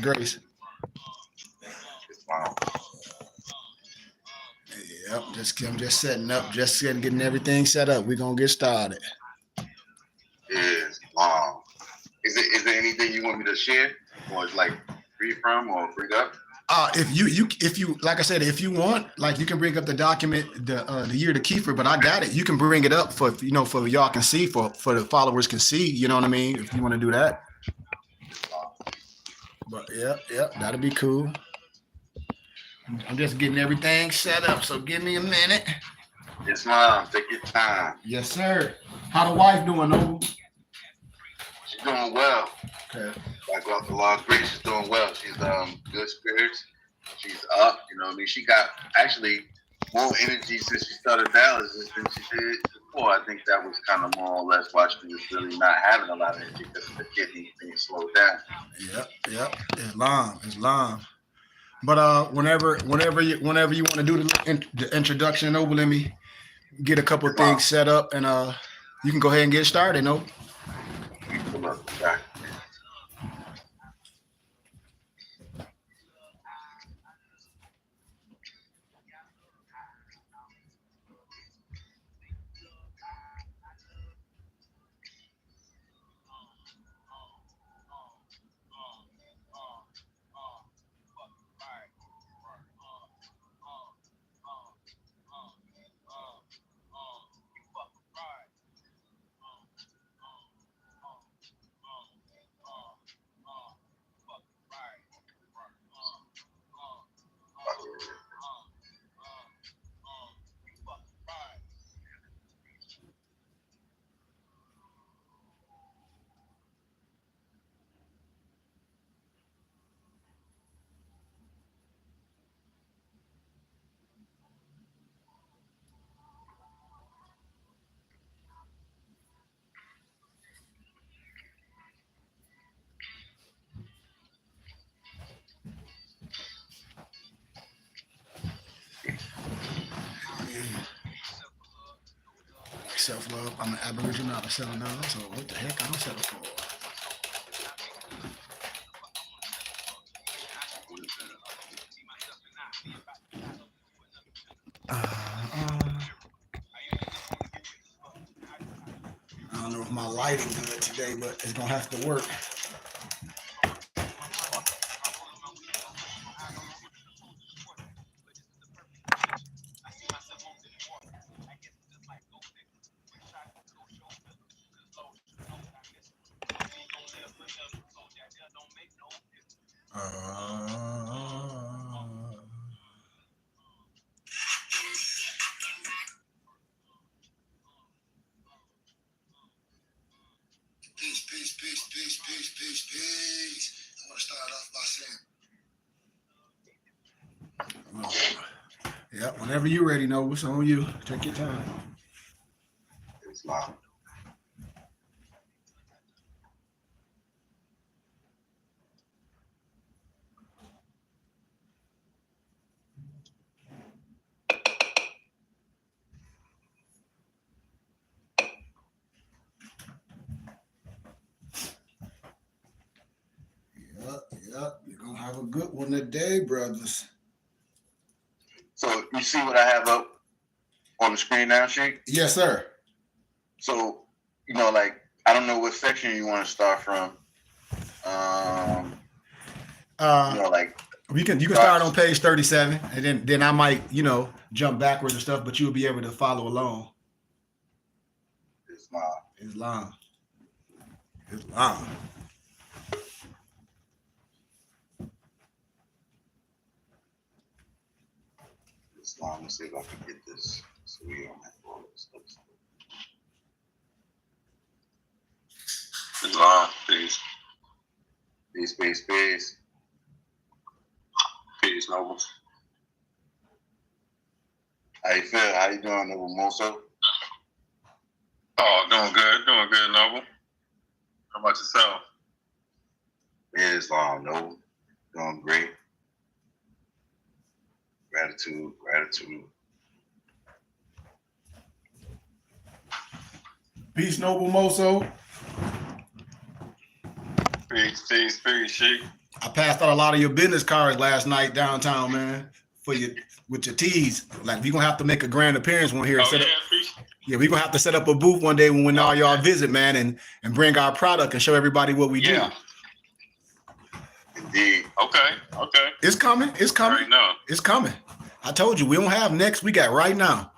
grace. Wow. Yep, I'm just setting up, getting everything set up. We're gonna get started. Yes. Wow. Is there anything you want me to share, or like read from, or bring up? If you like I said, if you want, like you can bring up the document, the year to Kheper, but I got it. You can bring it up for for y'all can see, for the followers can see. You know what I mean? If you want to do that. But yep, that'll be cool. I'm just getting everything set up, so give me a minute. Yes, mom. Take your time. Yes, sir. How the wife doing, Noble? She's doing well. Okay. Like the Lord's grace, she's doing well. She's good spirits. She's up. You know what I mean? She got actually more energy since she started dialysis than she did before. I think that was kind of more or less why she was really not having a lot of energy, because the kidney being slowed down. Yep. It's long. But whenever you want to do the introduction, Noble, let me get a couple of things set up, and you can go ahead and get started, Noble. Self-love. I'm an Aboriginal. I settle down. So what the heck? I don't settle for. I don't know if my lighting good today, but it's gonna have to work. Peace. I want to start off by saying, yeah, whenever you're ready, Noble, it's on you. Take your time. It's loud. Yep. You're gonna have a good one today, brothers. So you see what I have up on the screen now, Sheik? Yes, sir. So, like, I don't know what section you want to start from. Like you can start on page 37, and then I might, jump backwards and stuff, but you'll be able to follow along. It's long. It's long. Let's see if I can get this so we don't have all this stuff. It's long. Peace. Peace, Nobles. How you feel? How you doing, Noble Moso? Oh, doing good, Noble. How about yourself? Yeah, it's long, Noble. Doing great. Gratitude. Peace, Noble Moso. Peace, Sheik. I passed out a lot of your business cards last night downtown, man, for you with your teas. Like we gonna have to make a grand appearance one here. Oh, yeah, We're gonna have to set up a booth one day when all y'all visit, man, and bring our product and show everybody what we do. Indeed. Okay. It's coming. It's coming. Right now. It's coming. I told you we don't have next. We got right now.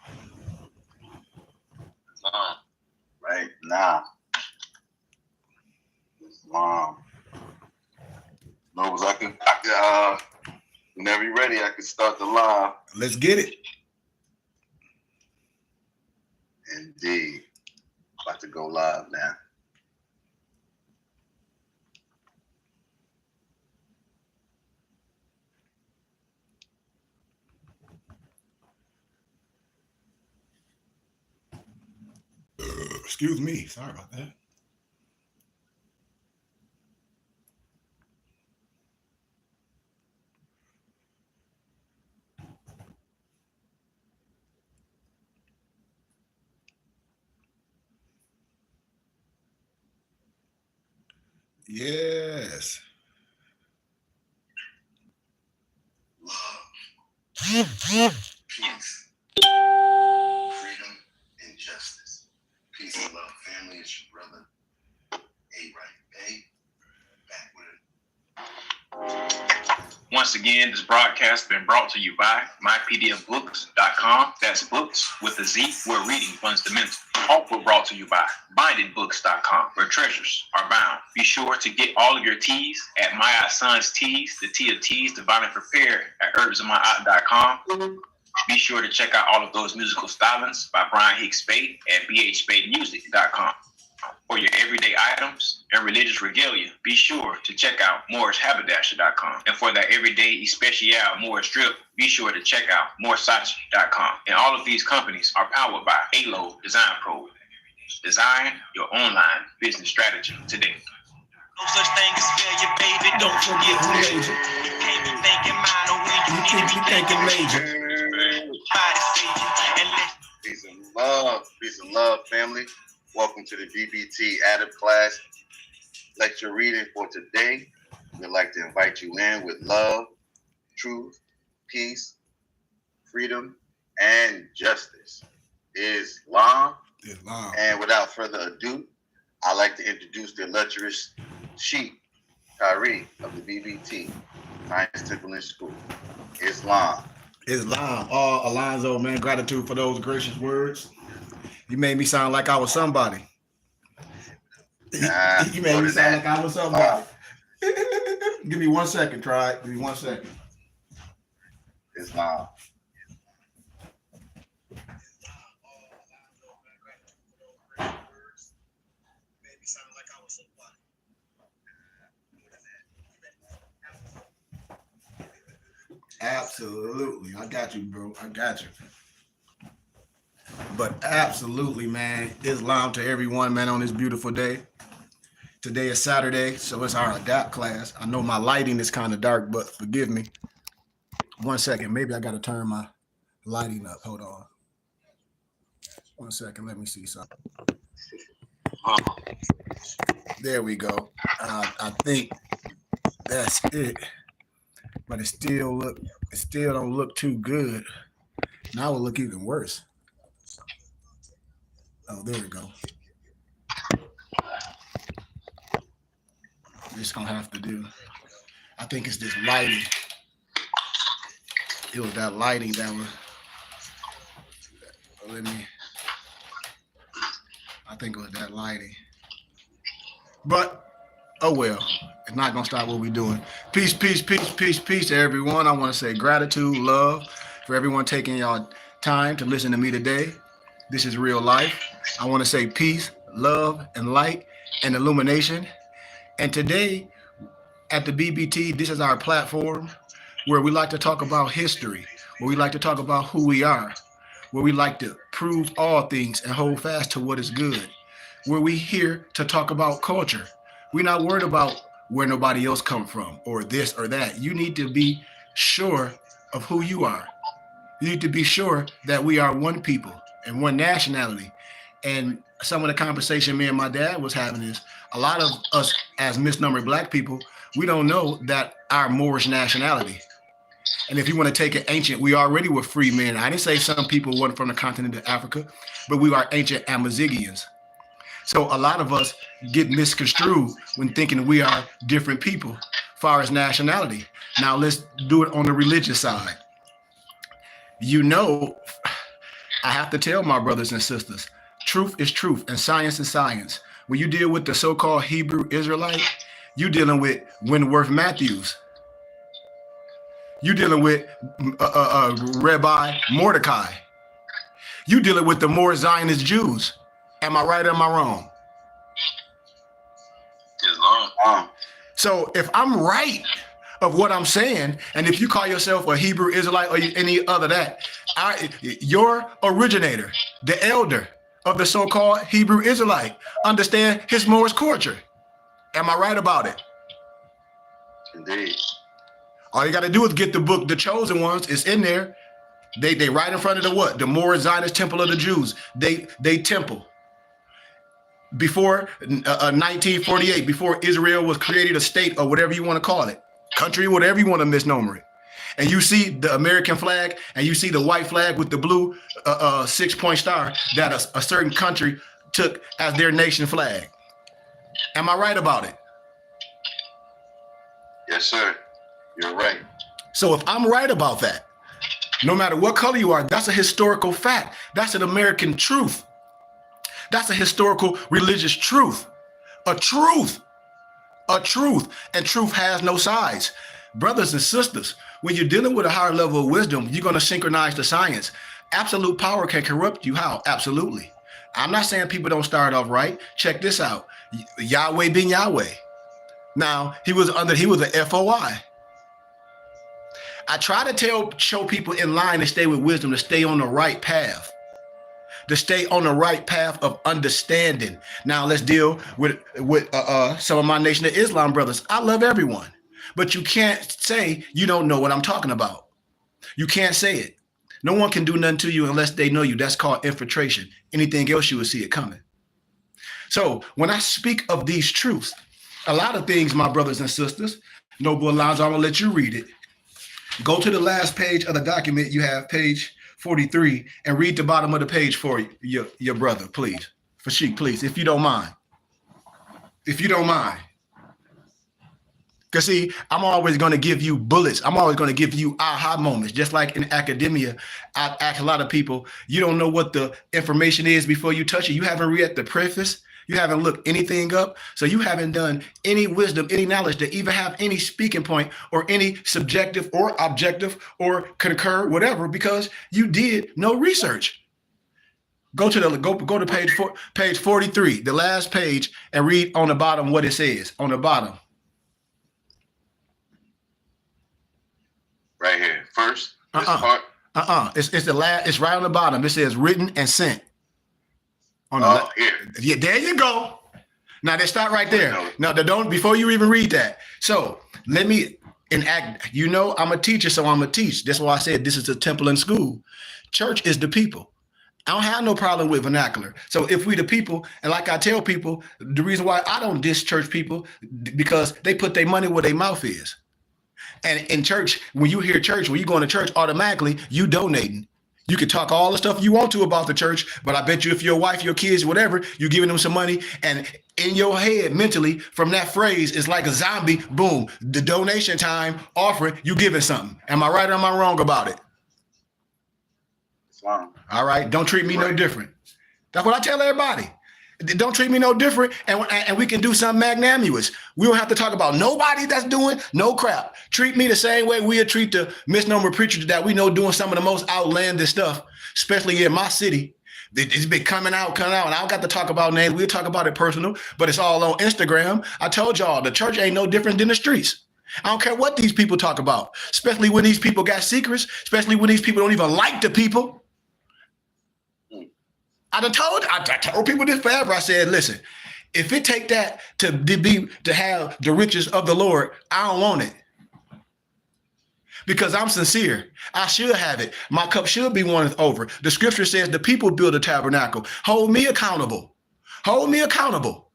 Right now. Islam. Nobles, I can whenever you're ready, I can start the live. Let's get it. Indeed. About to go live now. Excuse me. Sorry about that. Yes. Love, peace, freedom, and justice. Peace and love, family. It's your brother, A-Right. Back with it. Once again, this broadcast has been brought to you by mypdfbooks.com. That's books with a Z, where reading funds the mental. Also brought to you by bindedbooks.com, where treasures are bound. Be sure to get all of your teas at My Aunt Son's Teas, the tea of teas, divinely prepared at herbsofmyaunt.com. Be sure to check out all of those musical stylings by Brian Hicks Spade at bhspademusic.com. For your everyday items and religious regalia, be sure to check out mooreshaberdasher.com. And for that everyday especial Moorish strip, be sure to check out mooresachi.com. And all of these companies are powered by ALO Design Pro. Design your online business strategy today. No such thing as failure, baby. Don't forget Major. you can't be thinking minor when you You need can't to be be thinking thinking major. body stage. And let Peace and love, family. Welcome to the BBT Adab class lecture reading for today. We'd like to invite you in with love, truth, peace, freedom, and justice. Islam. Islam. And without further ado, I'd like to introduce the illustrious Sheikh Kyrie of the BBT, Science Temple School. Islam. Islam. Oh, Alonzo, man, gratitude for those gracious words. You made me sound like I was somebody. You made me sound like I was somebody. Give me 1 second, try it. Give me 1 second. Islam. Absolutely. I got you, bro. I got you. But absolutely, man. Islam to everyone, man, on this beautiful day. Today is Saturday, so it's our adapt class. I know my lighting is kind of dark, but forgive me. 1 second. Maybe I got to turn my lighting up. Hold on. 1 second. Let me see something. There we go. I think that's it. But it still don't look too good. Now it will look even worse. Oh, there we go. Just gonna have to do. I think it's this lighting. It was that lighting that was. I think it was that lighting. But oh well, it's not gonna stop what we're doing. Peace, peace, peace, peace, peace to everyone. I want to say gratitude, love for everyone taking y'all time to listen to me today. This is real life. I want to say peace, love, and light and illumination. And today at the BBT, this is our platform where we like to talk about history, where we like to talk about who we are, where we like to prove all things and hold fast to what is good, where we here to talk about culture. We're not worried about where nobody else come from or this or that. You need to be sure of who you are. You need to be sure that we are one people and one nationality. And some of the conversation me and my dad was having is a lot of us as misnumbered Black people, we don't know that our Moorish nationality. And if you want to take it ancient, we already were free men. I didn't say some people weren't from the continent of Africa, but we are ancient Amazigians. So a lot of us get misconstrued when thinking we are different people as far as nationality. Now let's do it on the religious side. You know, I have to tell my brothers and sisters, truth is truth and science is science. When you deal with the so-called Hebrew Israelite, you dealing with Wentworth Matthews. You dealing with Rabbi Mordecai. You dealing with the more Zionist Jews. Am I right or am I wrong? Islam. So if I'm right of what I'm saying, and if you call yourself a Hebrew Israelite or any other that, your originator, the elder of the so-called Hebrew Israelite, understand his Moorish culture. Am I right about it? Indeed. All you got to do is get the book, The Chosen Ones. It's in there. They right in front of the what? The Moorish Zionist Temple of the Jews. They temple. Before 1948, before Israel was created a state or whatever you want to call it, country, whatever you want to misnomer it. And you see the American flag and you see the white flag with the blue 6-point star that a certain country took as their nation flag. Am I right about it? Yes, sir. You're right. So if I'm right about that, no matter what color you are, that's a historical fact. That's an American truth. That's a historical religious truth. A truth. A truth. And truth has no sides. Brothers and sisters, when you're dealing with a higher level of wisdom, you're going to synchronize the science. Absolute power can corrupt you. How? Absolutely. I'm not saying people don't start off right. Check this out. Yahweh being Yahweh. Now, he was a FOI. I try to show people in line to stay with wisdom, to stay on the right path. To stay on the right path of understanding. Now let's deal with some of my Nation of Islam brothers. I love everyone, but you can't say you don't know what I'm talking about. You can't say it. No one can do nothing to you unless they know you. That's called infiltration. Anything else, you will see it coming. So when I speak of these truths, a lot of things, my brothers and sisters, Noble Alonzo, I'm gonna let you read it. Go to the last page of the document. You have page 43 and read the bottom of the page for your brother, please. For Sheik, please, if you don't mind. If you don't mind. Because see, I'm always going to give you bullets. I'm always going to give you aha moments. Just like in academia, I ask a lot of people, you don't know what the information is before you touch it. You haven't read the preface. You haven't looked anything up. So you haven't done any wisdom, any knowledge to even have any speaking point or any subjective or objective or concur, whatever, because you did no research. Go to page 43, the last page, and read on the bottom what it says on the bottom. Right here. First, this part. It's the last. It's right on the bottom. It says written and sent. Here. Yeah, there you go. Now they start right there. Now don't before you even read that. So let me enact. You know, I'm a teacher, so I'm gonna teach. That's why I said this is a temple and school. Church is the people. I don't have no problem with vernacular. So if we the people, and like I tell people, the reason why I don't diss church people, because they put their money where their mouth is. And in church, when you hear church, when you go into church, automatically you donating. You can talk all the stuff you want to about the church, but I bet you if your wife, your kids, whatever, you're giving them some money, and in your head mentally from that phrase, it's like a zombie, boom, the donation time, offering, you giving something. Am I right or am I wrong about it? Islam. All right, don't treat me no different. That's what I tell everybody. Don't treat me no different, and we can do something magnanimous. We don't have to talk about nobody that's doing no crap. Treat me the same way we'll treat the misnomer preachers that we know doing some of the most outlandish stuff, especially in my city. It's been coming out, and I don't got to talk about names. We'll talk about it personal, but it's all on Instagram. I told y'all, the church ain't no different than the streets. I don't care what these people talk about, especially when these people got secrets, especially when these people don't even like the people. I told people this forever. I said, listen, if it take that to have the riches of the Lord, I don't want it. Because I'm sincere. I should have it. My cup should be runneth over. The scripture says the people build a tabernacle. Hold me accountable. Hold me accountable.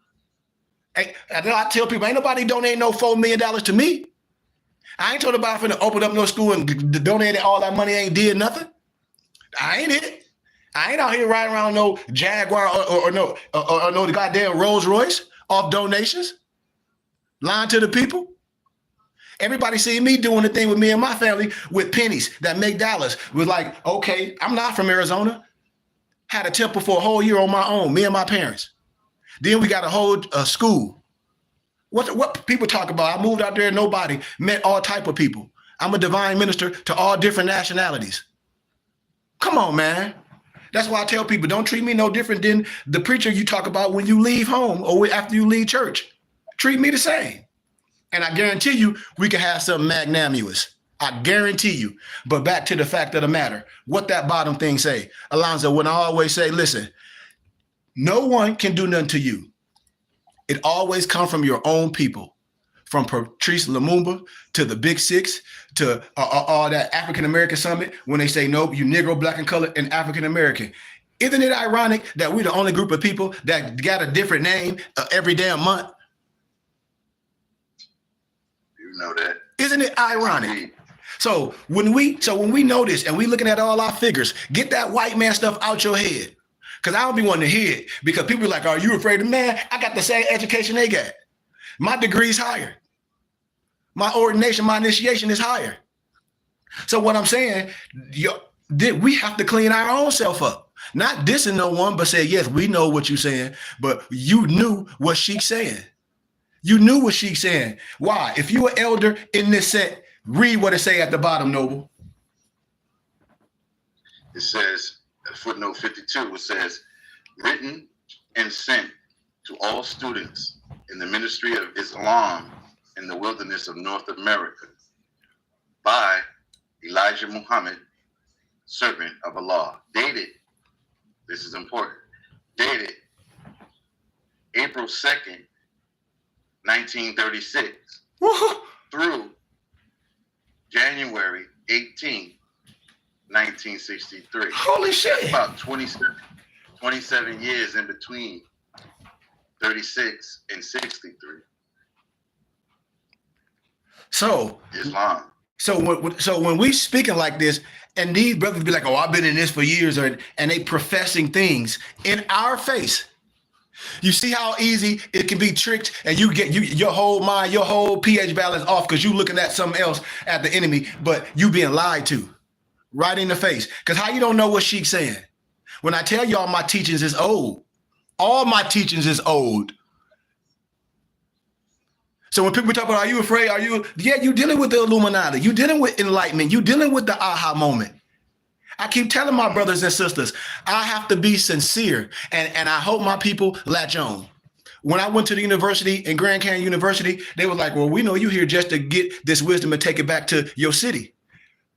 I tell people, ain't nobody donate no $4 million to me. I ain't told nobody finna open up no school and donate all that money ain't did nothing. I ain't it. I ain't out here riding around no Jaguar or no goddamn Rolls Royce off donations, lying to the people. Everybody see me doing the thing with me and my family with pennies that make dollars. Was like, okay, I'm not from Arizona. Had a temple for a whole year on my own, me and my parents. Then we got a whole school. What people talk about? I moved out there, nobody, met all type of people. I'm a divine minister to all different nationalities. Come on, man. That's why I tell people, don't treat me no different than the preacher you talk about when you leave home or after you leave church. Treat me the same. And I guarantee you, we can have something magnanimous. I guarantee you. But back to the fact of the matter, what that bottom thing say? Alonzo, when I always say, listen, no one can do nothing to you. It always comes from your own people. From Patrice Lumumba to the Big Six to all that African-American summit when they say, nope, you Negro, black and colored, and African-American. Isn't it ironic that we're the only group of people that got a different name every damn month? You know that. Isn't it ironic? So when we know this and we looking at all our figures, get that white man stuff out your head. Because I don't be wanting to hear it. Because people are like, are you afraid of man? I got the same education they got. My degree's higher. My ordination, my initiation is higher. So what I'm saying, we have to clean our own self up. Not dissing no one, but say, yes, we know what you're saying, but you knew what she's saying. You knew what she's saying. Why? If you were elder in this set, read what it say at the bottom, Noble. It says, footnote 52, it says, written and sent to all students in the ministry of Islam in the wilderness of North America by Elijah Muhammad, servant of Allah. Dated, this is important, dated April 2nd, 1936 through January 18, 1963. Holy shit. About 27 years in between 36 and 63. So Islam. So when we speaking like this, and these brothers be like, "Oh, I've been in this for years," and they professing things in our face. You see how easy it can be tricked, and you get your whole mind, your whole pH balance off because you looking at something else at the enemy, but you being lied to, right in the face. Because how you don't know what she's saying? When I tell y'all my teachings is old, all my teachings is old. So when people talk about, are you afraid? You dealing with the Illuminati. You dealing with enlightenment. You dealing with the aha moment. I keep telling my brothers and sisters, I have to be sincere. And I hope my people latch on. When I went to the university in Grand Canyon University, they were like, well, we know you here just to get this wisdom and take it back to your city.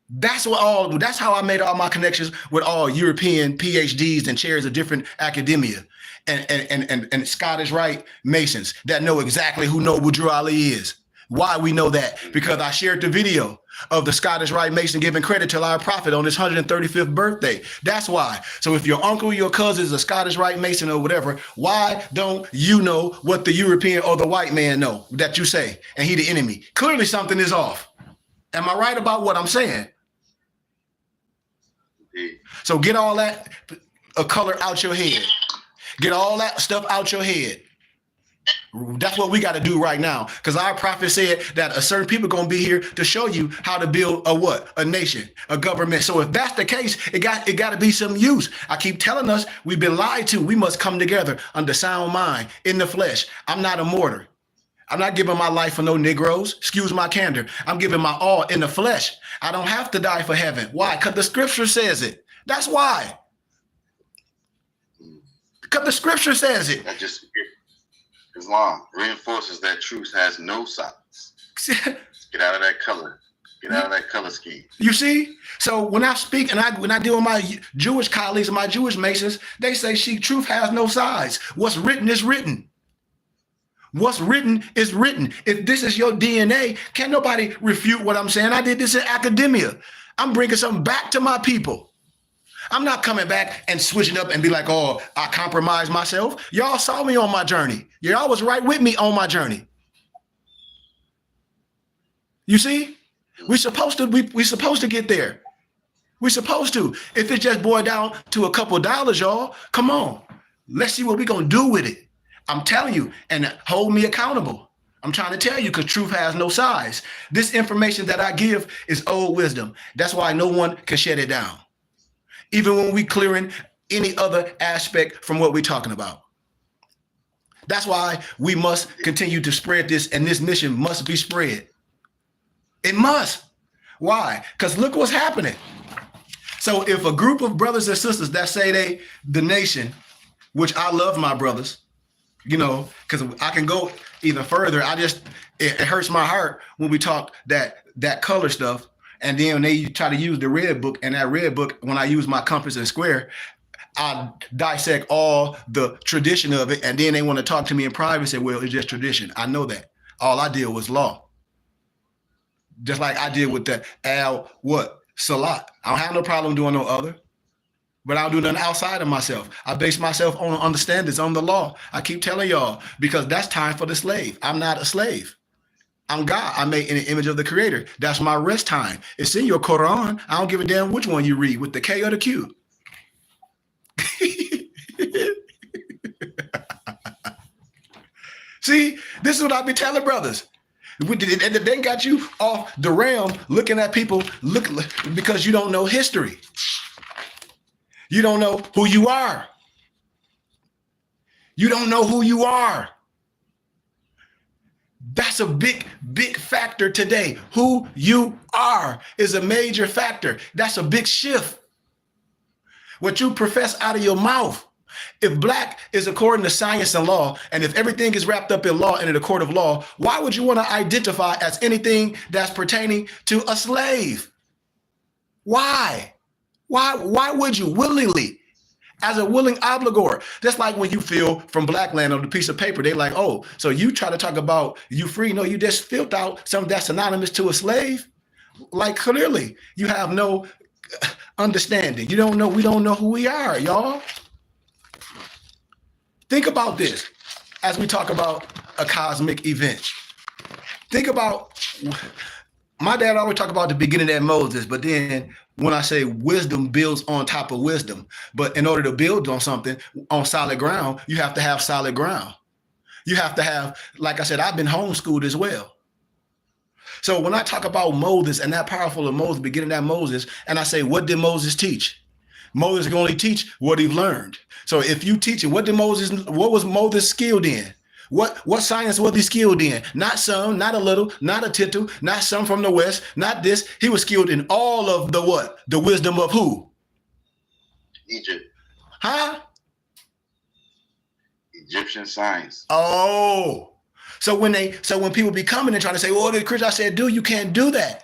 That's how I made all my connections with all European PhDs and chairs of different academia. And Scottish Rite Masons that know exactly who Noble Drew Ali is. Why we know that? Because I shared the video of the Scottish Rite Mason giving credit to our prophet on his 135th birthday. That's why. So if your uncle, your cousin is a Scottish Rite Mason or whatever, why don't you know what the European or the white man know that you say? And he the enemy. Clearly something is off. Am I right about what I'm saying? So get all that color out your head. Get all that stuff out your head. That's what we got to do right now. Because our prophet said that a certain people are going to be here to show you how to build a what? A nation, a government. So if that's the case, it got to be some use. I keep telling us we've been lied to. We must come together under sound mind in the flesh. I'm not a martyr. I'm not giving my life for no Negroes. Excuse my candor. I'm giving my all in the flesh. I don't have to die for heaven. Why? Because the scripture says it. That's why. Because the scripture says it. That just Islam reinforces that truth has no sides. Get out of that color. Get out of that color scheme. You see? So when I speak and when I deal with my Jewish colleagues and my Jewish Masons, they say truth has no sides. What's written is written. What's written is written. If this is your DNA, can't nobody refute what I'm saying. I did this in academia. I'm bringing something back to my people. I'm not coming back and switching up and be like, oh, I compromised myself. Y'all saw me on my journey. Y'all was right with me on my journey. You see, we supposed to get there. We're supposed to. If it just boiled down to a couple of dollars, y'all, come on. Let's see what we're going to do with it. I'm telling you, and hold me accountable. I'm trying to tell you because truth has no size. This information that I give is old wisdom. That's why no one can shut it down. Even when we clearing any other aspect from what we're talking about. That's why we must continue to spread this, and this mission must be spread. It must. Why? Because look what's happening. So if a group of brothers and sisters that say the nation, which I love my brothers, you know, because I can go even further. It hurts my heart when we talk that color stuff. And then they try to use the red book, and that red book, when I use my compass and square, I dissect all the tradition of it. And then they want to talk to me in private and say, well, it's just tradition. I know that. All I did was law. Just like I did with the Salat. I don't have no problem doing no other, but I don't do nothing outside of myself. I base myself on understandings, on the law. I keep telling y'all, because that's time for the slave. I'm not a slave. I'm God. I'm made in the image of the Creator. That's my rest time. It's in your Quran. I don't give a damn which one you read, with the K or the Q. See, this is what I be telling brothers. They got you off the realm looking at people because you don't know history. You don't know who you are. You don't know who you are. That's a big, big factor today. Who you are is a major factor. That's a big shift. What you profess out of your mouth. If black is according to science and law, and if everything is wrapped up in law and in a court of law, why would you want to identify as anything that's pertaining to a slave? Why? Why would you willingly, as a willing obligor? Just like when you feel from black land on a piece of paper, they like, oh, so you try to talk about you free. No, you just filled out something that's synonymous to a slave. Like clearly you have no understanding. You don't know. We don't know who we are, y'all. Think about this as we talk about a cosmic event. Think about, my dad always talk about the beginning of Moses, but then when I say wisdom builds on top of wisdom, but in order to build on something on solid ground, you have to have solid ground. You have to have, like I said, I've been homeschooled as well. So when I talk about Moses and that powerful of Moses, beginning that Moses, and I say, what did Moses teach? Moses can only teach what he learned. So if you teach it, what was Moses skilled in? What science was he skilled in? Not some, not a little, not a tittle, not some from the West, not this. He was skilled in all of the what? The wisdom of who? Egypt. Huh? Egyptian science. Oh. So when people be coming and trying to say, well, the Christian, I said, dude, you can't do that.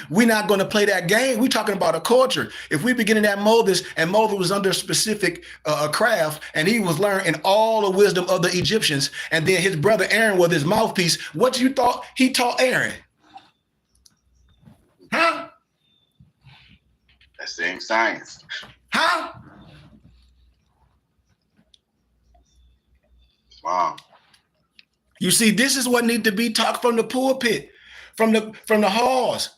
We're not going to play that game. We're talking about a culture. If we begin at Moses, and Moses was under a specific craft, and he was learning all the wisdom of the Egyptians, and then his brother Aaron was his mouthpiece, what you thought he taught Aaron? Huh? That same science. Huh? Wow. You see, this is what needs to be taught from the pulpit. From the halls.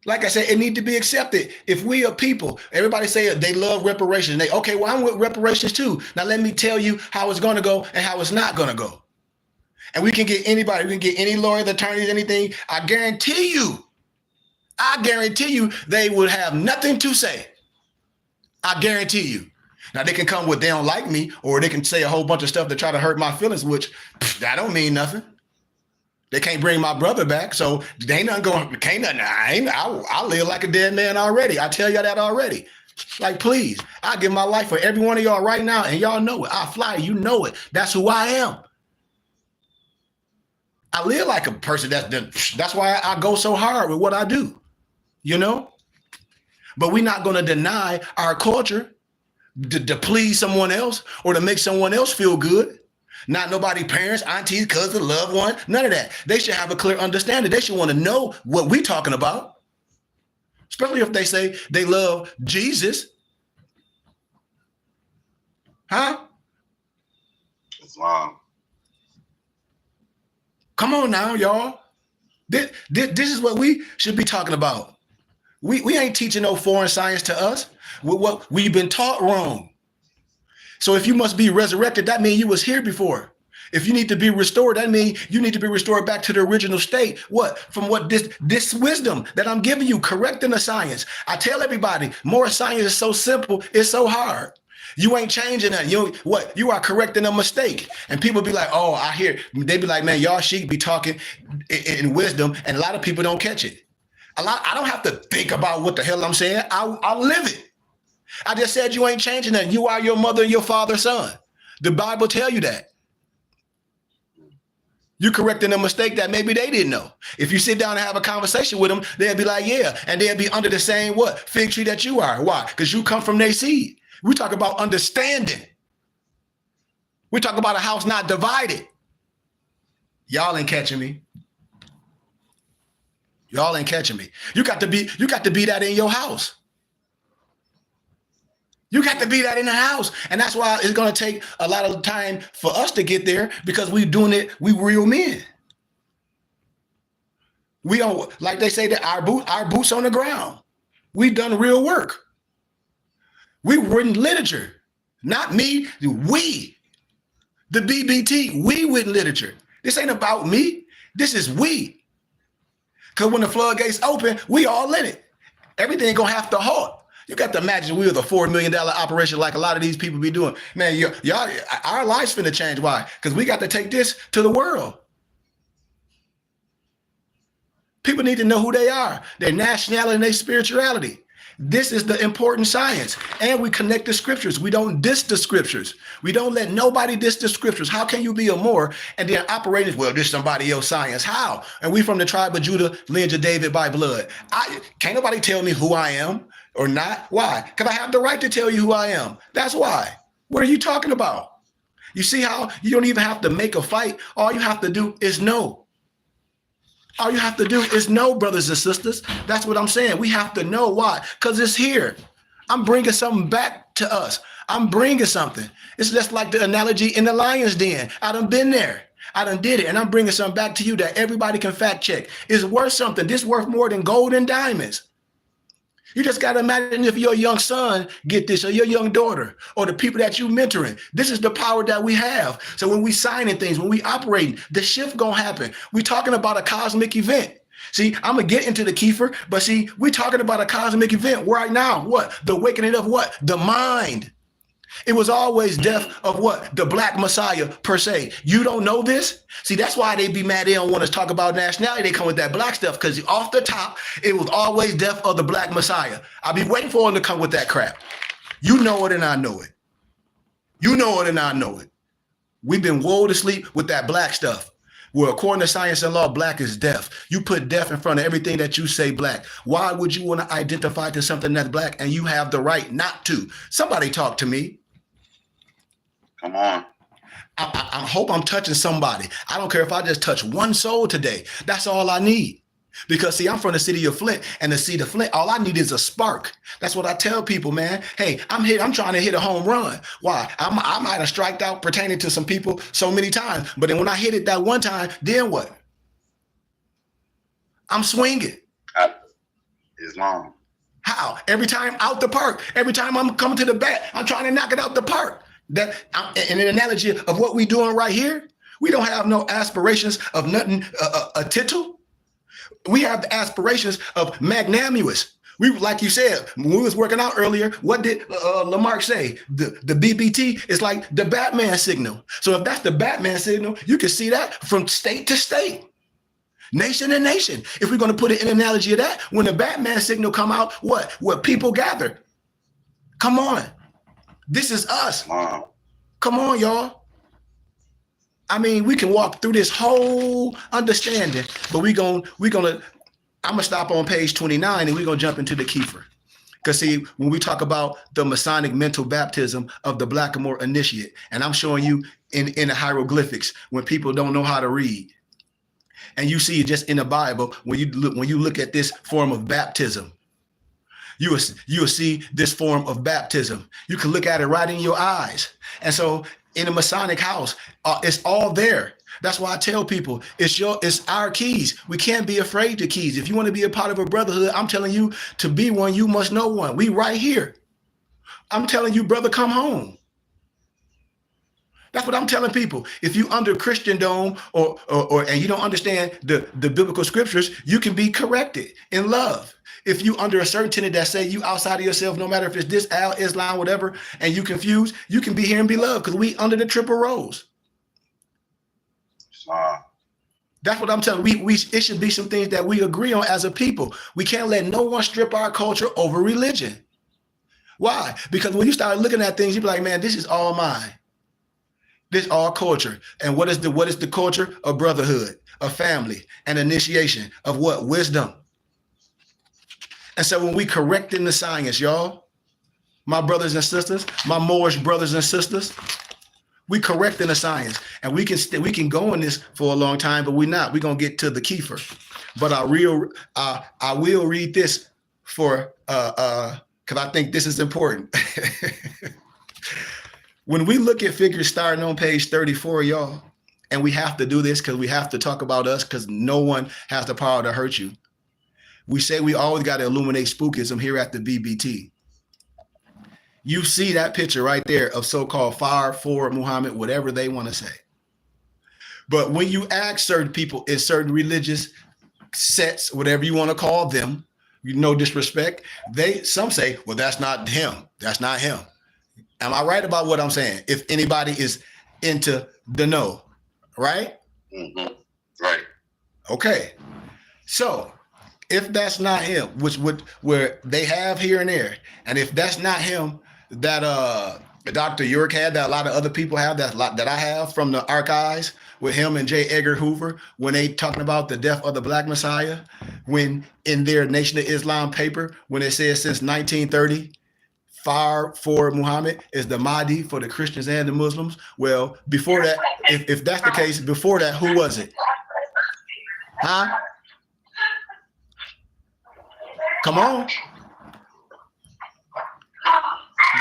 Like I said, it need to be accepted. If we are people, everybody say they love reparations. Okay, well, I'm with reparations too. Now let me tell you how it's going to go and how it's not going to go. And we can get anybody, we can get any lawyer, attorneys, anything. I guarantee you, they would have nothing to say. I guarantee you. Now they can come with they don't like me, or they can say a whole bunch of stuff to try to hurt my feelings, which that don't mean nothing. They can't bring my brother back, so they ain't nothing going. Can't nothing. I live like a dead man already. I tell y'all that already. Like, please, I give my life for every one of y'all right now, and y'all know it. I fly, you know it. That's who I am. I live like a person that's why I go so hard with what I do, you know. But we're not going to deny our culture to please someone else or to make someone else feel good. Not nobody, parents, aunties, cousins, loved one, none of that. They should have a clear understanding. They should want to know what we're talking about. Especially if they say they love Jesus. Huh? Islam. Come on now, y'all. This is what we should be talking about. We ain't teaching no foreign science to us. What we've been taught wrong. So if you must be resurrected, that means you was here before. If you need to be restored, that means you need to be restored back to the original state. What? From what this wisdom that I'm giving you, correcting the science. I tell everybody, more science is so simple, it's so hard. You ain't changing that. You are correcting a mistake. And people be like, oh, I hear. They be like, man, y'all sheep be talking in wisdom, and a lot of people don't catch it. I don't have to think about what the hell I'm saying. I live it. I just said you ain't changing that. You are your mother and your father's son. The Bible tell you that. You're correcting a mistake that maybe they didn't know. If you sit down and have a conversation with them, they'll be like, yeah, and they'll be under the same fig tree that you are. Why? Because you come from their seed. We talk about understanding. We talk about a house not divided. Y'all ain't catching me. Y'all ain't catching me. You got to be that in your house. You got to be that in the house. And that's why it's going to take a lot of time for us to get there, because we doing it, we real men. We don't, like they say, that our boots on the ground. We've done real work. We've written literature. Not me, we. The BBT, we written literature. This ain't about me. This is we. Because when the floodgates open, we all in it. Everything going to have to halt. You got to imagine we were the $4 million operation like a lot of these people be doing. Man, y'all, our lives finna change. Why? Because we got to take this to the world. People need to know who they are, their nationality and their spirituality. This is the important science. And we connect the scriptures. We don't diss the scriptures. We don't let nobody diss the scriptures. How can you be a Moor and then operate as, well, this somebody else science? How? And we from the tribe of Judah, lineage of David by blood. Can't nobody tell me who I am or not. Why? Because I have the right to tell you who I am. That's why. What are you talking about? You see how you don't even have to make a fight. All you have to do is know. All you have to do is know, brothers and sisters. That's what I'm saying. We have to know. Why? Because it's here. I'm bringing something back to us. I'm bringing something. It's just like the analogy in the lion's den. I done been there. I done did it. And I'm bringing something back to you that everybody can fact check. It's worth something. This worth more than gold and diamonds. You just got to imagine if your young son get this, or your young daughter, or the people that you mentoring. This is the power that we have. So when we signing things, when we operating, the shift gonna happen. We talking about a cosmic event. See, I'm gonna get into the Kheper, but see, we talking about a cosmic event right now. What? The awakening of what? The mind. It was always death of what? The black Messiah per se. You don't know this? See, that's why they be mad. They don't want to talk about nationality. They come with that black stuff because off the top, it was always death of the black Messiah. I'll be waiting for them to come with that crap. You know it and I know it. You know it and I know it. We've been lulled to sleep with that black stuff. Well, according to science and law, black is death. You put death in front of everything that you say black. Why would you want to identify to something that's black and you have the right not to? Somebody talk to me. Come on. I hope I'm touching somebody. I don't care if I just touch one soul today. That's all I need. Because see, I'm from the city of Flint, and the city of Flint, all I need is a spark. That's what I tell people, man. Hey, I'm trying to hit a home run. Why? I might have striked out pertaining to some people so many times, but then when I hit it that one time, then what? I'm swinging. Islam. How? Every time out the park. Every time I'm coming to the bat, I'm trying to knock it out the park. That in an analogy of what we doing right here, we don't have no aspirations of nothing, a tittle. We have the aspirations of magnanimous. We, like you said, when we was working out earlier, what did Lamarck say? The BBT is like the Batman signal. So if that's the Batman signal, you can see that from state to state, nation to nation. If we're going to put it in an analogy of that, when the Batman signal come out, what people gather. Come on. This is us. Wow. Come on, y'all. I mean, we can walk through this whole understanding, but I'm gonna stop on page 29 and we're gonna jump into the Kheper. Because see, when we talk about the Masonic mental baptism of the Blackamoor initiate, and I'm showing you in the hieroglyphics when people don't know how to read. And you see just in the Bible, when you look at this form of baptism, you will see this form of baptism. You can look at it right in your eyes. And so in a Masonic house, it's all there. That's why I tell people it's our keys. We can't be afraid to keys. If you want to be a part of a brotherhood, I'm telling you, to be one, you must know one. We right here. I'm telling you, brother, come home. That's what I'm telling people. If you under Christendom or and you don't understand the biblical scriptures, you can be corrected in love. If you under a certain tenet that say you outside of yourself, no matter if it's this, Islam, whatever, and you confused, you can be here and be loved because we under the triple rose. That's what I'm telling you. It should be some things that we agree on as a people. We can't let no one strip our culture over religion. Why? Because when you start looking at things, you be like, man, this is all mine. This all culture. And what is the culture? A brotherhood, a family, an initiation of what? Wisdom. And so when we correcting the science, y'all, my brothers and sisters, my Moorish brothers and sisters, we correcting the science, and we can go on this for a long time, but we're not. We're gonna get to the Kheper. But I will read this for because I think this is important. When we look at figures starting on page 34, y'all, and we have to do this because we have to talk about us because no one has the power to hurt you. We say we always got to illuminate spookism here at the BBT. You see that picture right there of so-called fire for Muhammad, whatever they want to say. But when you ask certain people in certain religious sets, whatever you want to call them, no disrespect, some say, well, that's not him. That's not him. Am I right about what I'm saying? If anybody is into the know, right? Mm-hmm. Right. Okay. So if that's not him, where they have here and there, and if that's not him, that Dr. York had, that a lot of other people have, that I have from the archives with him and J. Edgar Hoover, when they talking about the death of the Black Messiah, when in their Nation of Islam paper, when it says since 1930, fire for Muhammad is the Mahdi for the Christians and the Muslims. Well, before that, if that's the case, before that, who was it? Huh? Come on.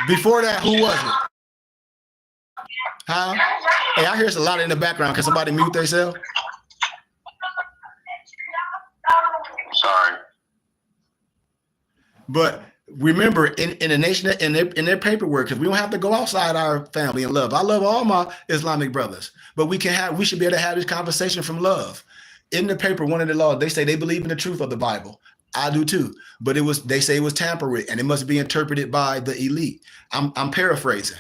Before that, who was it? Huh? Hey, I hear a lot in the background. Can somebody mute themselves? Sorry. But remember, in the nation, in their paperwork, because we don't have to go outside our family and love. I love all my Islamic brothers, but we should be able to have this conversation from love. In the paper, one of the laws, they say they believe in the truth of the Bible. I do too, but they say it was tampered and it must be interpreted by the elite. I'm paraphrasing.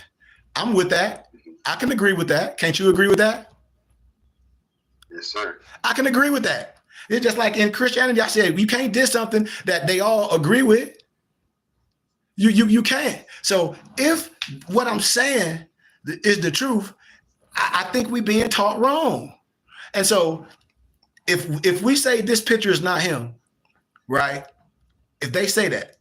I'm with that. I can agree with that. Can't you agree with that? Yes, sir. I can agree with that. It's just like in Christianity, I said, you can't do something that they all agree with. You can't. So if what I'm saying is the truth, I think we're being taught wrong. And so if we say this picture is not him, right? If they say that,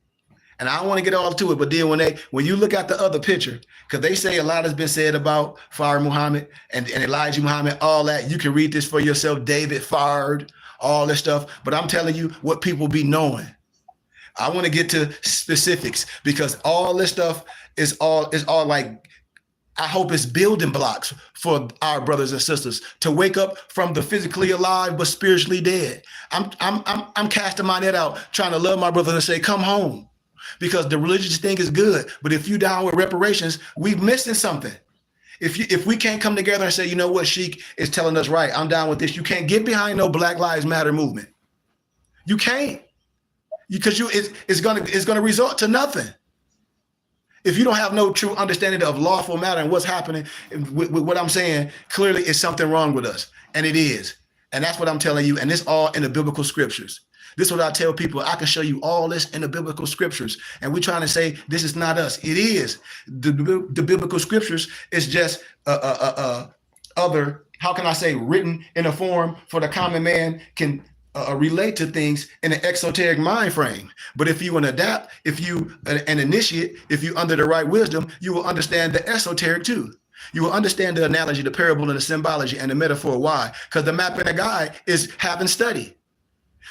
and I don't want to get all to it, but then when you look at the other picture, because they say a lot has been said about Fire Muhammad and Elijah Muhammad, all that, you can read this for yourself, David fired, all this stuff. But I'm telling you what people be knowing. I want to get to specifics because all this stuff is all like, I hope it's building blocks for our brothers and sisters to wake up from the physically alive but spiritually dead. I'm casting my net out, trying to love my brother and say, come home, because the religious thing is good, but if you down with reparations, we missing something. If we can't come together and say, you know what, Sheik is telling us right, I'm down with this. You can't get behind no Black Lives Matter movement. You can't, because it's gonna result to nothing. If you don't have no true understanding of lawful matter and what's happening with what I'm saying, clearly it's something wrong with us. And it is. And that's what I'm telling you. And it's all in the biblical scriptures. This is what I tell people. I can show you all this in the biblical scriptures. And we're trying to say this is not us. It is. The biblical scriptures is just other, how can I say, written in a form for the common man can relate to things in an exoteric mind frame. But if you an adapt, if you an initiate, if you under the right wisdom, you will understand the esoteric too. You will understand the analogy, the parable, and the symbology and the metaphor. Why? Because the map and the guide is having study.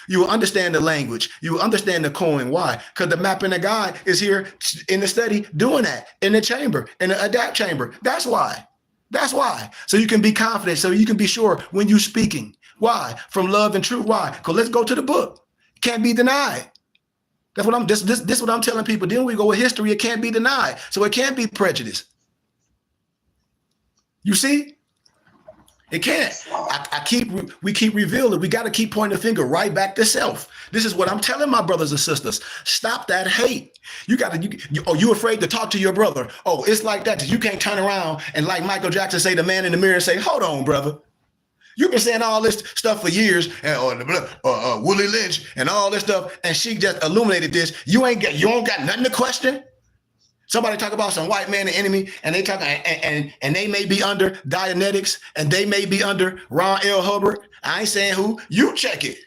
You will understand the language. You will understand the coin. Why? Because the map and the guide is here in the study doing that in the chamber, in the adapt chamber. That's why. That's why. So you can be confident. So you can be sure when you're speaking. Why? From love and truth. Why? Because let's go to the book. Can't be denied. That's what I'm. This what I'm telling people. Then we go with history. It can't be denied. So it can't be prejudice. You see? It can't. We keep revealing. We got to keep pointing the finger right back to self. This is what I'm telling my brothers and sisters. Stop that hate. You got to. You afraid to talk to your brother? Oh, it's like that. You can't turn around and like Michael Jackson say the man in the mirror and say, "Hold on, brother. You've been saying all this stuff for years, and Willie Lynch and all this stuff, and she just illuminated this. You don't got nothing to question." Somebody talk about some white man and enemy, and they talk and they may be under Dianetics, and they may be under Ron L. Hubbard. I ain't saying who. You check it.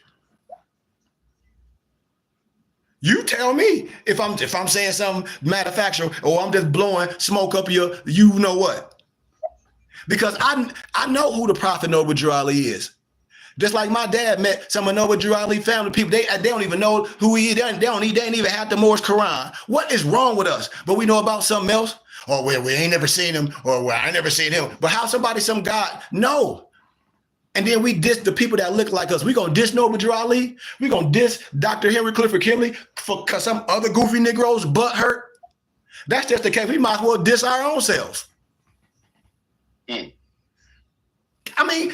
You tell me if I'm saying something manufactured or I'm just blowing smoke up your you know what. Because I know who the prophet Noble Drew Ali is. Just like my dad met some of Noble Drew Ali family people, they don't even know who he is. They ain't even have the Moore's Quran. What is wrong with us? But we know about something else. Or we ain't never seen him, or I ain't never seen him. But how some God? No. And then we diss the people that look like us. We gonna diss Noble Drew Ali. We gonna diss Dr. Henry Clifford Kinley because some other goofy Negroes butt hurt. That's just the case. We might as well diss our own selves. I mean,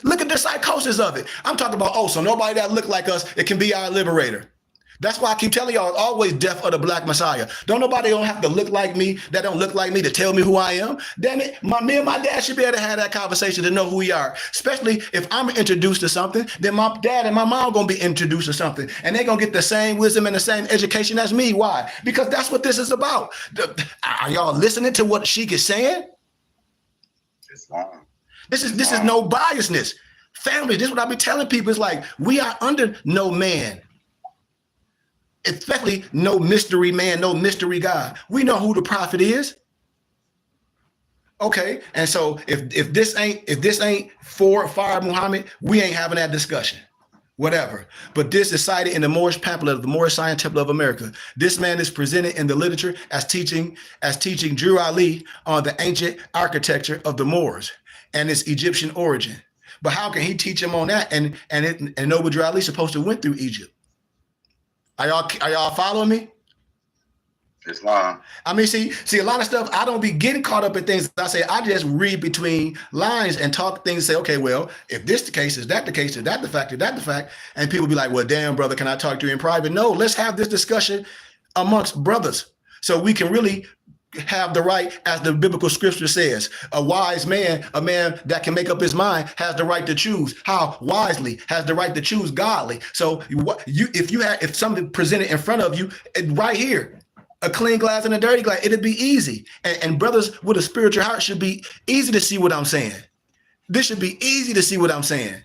look at the psychosis of it. I'm talking about, so nobody that look like us, it can be our liberator. That's why I keep telling y'all, always death of the Black Messiah. Nobody don't have to look like me, that don't look like me to tell me who I am. Damn it, me and my dad should be able to have that conversation to know who we are. Especially if I'm introduced to something, then my dad and my mom gonna be introduced to something. And they're gonna get the same wisdom and the same education as me. Why? Because that's what this is about. Are y'all listening to what Sheik is saying? This is no biasness. Family, this is what I be telling people. It's like, we are under no man. Especially no mystery man, no mystery God. We know who the prophet is. Okay, and so if this ain't for Fire Muhammad, we ain't having that discussion. Whatever. But this is cited in the Moorish pamphlet of the Moorish Science Temple of America. This man is presented in the literature as teaching Drew Ali on the ancient architecture of the Moors and its Egyptian origin. But how can he teach him on that? And Noble Drew Ali supposed to went through Egypt. Are y'all following me? Islam. I mean, see, a lot of stuff, I don't be getting caught up in things. I say, I just read between lines and talk things, say, okay, well, if this the case, is that the case? Is that the fact? Is that the fact? And people be like, well, damn, brother, can I talk to you in private? No, let's have this discussion amongst brothers so we can really have the right, as the biblical scripture says. A wise man, a man that can make up his mind, has the right to choose. How? Wisely, has the right to choose godly. So if something presented in front of you right here, a clean glass and a dirty glass, it'd be easy. And brothers with a spiritual heart should be easy to see what I'm saying. This should be easy to see what I'm saying.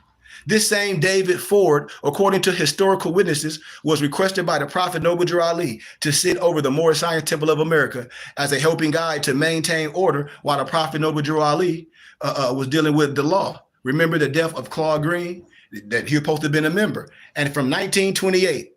This same David Ford, according to historical witnesses, was requested by the Prophet Noble Drew Ali to sit over the Moorish Science Temple of America as a helping guide to maintain order while the Prophet Noble Drew Ali was dealing with the law. Remember the death of Claude Green, that he was supposed to have been a member. And from 1928,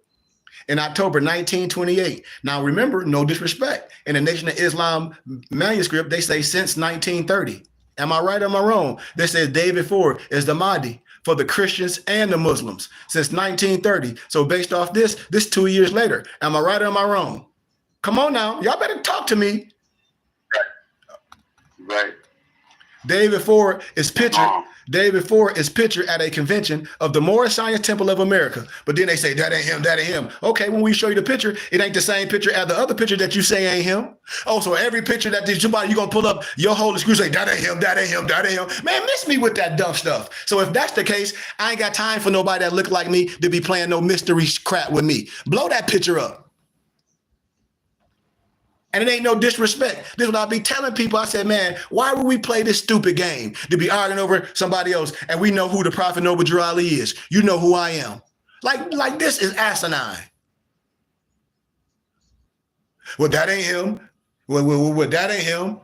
in October 1928. Now remember, no disrespect. In the Nation of Islam manuscript, they say since 1930. Am I right or am I wrong? They say David Ford is the Mahdi for the Christians and the Muslims since 1930. So based off this 2 years later. Am I right or am I wrong? Come on now. Y'all better talk to me. Right. David Ford is pictured at a convention of the Moorish Science Temple of America. But then they say, that ain't him, that ain't him. Okay, when we show you the picture, it ain't the same picture as the other picture that you say ain't him. Oh, so every picture that somebody, you're going to pull up your Holy Scripture, say, that ain't him, that ain't him, that ain't him. Man, miss me with that dumb stuff. So if that's the case, I ain't got time for nobody that look like me to be playing no mystery crap with me. Blow that picture up. And it ain't no disrespect. This is what I be telling people. I said, man, why would we play this stupid game to be arguing over somebody else and we know who the Prophet Noble Drew Ali is? You know who I am. Like this is asinine. Well, that ain't him. Well, that ain't him.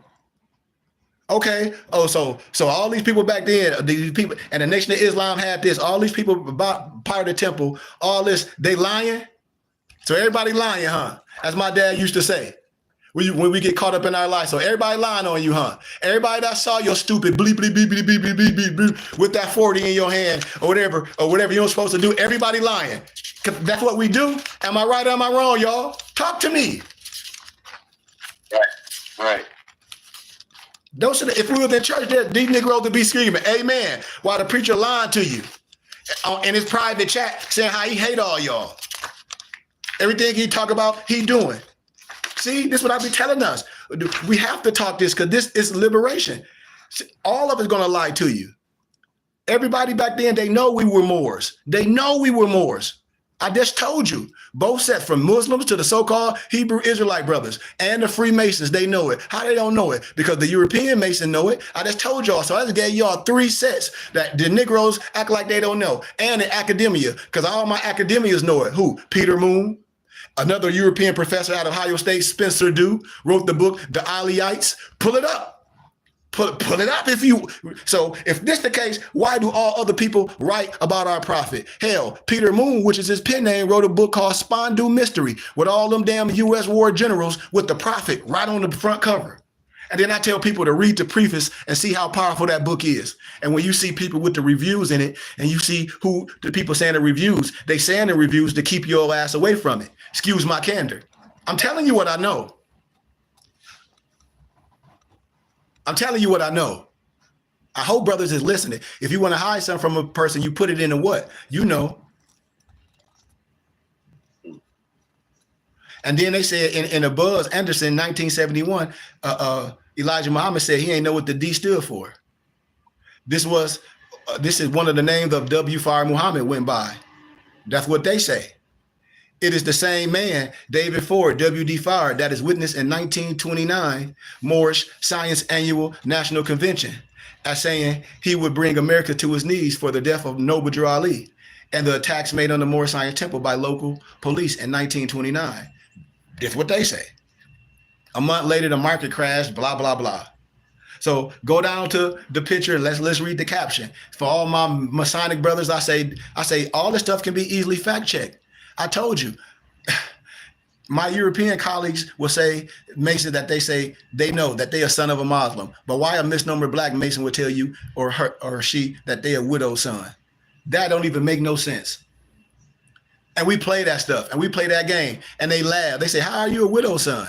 Okay. Oh, so all these people back then, these people, and the Nation of Islam had this. All these people about part of the temple, all this, they lying. So everybody lying, huh? As my dad used to say. When we get caught up in our life. So everybody lying on you, huh? Everybody that saw your stupid bleep, bleep, bleep, bleep, bleep, bleep, bleep, bleep, bleep, with that 40 in your hand or whatever you're supposed to do, everybody lying. 'Cause that's what we do. Am I right or am I wrong, y'all? Talk to me. Right. Those should, if we was in church, these Negroes would be screaming, amen, while the preacher lying to you in his private chat saying how he hate all y'all. Everything he talk about, he doing. See, this is what I be telling us. We have to talk this because this is liberation. See, all of it's going to lie to you. Everybody back then, they know we were Moors. They know we were Moors. I just told you. Both sets from Muslims to the so-called Hebrew Israelite brothers and the Freemasons, they know it. How they don't know it? Because the European Mason know it. I just told y'all. So I just gave y'all 3 sets that the Negroes act like they don't know. And in academia, because all my academias know it. Who? Peter Moon. Another European professor out of Ohio State, Spencer Dew, wrote the book, The Aliyhites. Pull it up. Pull it up if you. So if this the case, why do all other people write about our prophet? Hell, Peter Moon, which is his pen name, wrote a book called Spondu Mystery with all them damn U.S. war generals with the prophet right on the front cover. And then I tell people to read the preface and see how powerful that book is. And when you see people with the reviews in it, and you see who the people saying the reviews, they saying the reviews to keep your ass away from it. Excuse my candor. I'm telling you what I know. I'm telling you what I know. I hope brothers is listening. If you want to hide something from a person, you put it in a what? You know. And then they said in a Buzz Anderson, 1971, Elijah Muhammad said he ain't know what the D stood for. This is one of the names of W. Fire Muhammad went by. That's what they say. It is the same man, David Ford, W.D. Fire, that is witnessed in 1929 Moorish Science Annual National Convention as saying he would bring America to his knees for the death of Noble Drew Ali and the attacks made on the Moorish Science Temple by local police in 1929. That's what they say. A month later, the market crashed, blah, blah, blah. So go down to the picture and let's read the caption. For all my Masonic brothers, I say all this stuff can be easily fact-checked. I told you, my European colleagues will say, Mason, that they say they know that they are son of a Muslim. But why a misnomer black Mason would tell you or her or she that they a widow's son? That don't even make no sense. And we play that stuff and we play that game and they laugh. They say, how are you a widow's son?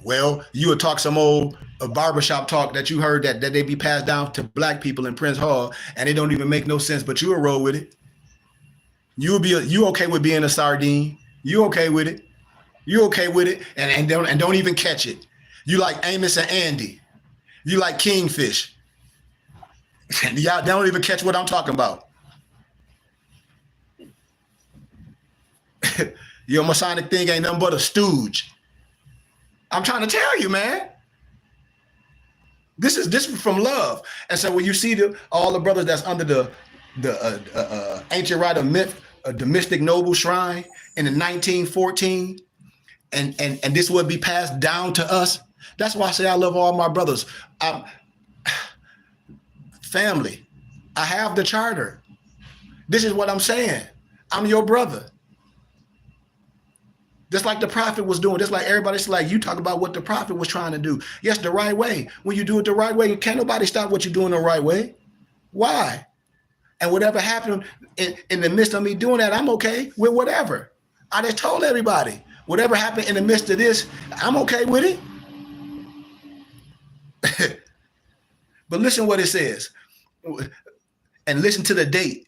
Well, you would talk some old barbershop talk that you heard that they be passed down to black people in Prince Hall and it don't even make no sense, but you will roll with it. You okay with being a sardine? You okay with it? You okay with it? And don't even catch it. You like Amos and Andy. You like Kingfish. Y'all don't even catch what I'm talking about. Your Masonic thing ain't nothing but a stooge. I'm trying to tell you, man. This is from love. And so when you see all the brothers that's under the ancient rite of myth, the mystic noble shrine in the 1914, and this would be passed down to us. That's why I say I love all my brothers. Family, I have the charter. This is what I'm saying. I'm your brother. Just like the prophet was doing, just like everybody's like, you talk about what the prophet was trying to do. Yes, the right way. When you do it the right way, can't nobody stop what you're doing the right way. Why? And whatever happened in the midst of me doing that, I'm okay with whatever. I just told everybody, whatever happened in the midst of this, I'm okay with it. But listen what it says. And listen to the date.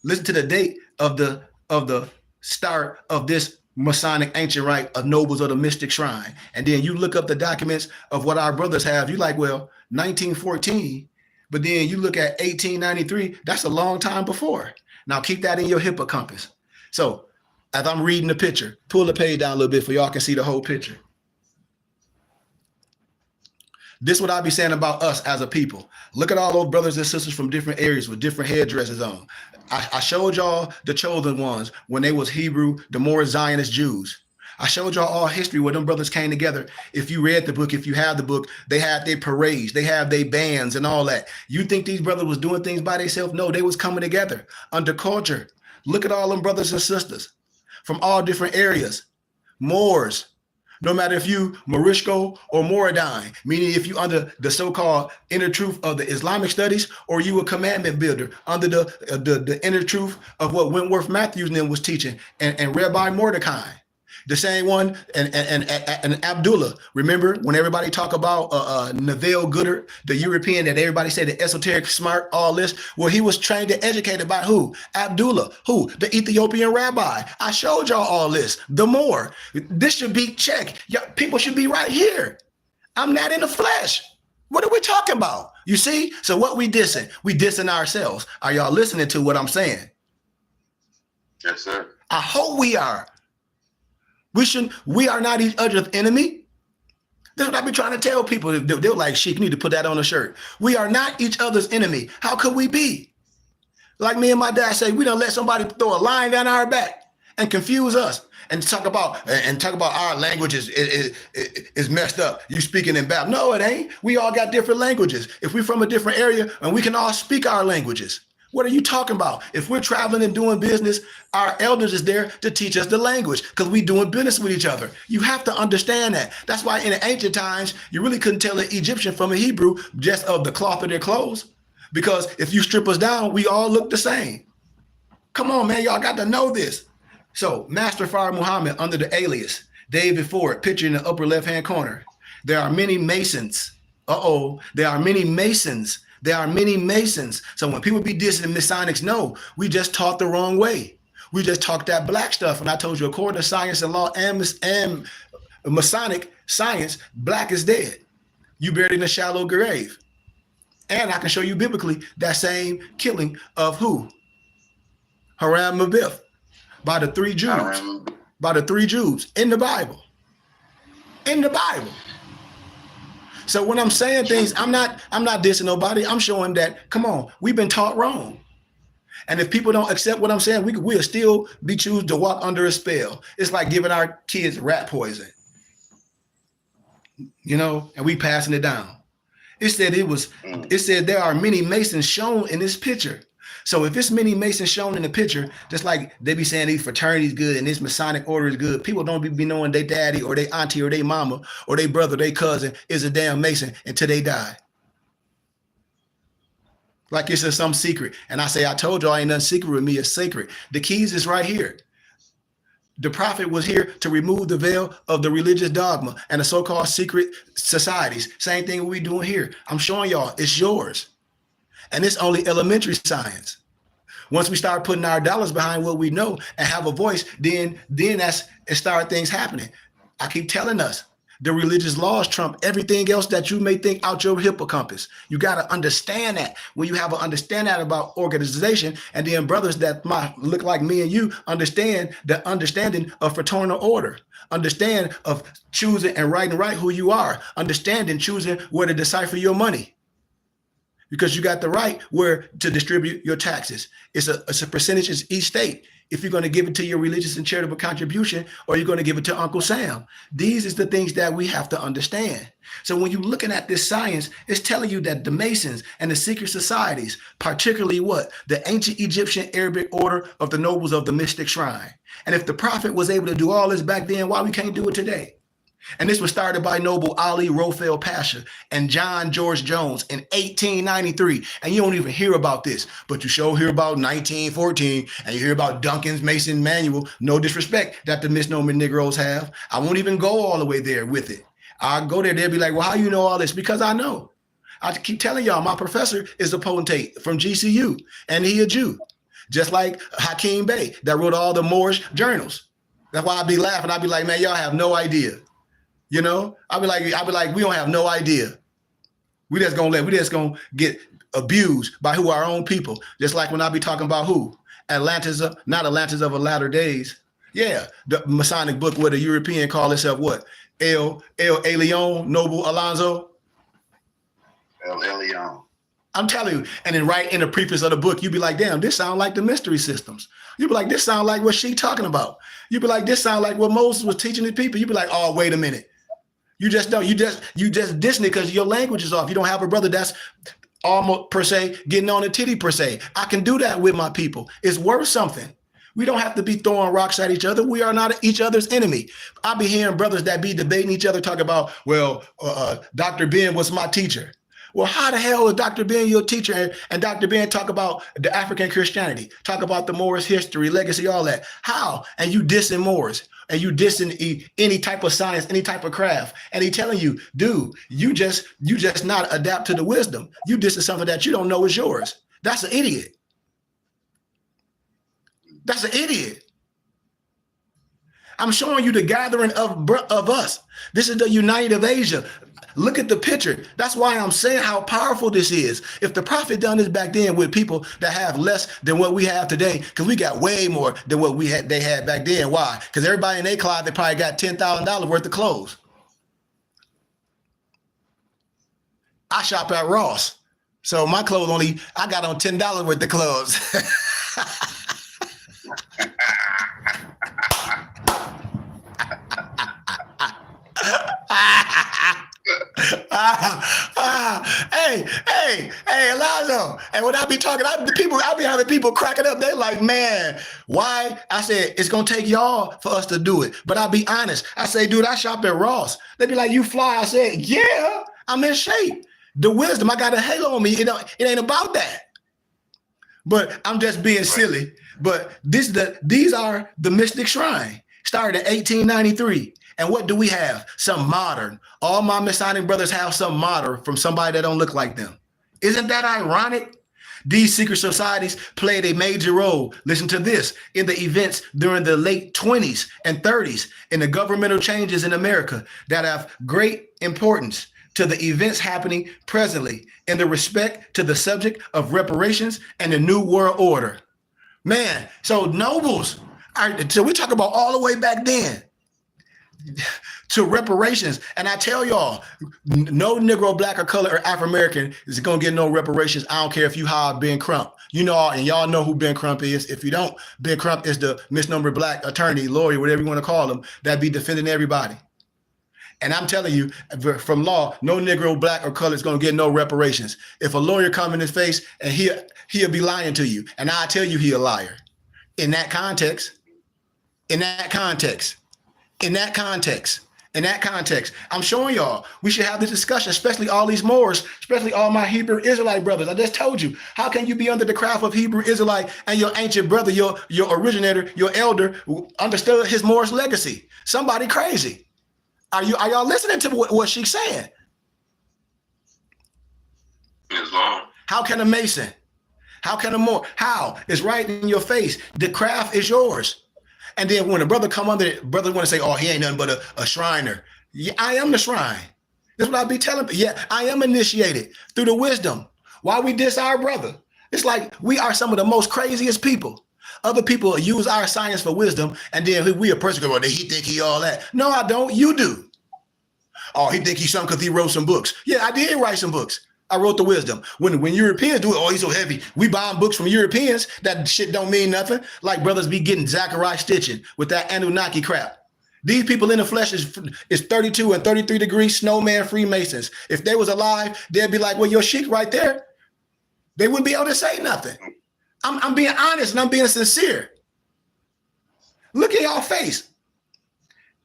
Listen to the date of the start of this Masonic ancient rite of nobles of the mystic shrine. And then you look up the documents of what our brothers have. You like, well, 1914. But then you look at 1893, that's a long time before. Now keep that in your hippocampus. So as I'm reading the picture, pull the page down a little bit so y'all can see the whole picture. This is what I be saying about us as a people. Look at all those brothers and sisters from different areas with different headdresses on. I showed y'all the chosen ones when they was Hebrew, the more Zionist Jews. I showed y'all all history where them brothers came together. If you read the book, if you have the book, they had their parades, they have their bands and all that. You think these brothers was doing things by themselves? No, they was coming together under culture. Look at all them brothers and sisters from all different areas. Moors, no matter if you Morisco or Moradine, meaning if you under the so-called inner truth of the Islamic studies, or you a commandment builder under the inner truth of what Wentworth Matthews and them was teaching, and Rabbi Mordecai. The same one, and Abdullah. Remember when everybody talk about Neville Goddard, the European that everybody said the esoteric, smart, all this? Well, he was trained and educated by who? Abdullah. Who? The Ethiopian rabbi. I showed y'all all this. The more. This should be checked. People should be right here. I'm not in the flesh. What are we talking about? You see? So what we dissing? We dissing ourselves. Are y'all listening to what I'm saying? Yes, sir. I hope we are. We are not each other's enemy. That's what I be trying to tell people. They're like, "Sheik, you need to put that on a shirt." We are not each other's enemy. How could we be? Like me and my dad say, we don't let somebody throw a line down our back and confuse us and talk about our language is messed up. You speaking in Babel. No, it ain't. We all got different languages. If we're from a different area and we can all speak our languages. What are you talking about? If we're traveling and doing business, our elders is there to teach us the language because we doing business with each other. You have to understand that. That's why in the ancient times, you really couldn't tell an Egyptian from a Hebrew just of the cloth of their clothes. Because if you strip us down, we all look the same. Come on, man. Y'all got to know this. So Master Fard Muhammad under the alias, David Ford, picture in the upper left-hand corner. There are many Masons. There are many Masons. There are many Masons. So when people be dissing the Masonics, no, we just taught the wrong way. We just talked that black stuff. And I told you, according to science and law and Masonic science, black is dead. You buried in a shallow grave. And I can show you biblically that same killing of who? Haram Mabith by the three Jews. By the three Jews in the Bible. In the Bible. So when I'm saying things, I'm not dissing nobody. I'm showing that, come on, we've been taught wrong. And if people don't accept what I'm saying, we'll still be choosing to walk under a spell. It's like giving our kids rat poison, and we passing it down. It said there are many Masons shown in this picture. So if it's many Masons shown in the picture, just like they be saying these fraternities good and this Masonic order is good, people don't be knowing their daddy or their auntie or their mama or their brother, their cousin is a damn Mason until they die. Like it's just some secret. And I say, I told y'all ain't nothing secret with me, it's sacred. The keys is right here. The prophet was here to remove the veil of the religious dogma and the so-called secret societies. Same thing we doing here. I'm showing y'all it's yours. And it's only elementary science. Once we start putting our dollars behind what we know and have a voice, then it start things happening. I keep telling us the religious laws trump everything else that you may think out your hippocampus. You got to understand that. When you have an understanding about organization, and then brothers that might look like me and you understand the understanding of fraternal order, understand of choosing and writing right who you are, understanding choosing where to decipher your money. Because you got the right where to distribute your taxes. It's a percentage in each state. If you're going to give it to your religious and charitable contribution, or you're going to give it to Uncle Sam. These is the things that we have to understand. So when you're looking at this science, it's telling you that the Masons and the secret societies, particularly what? The ancient Egyptian Arabic order of the nobles of the mystic shrine. And if the prophet was able to do all this back then, why we can't do it today? And this was started by Noble Ali Rofel Pasha and John George Jones in 1893. And you don't even hear about this, but you sure hear about 1914 and you hear about Duncan's Mason Manual. No disrespect that the misnomer Negroes have. I won't even go all the way there with it. I'll go there. They'll be like, well, how you know all this? Because I know. I keep telling y'all, my professor is a potentate from GCU and he a Jew, just like Hakeem Bey that wrote all the Moorish journals. That's why I'd be laughing. I'd be like, man, y'all have no idea. I'll be like, we don't have no idea. We just gonna get abused by our own people. Just like when I be talking about who? Not Atlantis of a latter days. Yeah, the Masonic book where the European call itself what? El Elyon, Noble Alonzo. El Elyon. I'm telling you. And then right in the preface of the book, you'd be like, damn, this sounds like the mystery systems. You'd be like, this sounds like what she talking about. You'd be like, this sounds like what Moses was teaching the people. You'd be like, oh, wait a minute. You just don't. You just dissing it because your language is off. You don't have a brother that's almost per se getting on a titty per se. I can do that with my people. It's worth something. We don't have to be throwing rocks at each other. We are not each other's enemy. I be hearing brothers that be debating each other talk about, well, Dr. Ben was my teacher. Well, how the hell is Dr. Ben your teacher? And Dr. Ben talk about the African Christianity, talk about the Moors history, legacy, all that. How? And you dissing Moors, and you dissing any type of science, any type of craft. And he telling you, dude, you just not adapt to the wisdom. You dissing something that you don't know is yours. That's an idiot. That's an idiot. I'm showing you the gathering of us. This is the United of Asia. Look at the picture. That's why I'm saying how powerful this is. If the prophet done this back then with people that have less than what we have today, because we got way more than what they had back then. Why? Because everybody in their closet, they probably got $10,000 worth of clothes. I shop at Ross. So my clothes I got on $10 worth of clothes. Hey, Elijah. And when I be talking, I be having people cracking up. They like, man, why? I said, it's going to take y'all for us to do it. But I'll be honest. I say, dude, I shop at Ross. They be like, you fly. I said, yeah, I'm in shape. The wisdom, I got a halo on me. It ain't about that. But I'm just being silly. But these are the Mystic Shrine. Started in 1893. And what do we have? Some modern. All my Masonic brothers have some modern from somebody that don't look like them. Isn't that ironic? These secret societies played a major role, listen to this, in the events during the late 20s and 30s in the governmental changes in America that have great importance to the events happening presently in the respect to the subject of reparations and the New World Order. Man, so nobles, so we talk about all the way back then to reparations. And I tell y'all, no Negro, black, or color, or Afro-American is going to get no reparations. I don't care if you hire Ben Crump. You know, and y'all know who Ben Crump is. If you don't, Ben Crump is the misnomer black attorney, lawyer, whatever you want to call him, that be defending everybody. And I'm telling you, from law, no Negro, black, or color is going to get no reparations. If a lawyer come in his face and he'll be lying to you, and I tell you he a liar. In that context, I'm showing y'all we should have this discussion, especially all these Moors, especially all my Hebrew Israelite brothers. I just told you, how can you be under the craft of Hebrew Israelite and your ancient brother, your originator, your elder, who understood his Moorish legacy? Somebody crazy. Are y'all listening to what she's saying? Islam. How can a Mason? How can a Moor? How? It's right in your face. The craft is yours. And then when a brother come under it, brother want to say, oh, he ain't nothing but a Shriner. Yeah, I am the shrine. That's what I be telling people. Yeah, I am initiated through the wisdom. Why we diss our brother? It's like we are some of the most craziest people. Other people use our science for wisdom, and then we a person go, he think he all that. No, I don't. You do. Oh, he think he's something because he wrote some books. Yeah, I did write some books. I wrote the wisdom. When Europeans do it, oh, he's so heavy. We buying books from Europeans. That shit don't mean nothing. Like brothers be getting Zachariah stitching with that Anunnaki crap. These people in the flesh is 32 and 33 degrees snowman Freemasons. If they was alive, they'd be like, well, your sheik right there. They wouldn't be able to say nothing. I'm being honest and I'm being sincere. Look at y'all face.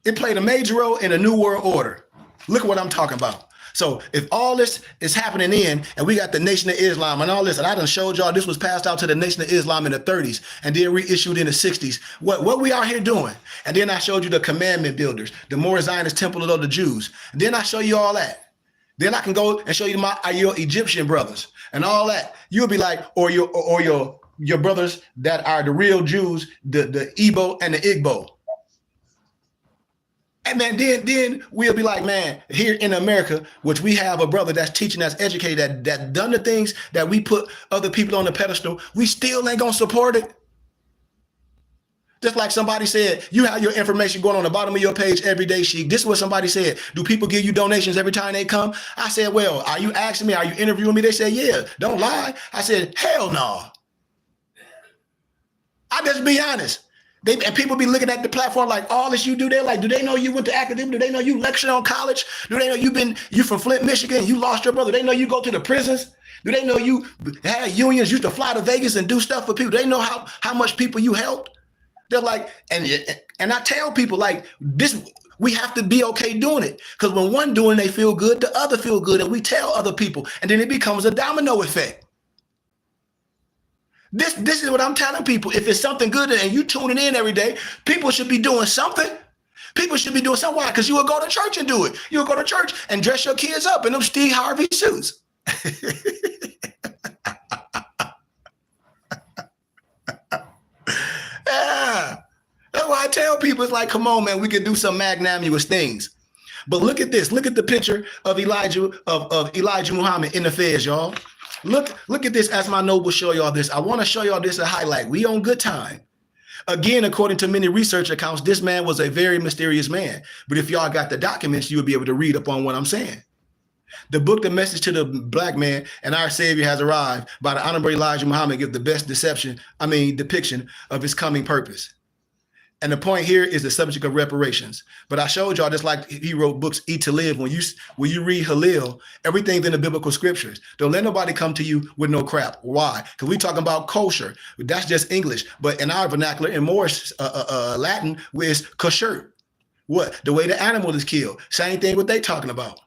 It played a major role in the New World Order. Look at what I'm talking about. So if all this is happening and we got the Nation of Islam and all this, and I done showed y'all this was passed out to the Nation of Islam in the 30s and then reissued in the 60s, what we out here doing? And then I showed you the commandment builders, the Moorish Zionist temple of the Jews. And then I show you all that. Then I can go and show you your Egyptian brothers and all that. You'll be like, or your brothers that are the real Jews, the Igbo and the Igbo. And then we'll be like, man, here in America, which we have a brother that's teaching, that's educated, that done the things that we put other people on the pedestal, we still ain't gonna support it. Just like somebody said, you have your information going on the bottom of your page every day, Sheik. This is what somebody said. Do people give you donations every time they come? I said, well, are you asking me? Are you interviewing me? They said, yeah, don't lie. I said, hell no. I just be honest. And people be looking at the platform like, all this you do, they're like, do they know you went to academia? Do they know you lectured on college? Do they know you from Flint, Michigan? You lost your brother. They know you go to the prisons. Do they know you had unions, used to fly to Vegas and do stuff for people? Do they know how much people you helped? They're like, and I tell people like this, we have to be okay doing it. Because when one doing, they feel good, the other feel good. And we tell other people, and then it becomes a domino effect. This is what I'm telling people. If it's something good and you tuning in every day, people should be doing something. People should be doing something. Why? Because you will go to church and do it. You'll go to church and dress your kids up in them Steve Harvey suits. Yeah. That's why I tell people, it's like, come on, man, we can do some magnanimous things. But look at this. Look at the picture of Elijah Muhammad in the feds, y'all. Look at this as my noble show y'all this. I want to show y'all this a highlight. We on good time. Again, according to many research accounts, this man was a very mysterious man. But if y'all got the documents, you'll be able to read up on what I'm saying. The book, The Message to the Black Man and Our Savior Has Arrived by the Honorable Elijah Muhammad give the best depiction of his coming purpose. And the point here is the subject of reparations. But I showed y'all just like he wrote books, Eat to Live. When you read Halil, everything's in the biblical scriptures. Don't let nobody come to you with no crap. Why? Because we talking about kosher. That's just English. But in our vernacular, in Moorish Latin, is kosher. What? The way the animal is killed. Same thing what they talking about.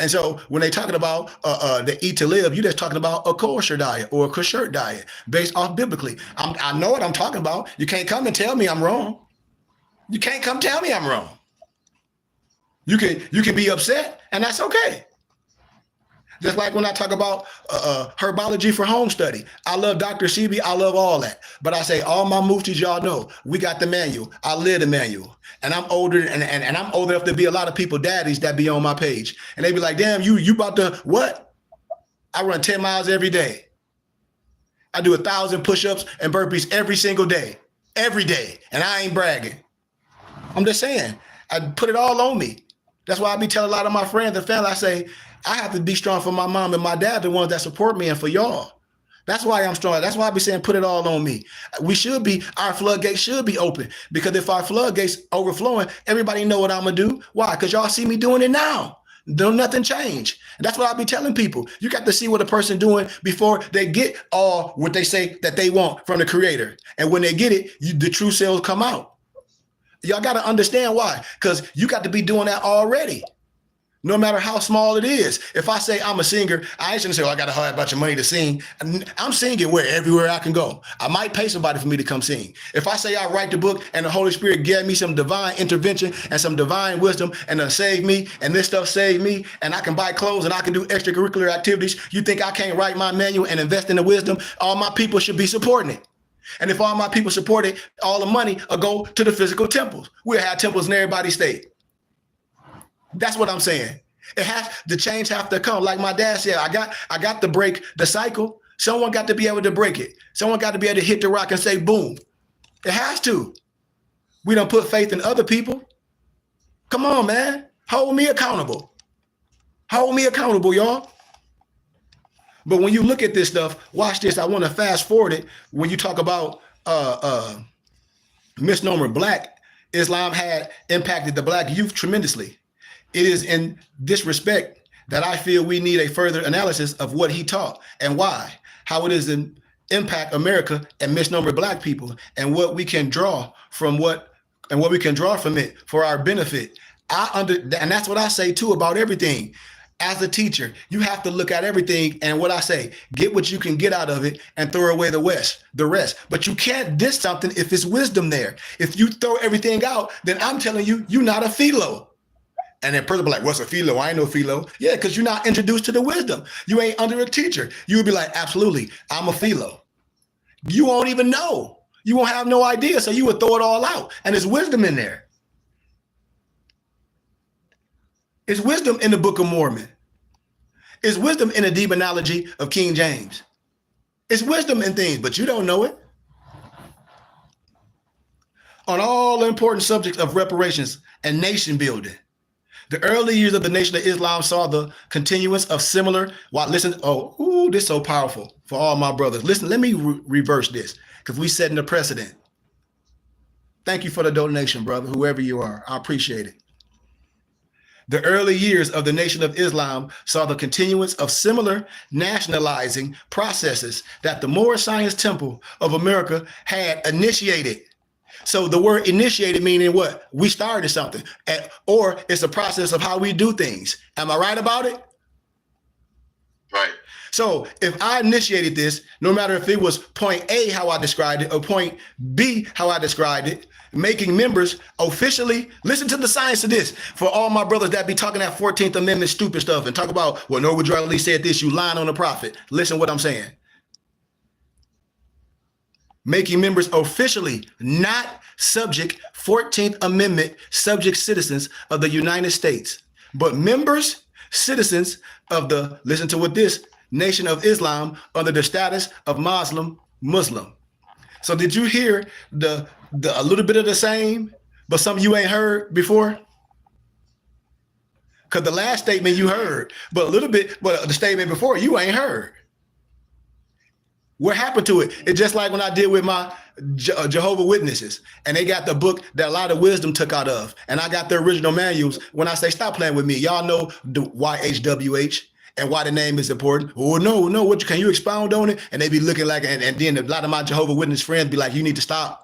And so when they talking about the Eat to Live, you're just talking about a kosher diet or a kosher diet based off biblically. I know what I'm talking about. You can't come and tell me I'm wrong. You can't come tell me I'm wrong. You can be upset, and that's okay. Just like when I talk about herbology for home study. I love Dr. Sebi. I love all that. But I say all my muftis, y'all know, we got the manual. I live the manual. And I'm older, and I'm old enough to be a lot of people daddies that be on my page. And they be like, damn, you about to what? I run 10 miles every day. I do 1,000 push-ups and burpees every single day. Every day. And I ain't bragging. I'm just saying, I put it all on me. That's why I be telling a lot of my friends and family, I say, I have to be strong for my mom and my dad, the ones that support me, and for y'all. That's why I'm strong. That's why I be saying put it all on me. Our floodgates should be open, because if our floodgates overflowing, everybody know what I'm going to do. Why? Because y'all see me doing it now. Don't nothing change. And that's what I be telling people. You got to see what a person doing before they get all what they say that they want from the creator. And when they get it, the true selves come out. Y'all got to understand why, because you got to be doing that already. No matter how small it is. If I say I'm a singer, I ain't gonna say, I got to hire a bunch of money to sing. I'm singing everywhere I can go. I might pay somebody for me to come sing. If I say I write the book and the Holy Spirit gave me some divine intervention and some divine wisdom and to save me, and this stuff saved me, and I can buy clothes and I can do extracurricular activities, you think I can't write my manual and invest in the wisdom? All my people should be supporting it. And if all my people support it, all the money will go to the physical temples. We'll have temples in everybody's state. That's what I'm saying. The change have to come. Like my dad said, I got to break the cycle. Someone got to be able to break it. Someone got to be able to hit the rock and say, boom. It has to. We don't put faith in other people. Come on, man. Hold me accountable. Hold me accountable, y'all. But when you look at this stuff, watch this. I want to fast forward it. When you talk about misnomer black, Islam had impacted the black youth tremendously. It is in this respect that I feel we need a further analysis of what he taught and why, how it is in impact America and misnomer black people, and what we can draw from it for our benefit. And that's what I say too about everything. As a teacher, you have to look at everything, and what I say, get what you can get out of it and throw away the rest. But you can't diss something if it's wisdom there. If you throw everything out, then I'm telling you, you're not a philo. And then person be like, what's a philo? I ain't no philo. Yeah, because you're not introduced to the wisdom. You ain't under a teacher. You would be like, absolutely, I'm a philo. You won't even know. You won't have no idea. So you would throw it all out. And there's wisdom in there. It's wisdom in the Book of Mormon. It's wisdom in the demonology of King James. It's wisdom in things, but you don't know it. on all the important subjects of reparations and nation building. The early years of the Nation of Islam saw the continuance of similar. This is so powerful for all my brothers. Listen, let me reverse this because we setting the precedent. Thank you for the donation, brother, whoever you are. I appreciate it. The early years of the Nation of Islam saw the continuance of similar nationalizing processes that the Moorish Science Temple of America had initiated. So the word initiated meaning what? We started something, or it's a process of how we do things. Am I right about it? Right. So if I initiated this, no matter if it was point A, how I described it, or point B, how I described it, making members officially, listen to the science of this. For all my brothers that be talking that 14th Amendment stupid stuff and talk about, well, Norbert Ali said this, you lying on the prophet. Listen what I'm saying. Making members officially not subject 14th Amendment subject citizens of the United States, but members, citizens of the, listen to what this, Nation of Islam under the status of Muslim. So did you hear a little bit of the same, but some you ain't heard before? Because the last statement you heard, but a little bit, but the statement before you ain't heard. What happened to it? It's just like when I did with my Jehovah's Witnesses, and they got the book that a lot of wisdom took out of, and I got the original manuals. When I say stop playing with me, y'all know the YHWH and why the name is important. Oh no, can you expound on it? And they be looking like, and then a lot of my Jehovah's Witness friends be like, you need to stop.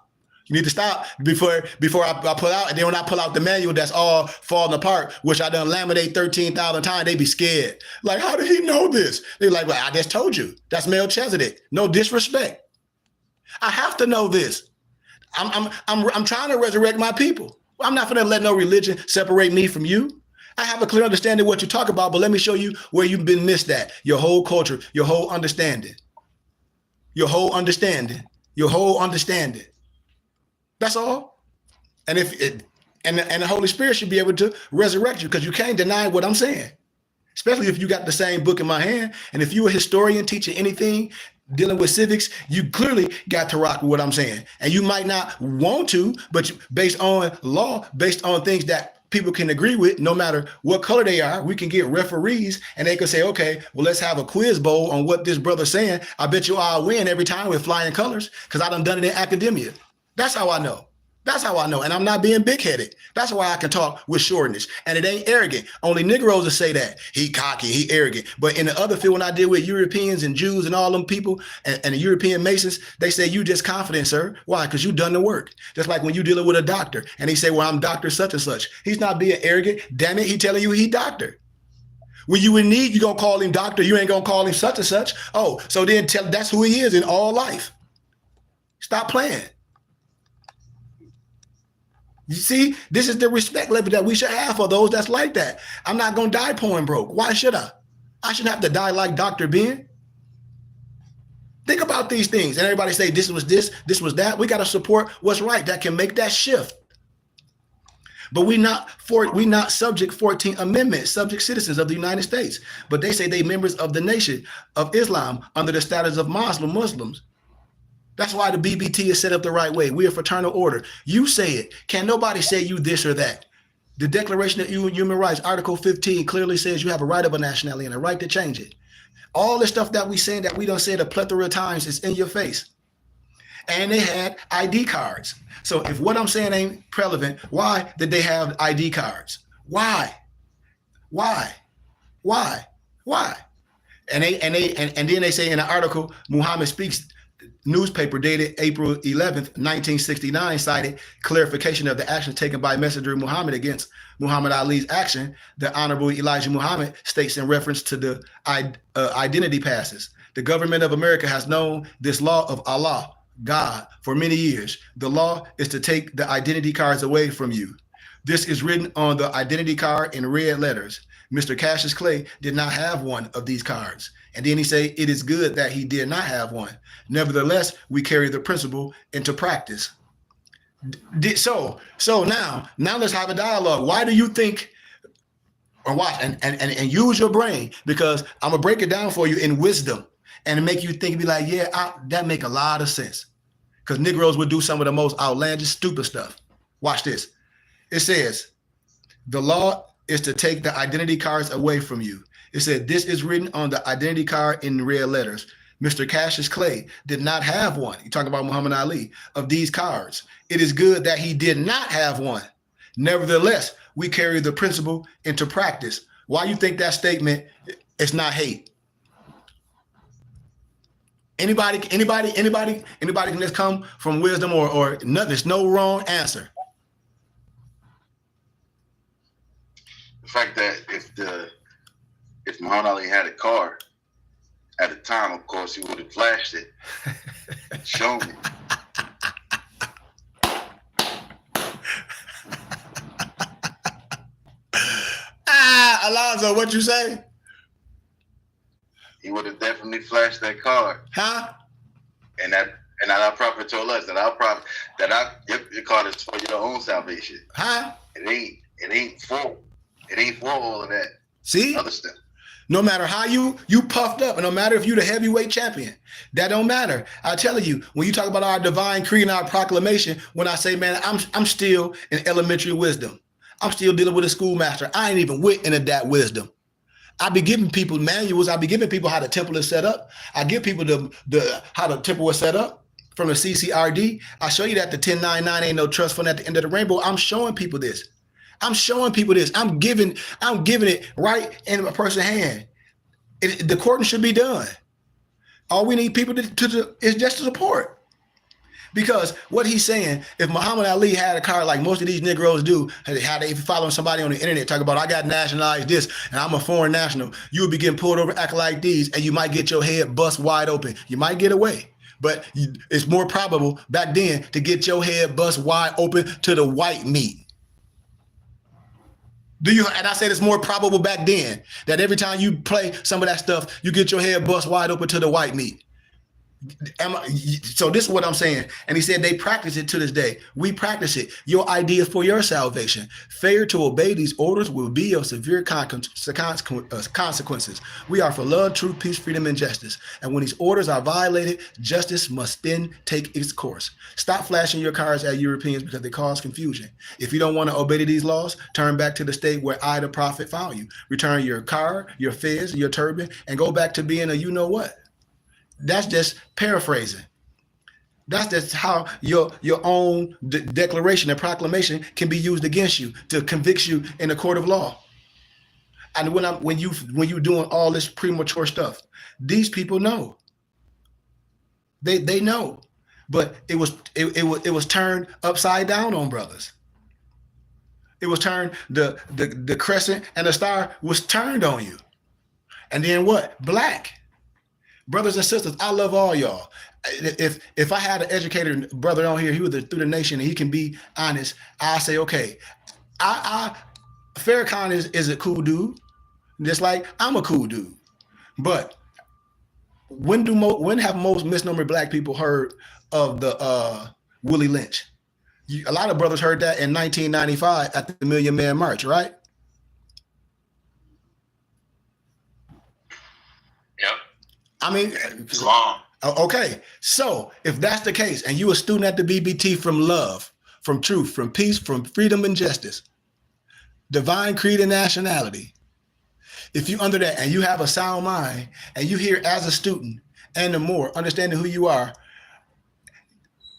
You need to stop before I pull out. And then when I pull out the manual that's all falling apart, which I done laminate 13,000 times, they be scared. Like, how did he know this? They're like, well, I just told you. That's Melchizedek. No disrespect. I have to know this. I'm trying to resurrect my people. I'm not going to let no religion separate me from you. I have a clear understanding of what you talk about, but let me show you where you've been missed at. Your whole culture, your whole understanding. That's all. And the Holy Spirit should be able to resurrect you, because you can't deny what I'm saying, especially if you got the same book in my hand. And if you're a historian teaching anything dealing with civics, you clearly got to rock with what I'm saying. And you might not want to, but based on law, based on things that people can agree with, no matter what color they are, we can get referees and they can say, okay, well, let's have a quiz bowl on what this brother's saying. I bet you I'll win every time with flying colors, because I done it in academia. That's how I know. And I'm not being big-headed. That's why I can talk with shortness. And it ain't arrogant. Only Negroes will say that. He cocky, he arrogant. But in the other field, when I deal with Europeans and Jews and all them people and the European Masons, they say, you just confident, sir. Why? Because you done the work. Just like when you dealing with a doctor and he say, well, I'm Dr. such and such. He's not being arrogant. Damn it, he telling you he doctor. When you in need, you gonna call him doctor. You ain't gonna call him such and such. Oh, so then that's who he is in all life. Stop playing. You see, this is the respect level that we should have for those that's like that. I'm not going to die pouring broke. Why should I? I shouldn't have to die like Dr. Ben. Think about these things. And everybody say, this was that. We got to support what's right. That can make that shift. But we not subject 14th Amendment, subject citizens of the United States. But they say they members of the Nation of Islam under the status of Muslims. That's why the BBT is set up the right way. We are fraternal order. You say it. Can't nobody say you this or that. The Declaration of Human Rights, Article 15, clearly says you have a right of a nationality and a right to change it. All the stuff that we saying that we don't say a plethora of times is in your face. And they had ID cards. So if what I'm saying ain't relevant, why did they have ID cards? Why? And then they say in the article, Muhammad Speaks newspaper dated April 11th, 1969, cited clarification of the action taken by Messenger Muhammad against Muhammad Ali's action. The Honorable Elijah Muhammad states in reference to the identity passes. The government of America has known this law of Allah, God, for many years. The law is to take the identity cards away from you. This is written on the identity card in red letters. Mr. Cassius Clay did not have one of these cards. And then he say, it is good that he did not have one. Nevertheless, we carry the principle into practice. So now let's have a dialogue. Why do you think, or watch and use your brain, because I'm gonna break it down for you in wisdom and make you think, be like, yeah, that make a lot of sense. because Negroes would do some of the most outlandish, stupid stuff. Watch this. It says, the law is to take the identity cards away from you. It said, this is written on the identity card in red letters. Mr. Cassius Clay did not have one. You talk about Muhammad Ali, of these cards. It is good that he did not have one. Nevertheless, we carry the principle into practice. Why you think that statement is not hate? Anybody can just come from wisdom or nothing. There's no wrong answer. The fact that if Muhammad Ali had a car at the time, of course, he would have flashed it, shown me. Alonzo, what you say? He would have definitely flashed that card. Huh? And our prophet told us that your card is for your own salvation. Huh? It ain't for all of that. See? Other stuff. No matter how you puffed up, and no matter if you the heavyweight champion, that don't matter. I'm telling you, when you talk about our divine creed and our proclamation, when I say, man, I'm still in elementary wisdom. I'm still dealing with a schoolmaster. I ain't even with into that wisdom. I be giving people manuals. I be giving people how the temple is set up. I give people the how the temple was set up from the CCRD. I show you that the 1099 ain't no trust fund at the end of the rainbow. I'm showing people this. I'm giving it right in a person's hand. The courting should be done. All we need people to is just to support. Because what he's saying, if Muhammad Ali had a car like most of these Negroes do, how they following somebody on the internet talk about, I got nationalized this and I'm a foreign national, you would be getting pulled over acting like these, and you might get your head bust wide open. You might get away, but it's more probable back then to get your head bust wide open to the white meat. And I said it's more probable back then that every time you play some of that stuff, you get your head bust wide open to the white meat. So this is what I'm saying. And he said they practice it to this day. We practice it. Your idea for your salvation. Failure to obey these orders will be of severe consequences. We are for love, truth, peace, freedom, and justice. And when these orders are violated, justice must then take its course. Stop flashing your cards at Europeans because they cause confusion. If you don't want to obey to these laws, turn back to the state where I, the prophet, found you. Return your card, your fez, your turban, and go back to being a you-know-what. That's just paraphrasing. That's just how your own declaration and proclamation can be used against you to convict you in a court of law. And when you doing all this premature stuff, these people know. They know, but it was turned upside down on brothers. It was turned the crescent and the star was turned on you, and then what? Black. Brothers and sisters, I love all y'all. If I had an educated brother on here, he was through the nation and he can be honest, I say, okay, Farrakhan is a cool dude, just like I'm a cool dude. But when have most misnomer black people heard of the Willie Lynch? A lot of brothers heard that in 1995 at the Million Man March, right? Yep. I mean, it's long. Okay, so if that's the case, and you a student at the BBT from love, from truth, from peace, from freedom and justice, divine creed and nationality, if you under that and you have a sound mind and you hear as a student and the more understanding who you are,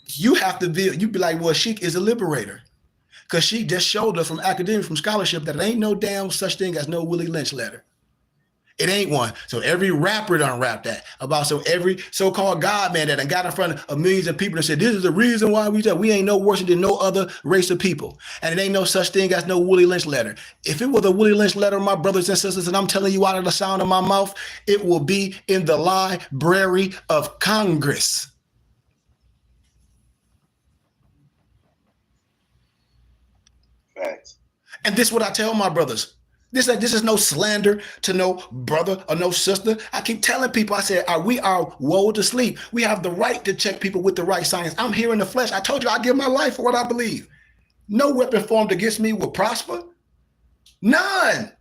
you have to be like, well, Sheik is a liberator, because she just showed us from academia, from scholarship, that it ain't no damn such thing as no Willie Lynch letter. It ain't one. So every rapper done rap that about, so every so-called God man that done got in front of millions of people and said, this is the reason why we ain't no worse than no other race of people. And it ain't no such thing as no Willie Lynch letter. If it was a Willie Lynch letter, my brothers and sisters, and I'm telling you out of the sound of my mouth, it will be in the Library of Congress. Facts. And this is what I tell my brothers. This is no slander to no brother or no sister. I keep telling people, I said, we are woe to sleep. We have the right to check people with the right science. I'm here in the flesh. I told you I give my life for what I believe. No weapon formed against me will prosper. None.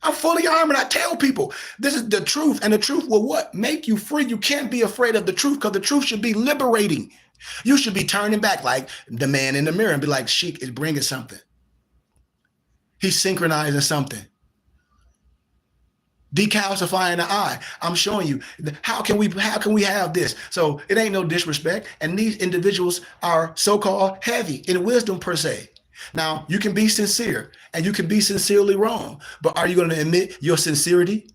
I'm fully armed, and I tell people this is the truth, and the truth will what? Make you free. You can't be afraid of the truth, because the truth should be liberating. You should be turning back like the man in the mirror and be like, Sheik is bringing something. He's synchronizing something. Decalcifying the eye. I'm showing you how can we have this? So it ain't no disrespect, and these individuals are so-called heavy in wisdom per se. Now you can be sincere, and you can be sincerely wrong, but are you going to admit your sincerity?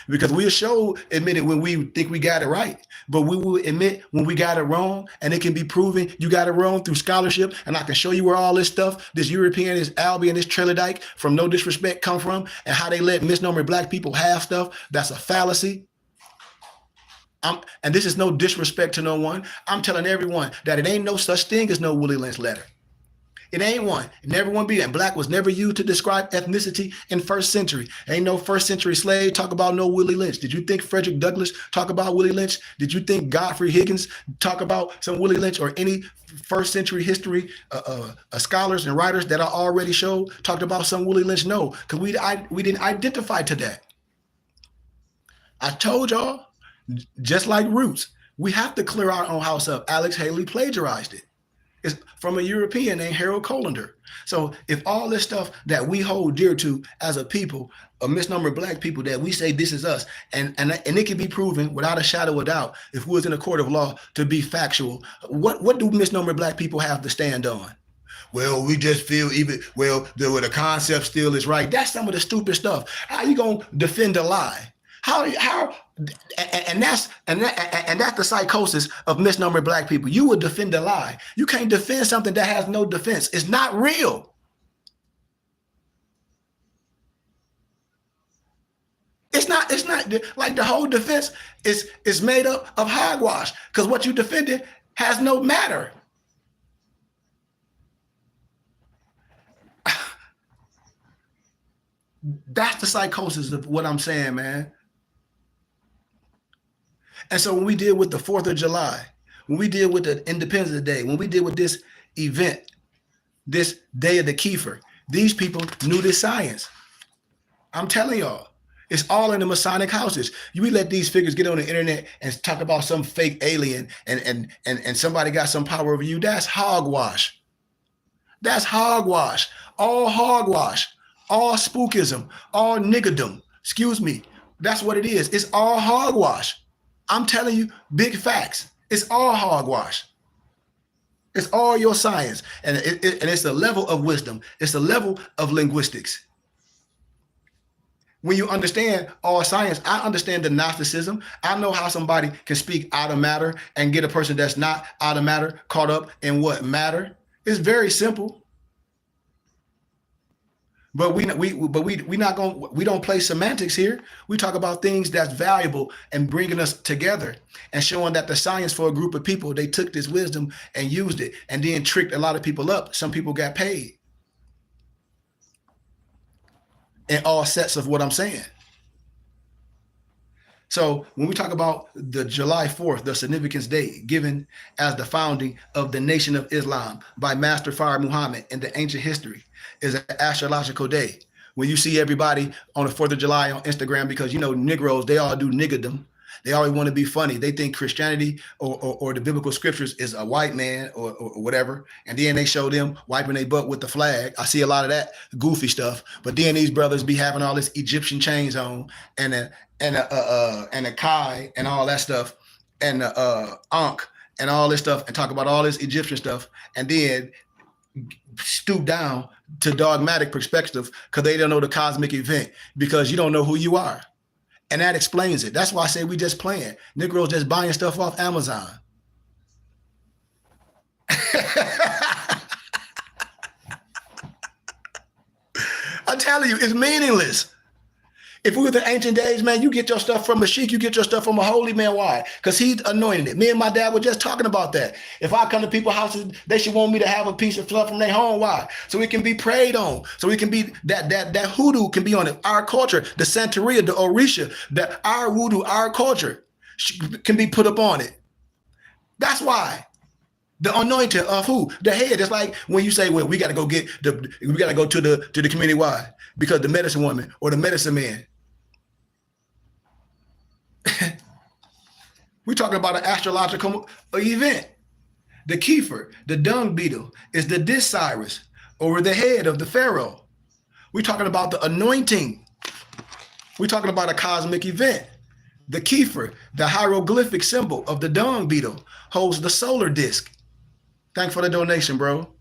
Because we'll admit it when we think we got it right, but we will admit when we got it wrong, and it can be proven you got it wrong through scholarship. And I can show you where all this stuff, this European, this Albion, this Trelodike, from no disrespect, come from, and how they let misnomer black people have stuff. That's a fallacy. And this is no disrespect to no one. I'm telling everyone that it ain't no such thing as no Willie Lynch letter. It ain't one. It never won't be. And black was never used to describe ethnicity in first century. Ain't no first century slave talk about no Willie Lynch. Did you think Frederick Douglass talk about Willie Lynch? Did you think Godfrey Higgins talk about some Willie Lynch, or any first century history scholars and writers that I already showed talked about some Willie Lynch? No, because we didn't identify to that. I told y'all, just like Roots, we have to clear our own house up. Alex Haley plagiarized it. It's from a European named Harold Colander. So if all this stuff that we hold dear to as a people, a misnomer black people, that we say this is us, and it can be proven without a shadow of doubt, if we was in a court of law, to be factual, what do misnomer black people have to stand on? Well, we just feel the concept still is right. That's some of the stupid stuff. How you gonna defend a lie? And that's the psychosis of misnomer black people. You would defend a lie. You can't defend something that has no defense. It's not real. It's not like the whole defense is made up of hogwash, because what you defended has no matter. That's the psychosis of what I'm saying, man. And so when we deal with the 4th of July, when we deal with the Independence Day, when we deal with this event, this day of the Kheper, these people knew this science. I'm telling y'all, it's all in the Masonic houses. We let these figures get on the internet and talk about some fake alien and somebody got some power over you. That's hogwash. That's hogwash. All hogwash. All spookism. All niggerdom. Excuse me. That's what it is. It's all hogwash. I'm telling you, big facts. It's all hogwash. It's all your science. And it's a level of wisdom. It's a level of linguistics. When you understand all science, I understand the Gnosticism. I know how somebody can speak out of matter and get a person that's not out of matter caught up in what matter. It's very simple. But we don't play semantics here. We talk about things that's valuable and bringing us together and showing that the science for a group of people, they took this wisdom and used it and then tricked a lot of people up. Some people got paid. In all sets of what I'm saying. So when we talk about the July 4th, the significance day given as the founding of the Nation of Islam by Master Fard Muhammad in the ancient history, is an astrological day. When you see everybody on the 4th of July on Instagram, because you know Negroes, they all do niggerdom. They always want to be funny. They think Christianity or the biblical scriptures is a white man or whatever. And then they show them wiping their butt with the flag. I see a lot of that goofy stuff. But then these brothers be having all this Egyptian chains on and a kai and all that stuff and ankh and all this stuff and talk about all this Egyptian stuff and then stoop down to dogmatic perspective because they don't know the cosmic event, because you don't know who you are. And that explains it. That's why I say we just playing. Negroes just buying stuff off Amazon. I'm telling you, it's meaningless. If we were the ancient days, man, you get your stuff from a sheik, you get your stuff from a holy man. Why? Because he's anointed it. Me and my dad were just talking about that. If I come to people's houses, they should want me to have a piece of stuff from their home. Why? So it can be prayed on. So it can be that hoodoo can be on it. Our culture, the Santeria, the Orisha, that our voodoo, our culture can be put up on it. That's why. The anointing of who? The head. It's like when you say, well, we got to go to the community. Why? Because the medicine woman or the medicine man. We're talking about an astrological event. The Kheper, the dung beetle, is the Disiris over the head of the Pharaoh. We're talking about the anointing. We're talking about a cosmic event. The Kheper, the hieroglyphic symbol of the dung beetle, holds the solar disk. Thanks for the donation, bro.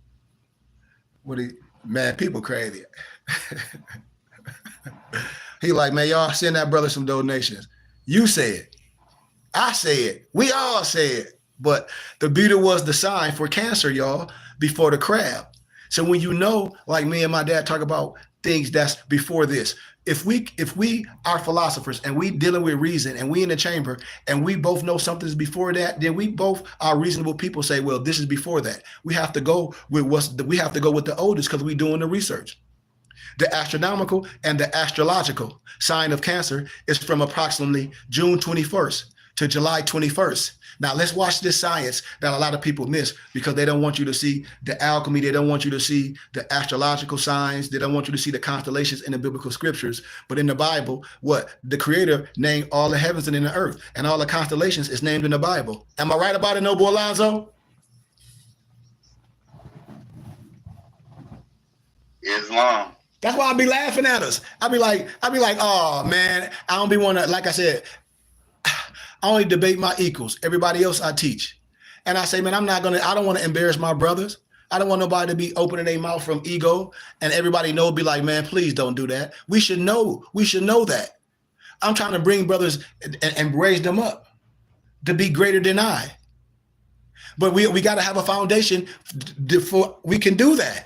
Man, people crazy. He like, man, y'all send that brother some donations. You said, I said, we all said, but the beetle was the sign for Cancer, y'all, before the crab. So when you know, like me and my dad talk about things that's before this, if we are philosophers and we dealing with reason and we in the chamber and we both know something's before that, then we both are reasonable people say, well, this is before that. We have to go with the oldest because we're doing the research. The astronomical and the astrological sign of Cancer is from approximately June 21st to July 21st. Now let's watch this science that a lot of people miss because they don't want you to see the alchemy. They don't want you to see the astrological signs. They don't want you to see the constellations in the biblical scriptures. But in the Bible, what? The Creator named all the heavens and in the earth, and all the constellations is named in the Bible. Am I right about it, Noble Alonzo? Islam. That's why I be laughing at us. I be like, oh man, I don't be want to, like I said, I only debate my equals. Everybody else I teach. And I say, man, I don't want to embarrass my brothers. I don't want nobody to be opening their mouth from ego and everybody know, be like, man, please don't do that. We should know that. I'm trying to bring brothers and raise them up to be greater than I. But we got to have a foundation before we can do that.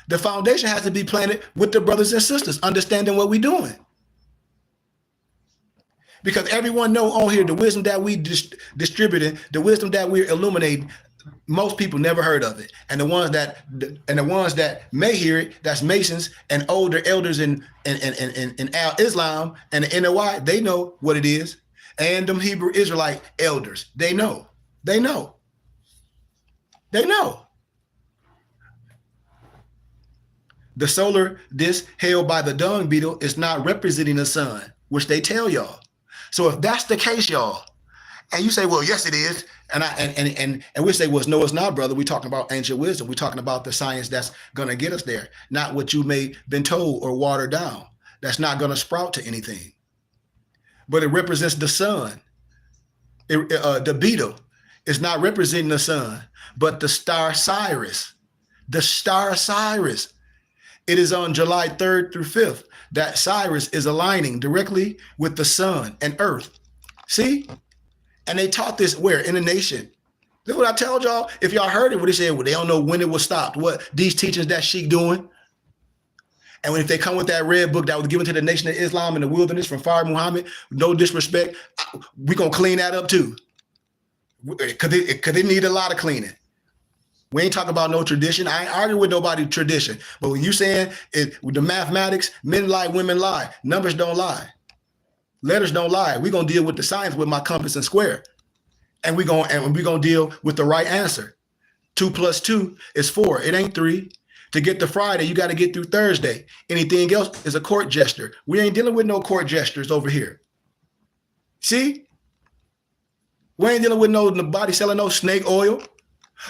The foundation has to be planted with the brothers and sisters, understanding what we're doing. Because everyone know on here the wisdom that we distributing, the wisdom that we're illuminating, most people never heard of it. And the ones that may hear it, that's Masons and older elders in Islam and the NOI, they know what it is. And them Hebrew Israelite elders, they know. The solar disk held by the dung beetle is not representing the sun, which they tell y'all. So if that's the case, y'all, and you say, well, yes, it is, and we say, well, no, it's not, brother. We're talking about ancient wisdom. We're talking about the science that's going to get us there, not what you may been told or watered down. That's not going to sprout to anything. But it represents the sun. The beetle is not representing the sun, but the star Sirius. The star Sirius. It is on July 3rd through 5th that Sirius is aligning directly with the sun and earth. See? And they taught this where? In the nation. This is what I told y'all. If y'all heard it, what they said, well, they don't know when it was stopped. What these teachers that Sheik doing. And if they come with that red book that was given to the Nation of Islam in the wilderness from Fard Muhammad, no disrespect, we're going to clean that up too. Because it need a lot of cleaning. We ain't talking about no tradition. I ain't arguing with nobody tradition. But when you saying it with the mathematics, men lie, women lie. Numbers don't lie. Letters don't lie. We're gonna deal with the science with my compass and square. And we're gonna deal with the right answer. 2 + 2 is 4. It ain't 3. To get to Friday, you got to get through Thursday. Anything else is a court gesture. We ain't dealing with no court gestures over here. See? We ain't dealing with nobody selling no snake oil.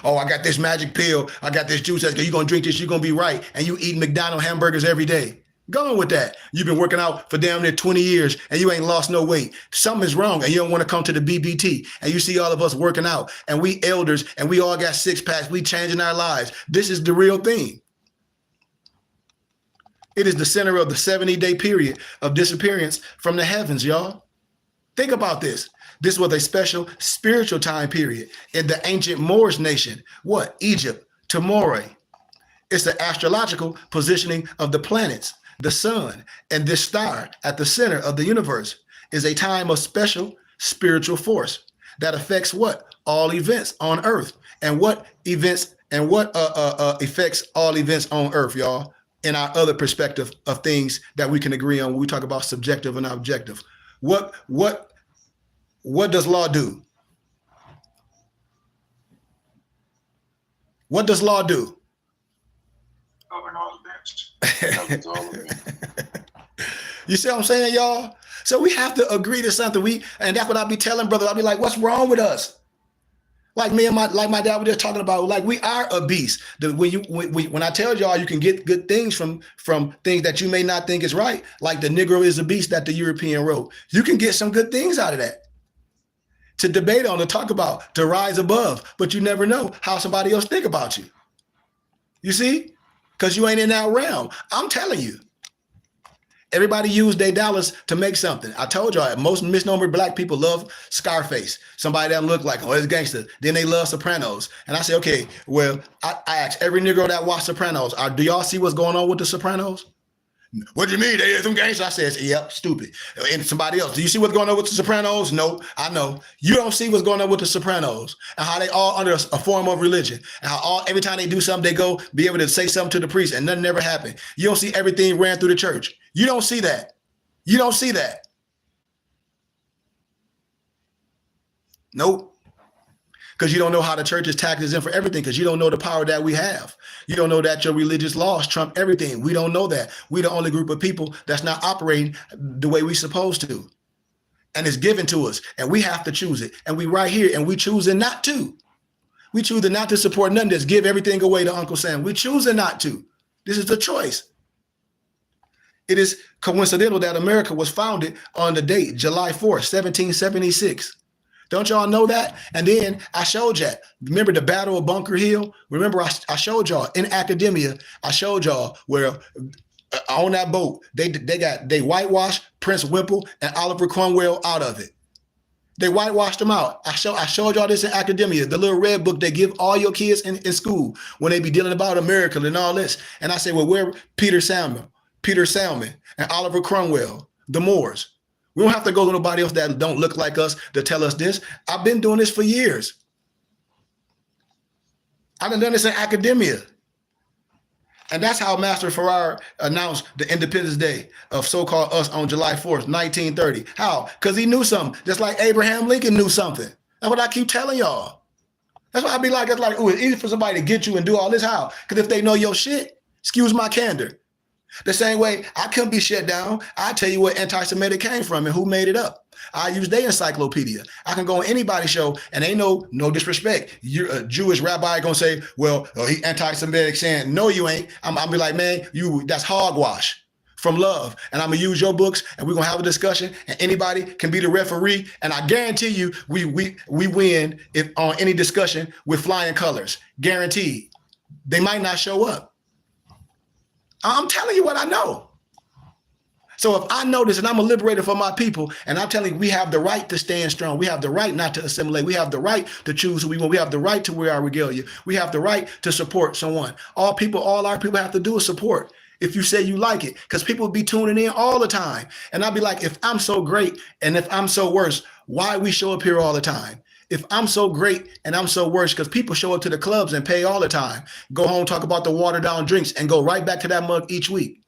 Oh, I got this magic pill. I got this juice. You're going to drink this. You're going to be right. And you eat McDonald's hamburgers every day. Go on with that. You've been working out for damn near 20 years and you ain't lost no weight. Something is wrong and you don't want to come to the BBT. And you see all of us working out and we elders and we all got six packs. We changing our lives. This is the real thing. It is the center of the 70-day period of disappearance from the heavens, y'all. Think about this. This was a special spiritual time period in the ancient Moorish nation. What? Egypt, Timor. It's the astrological positioning of the planets, the sun, and this star at the center of the universe is a time of special spiritual force that affects what? All events on earth. And what events and what affects all events on earth, y'all, in our other perspective of things that we can agree on when we talk about subjective and objective. What does law do? What does law do? Govern all events. You see what I'm saying, y'all? So we have to agree to something. And that's what I'll be telling brother. I'll be like, what's wrong with us? Like me and my dad were just talking about, like we are a beast. When I tell y'all you can get good things from things that you may not think is right, like the Negro is a beast that the European wrote. You can get some good things out of that to debate on, to talk about, to rise above. But you never know how somebody else think about you. You see? Because you ain't in that realm. I'm telling you. Everybody use their dollars to make something. I told y'all, most misnomer black people love Scarface. Somebody that look like, oh, it's gangster. Then they love Sopranos. And I say, okay, well, I ask every Negro that watch Sopranos, do y'all see what's going on with the Sopranos? What do you mean? They some gangsters? I said, yep, stupid. And somebody else, do you see what's going on with the Sopranos? No, I know. You don't see what's going on with the Sopranos and how they all under a form of religion and how every time they do something, they go be able to say something to the priest and nothing ever happened. You don't see everything ran through the church. You don't see that. You don't see that. Nope. Because you don't know how the church is taxes in for everything, because you don't know the power that we have. You don't know that your religious laws trump everything. We don't know that. We're the only group of people that's not operating the way we're supposed to. And it's given to us, and we have to choose it. And we right here, and we choosing not to. We choosing not to support none of this, give everything away to Uncle Sam. We choosing not to. This is the choice. It is coincidental that America was founded on the date, July 4th, 1776. Don't y'all know that? And then I showed y'all. Remember the Battle of Bunker Hill? Remember I showed y'all in academia. I showed y'all where on that boat they whitewashed Prince Wimple and Oliver Cromwell out of it. They whitewashed them out. I showed y'all this in academia, the little red book they give all your kids in school when they be dealing about America and all this. And I say, well, where Peter Salmon, and Oliver Cromwell, the Moors. We don't have to go to nobody else that don't look like us to tell us this. I've been doing this for years. I've done this in academia. And that's how Master Farrar announced the Independence Day of so-called us on July 4th, 1930. How? Because he knew something, just like Abraham Lincoln knew something. That's what I keep telling y'all. That's why I be like, it's like, ooh, it's easy for somebody to get you and do all this. How? Because if they know your shit, excuse my candor. The same way I couldn't be shut down. I tell you where anti-Semitic came from and who made it up. I use their encyclopedia. I can go on anybody's show and they know, no disrespect. You're a Jewish rabbi gonna say, well, he anti-Semitic saying, no, you ain't. I'm be like, man, that's hogwash from love. And I'm gonna use your books and we're gonna have a discussion and anybody can be the referee. And I guarantee you, we win if on any discussion with flying colors, guaranteed. They might not show up. I'm telling you what I know. So if I know this and I'm a liberator for my people, and I'm telling you, we have the right to stand strong. We have the right not to assimilate. We have the right to choose who we want. We have the right to wear our regalia. We have the right to support someone. All our people have to do is support. If you say you like it, because people be tuning in all the time. And I'll be like, if I'm so great and if I'm so worse, why we show up here all the time? If I'm so great and I'm so worse, because people show up to the clubs and pay all the time, go home, talk about the watered down drinks and go right back to that mug each week.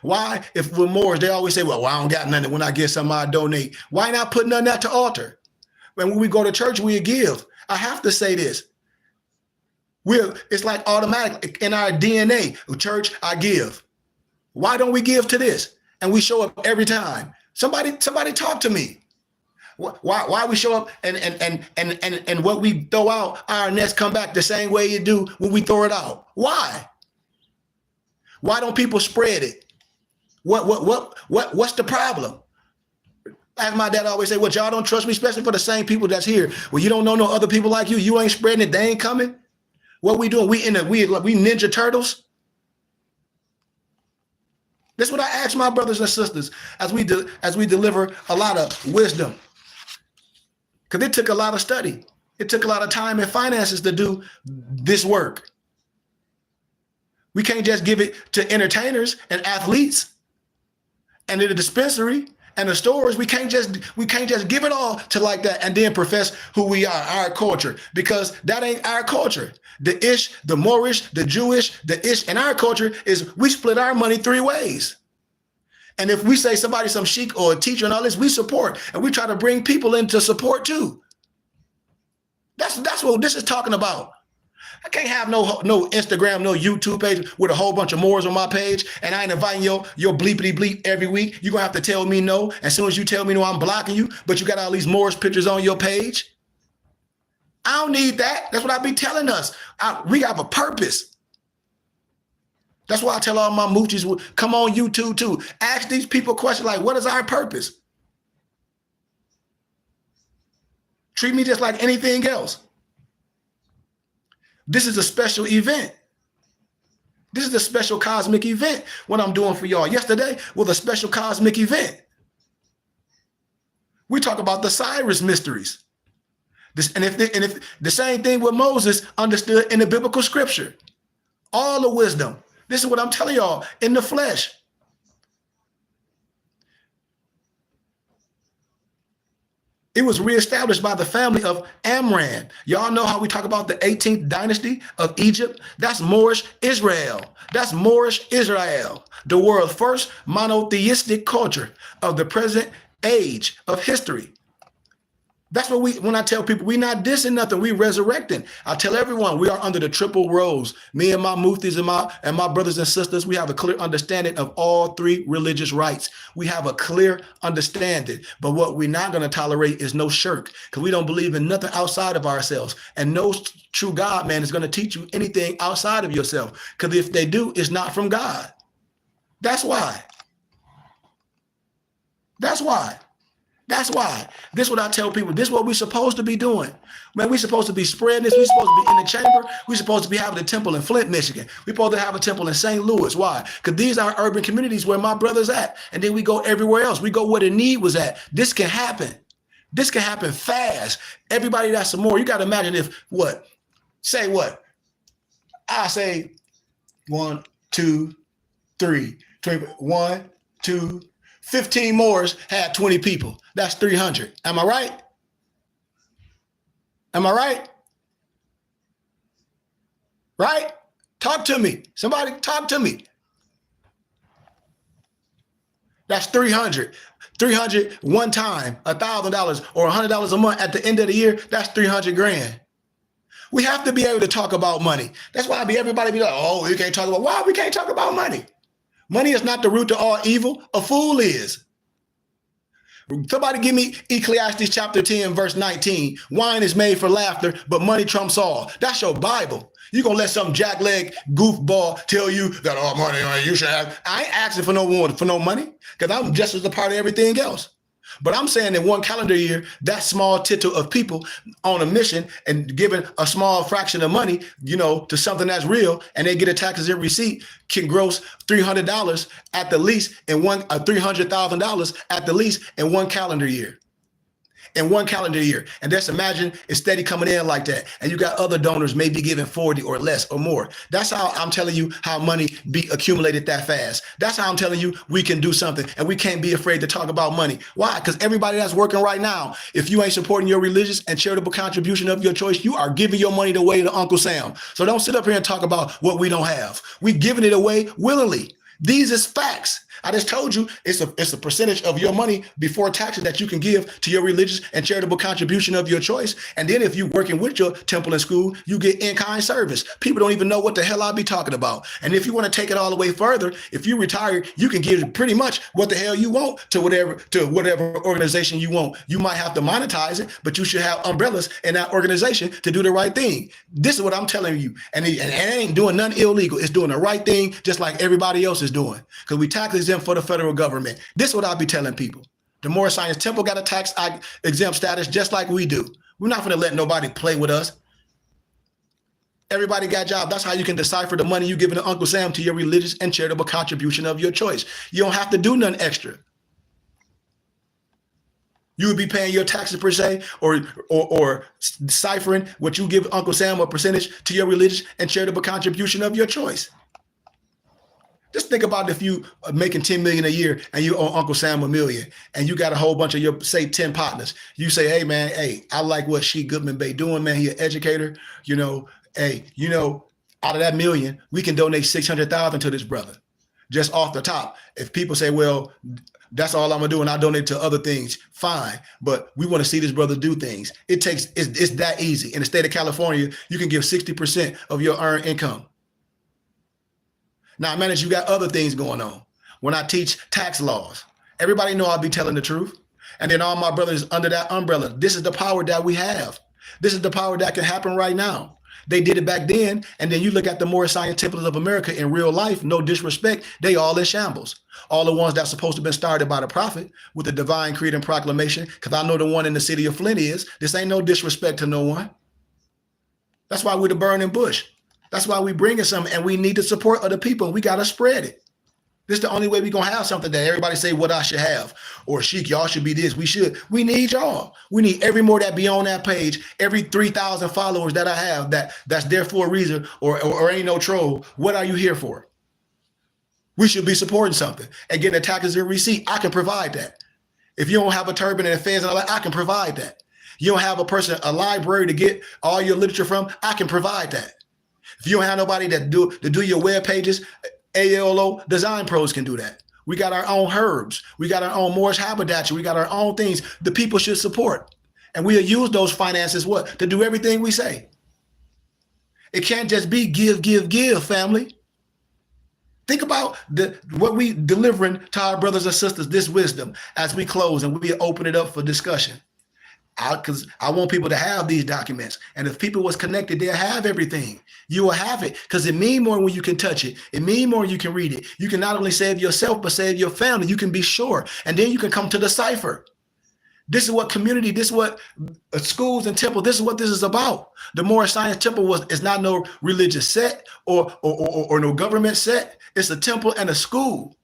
Why? If we're Moors, they always say, well, I don't got nothing. When I get something, I donate. Why not put none of that to altar? When we go to church, we give. I have to say this. It's like automatic in our DNA. Church, I give. Why don't we give to this? And we show up every time. Somebody talk to me. Why we show up and what we throw out, our nets come back the same way you do when we throw it out? Why? Why don't people spread it? What's the problem? As my dad always say, well, y'all don't trust me, especially for the same people that's here. Well, you don't know no other people like you. You ain't spreading it. They ain't coming. What we doing? We Ninja Turtles. That's what I ask my brothers and sisters as we deliver a lot of wisdom. Because it took a lot of study. It took a lot of time and finances to do this work. We can't just give it to entertainers and athletes and in the dispensary and the stores. We can't just give it all to like that and then profess who we are, our culture, because that ain't our culture. The Ish, the Moorish, the Jewish, the Ish, and our culture is we split our money 3 ways. And if we say somebody, some sheik or a teacher and all this, we support. And we try to bring people into support too. That's what this is talking about. I can't have no Instagram, no YouTube page with a whole bunch of Moors on my page, and I ain't inviting your bleepity bleep every week. You're gonna have to tell me no. As soon as you tell me no, I'm blocking you. But you got all these Moors pictures on your page. I don't need that. That's what I be telling us. We have a purpose. That's why I tell all my moochies, come on YouTube too. Ask these people questions like, what is our purpose? Treat me just like anything else. This is a special event. This is a special cosmic event, what I'm doing for y'all. Yesterday was a special cosmic event. We talk about the Cyrus mysteries. And if the same thing with Moses understood in the biblical scripture. All the wisdom. This is what I'm telling y'all in the flesh. It was reestablished by the family of Amram. Y'all know how we talk about the 18th dynasty of Egypt? That's Moorish Israel. That's Moorish Israel, the world's first monotheistic culture of the present age of history. That's what when I tell people, we're not dissing nothing, we resurrecting. I tell everyone we are under the triple rose. Me and my muftis and my brothers and sisters, we have a clear understanding of all three religious rights. We have a clear understanding. But what we're not going to tolerate is no shirk, because we don't believe in nothing outside of ourselves. And no true God, man, is going to teach you anything outside of yourself. Because if they do, it's not from God. That's why. That's why. That's why. This is what I tell people. This is what we're supposed to be doing. Man, we're supposed to be spreading this. We're supposed to be in the chamber. We're supposed to be having a temple in Flint, Michigan. We're supposed to have a temple in St. Louis. Why? Because these are urban communities where my brother's at. And then we go everywhere else. We go where the need was at. This can happen. This can happen fast. Everybody that's some more. You got to imagine if what? Say what? I say 1, 2, 3. 1, 2, 15 Moors had 20 people. That's 300. Am I right? Am I right? Right? Talk to me. Somebody talk to me. That's 300. 300 one time, $1,000 or $100 a month at the end of the year. That's 300 grand. We have to be able to talk about money. That's why everybody be like, oh, you can't talk about, why we can't talk about money? Money is not the root to all evil. A fool is. Somebody give me Ecclesiastes chapter 10, verse 19. Wine is made for laughter, but money trumps all. That's your Bible. You gonna let some jackleg goofball tell you that all money you should have. I ain't asking for no money, because I'm just as a part of everything else. But I'm saying in one calendar year, that small tittle of people on a mission and giving a small fraction of money, to something that's real, and they get a taxes and receipt, can gross $300 at the least in $300,000 at the least in one calendar year. In one calendar year. And just imagine it's steady coming in like that. And you got other donors maybe giving 40 or less or more. That's how I'm telling you how money be accumulated that fast. That's how I'm telling you we can do something, and we can't be afraid to talk about money. Why? Because everybody that's working right now, if you ain't supporting your religious and charitable contribution of your choice, you are giving your money away to Uncle Sam. So don't sit up here and talk about what we don't have. We giving it away willingly. These is facts. I just told you it's a percentage of your money before taxes that you can give to your religious and charitable contribution of your choice. And then if you're working with your temple and school, you get in-kind service. People don't even know what the hell I be talking about. And if you want to take it all the way further, if you retire, you can give pretty much what the hell you want to whatever organization you want. You might have to monetize it, but you should have umbrellas in that organization to do the right thing. This is what I'm telling you. And it ain't doing nothing illegal. It's doing the right thing just like everybody else is doing, because we tax exempt for the federal government. This is what I'll be telling people. The Moorish Science Temple got a tax exempt status just like we do. We're not going to let nobody play with us. Everybody got a job. That's how you can decipher the money you giving to Uncle Sam to your religious and charitable contribution of your choice. You don't have to do nothing extra. You would be paying your taxes per se, or deciphering what you give Uncle Sam a percentage to your religious and charitable contribution of your choice. Just think about if you are making $10 million a year and you owe Uncle Sam $1 million, and you got a whole bunch of your, say, 10 partners. You say, hey, man, I like what She Goodman Bay doing, man. He an educator. Out of that $1 million, we can donate $600,000 to this brother. Just off the top. If people say, well, That's all I'm gonna do, and I donate to other things. Fine, but we want to see this brother do things. It's that easy. In the state of California, you can give 60% of your earned income. Now, I manage you got other things going on. When I teach tax laws, everybody know I'll be telling the truth. And then all my brothers under that umbrella. This is the power that we have. This is the power that can happen right now. They did it back then. And then you look at the Moorish Science Templars of America in real life, no disrespect, they all in shambles. All the ones that's supposed to have been started by the prophet with the divine creed and proclamation, because I know the one in the city of Flint is. This ain't no disrespect to no one. That's why we're the burning bush. That's why we bringing something, and we need the support of the people. We got to spread it. This is the only way we're going to have something that everybody say what I should have. Or Sheik, y'all should be this. We need y'all. We need every more that be on that page, every 3,000 followers that I have that's there for a reason or ain't no troll. What are you here for? We should be supporting something and getting attackers a receipt. I can provide that. If you don't have a turban and a fez and all that, I can provide that. You don't have a library to get all your literature from, I can provide that. If you don't have nobody to do your web pages, ALO Design Pros can do that. We got our own herbs. We got our own Moorish haberdashery. We got our own things the people should support. And we'll use those finances to do everything we say. It can't just be give, family. Think about what we delivering to our brothers and sisters, this wisdom, as we close and we open it up for discussion. Because I want people to have these documents. And if people was connected, they'll have everything. You will have it because it means more when you can touch it. It means more when you can read it. You can not only save yourself, but save your family. You can be sure. And then you can come to the cipher. This is what community, this is what schools and temple, this is what this is about. The Moorish Science Temple is not no religious set or no government set. It's a temple and a school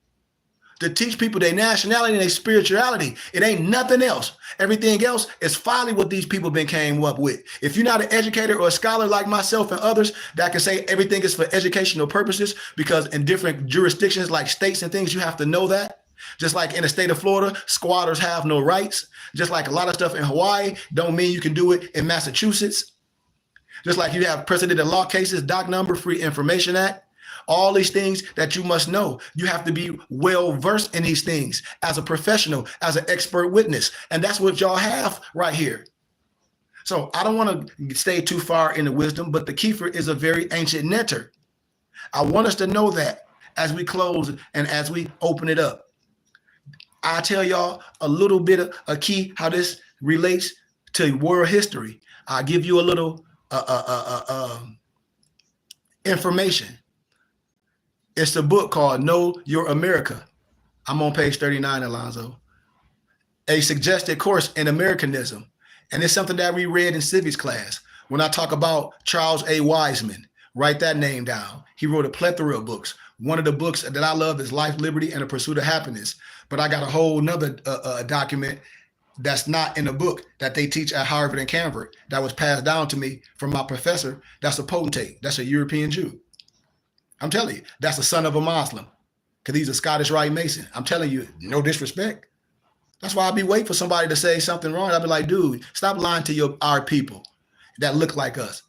to teach people their nationality and their spirituality. It ain't nothing else. Everything else is finally what these people been came up with. If you're not an educator or a scholar like myself and others that can say everything is for educational purposes, because in different jurisdictions like states and things, you have to know that. Just like in the state of Florida, squatters have no rights. Just like a lot of stuff in Hawaii don't mean you can do it in Massachusetts. Just like you have precedent in law cases, doc number, Free Information Act. All these things that you must know. You have to be well versed in these things as a professional, as an expert witness. And that's what y'all have right here. So I don't want to stay too far in the wisdom, but the Kheper is a very ancient netter. I want us to know that as we close and as we open it up. I tell y'all a little bit of a key how this relates to world history. I'll give you a little information. It's a book called Know Your America. I'm on page 39, Alonzo. A suggested course in Americanism. And it's something that we read in civics class. When I talk about Charles A. Wiseman, write that name down. He wrote a plethora of books. One of the books that I love is Life, Liberty, and the Pursuit of Happiness. But I got a whole nother document that's not in the book that they teach at Harvard and Cambridge that was passed down to me from my professor. That's a potentate. That's a European Jew. I'm telling you, that's the son of a Muslim because he's a Scottish Rite Mason. I'm telling you, no disrespect. That's why I'll be waiting for somebody to say something wrong. I'll be like, dude, stop lying to our people that look like us.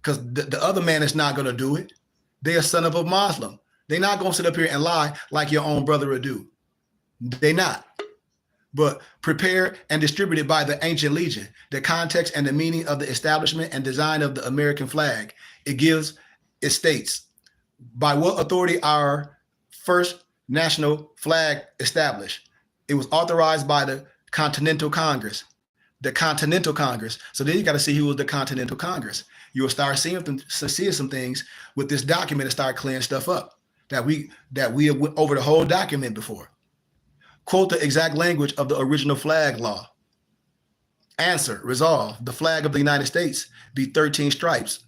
Because the other man is not going to do it. They're a son of a Muslim. They're not going to sit up here and lie like your own brother would do. They're not. But prepared and distributed by the ancient legion, the context and the meaning of the establishment and design of the American flag. It states, by what authority our first national flag established? It was authorized by the Continental Congress. The Continental Congress. So then you got to see who was the Continental Congress. You will start seeing some things with this document and start clearing stuff up that we have went over the whole document before. Quote the exact language of the original flag law. Answer, resolve, the flag of the United States be 13 stripes,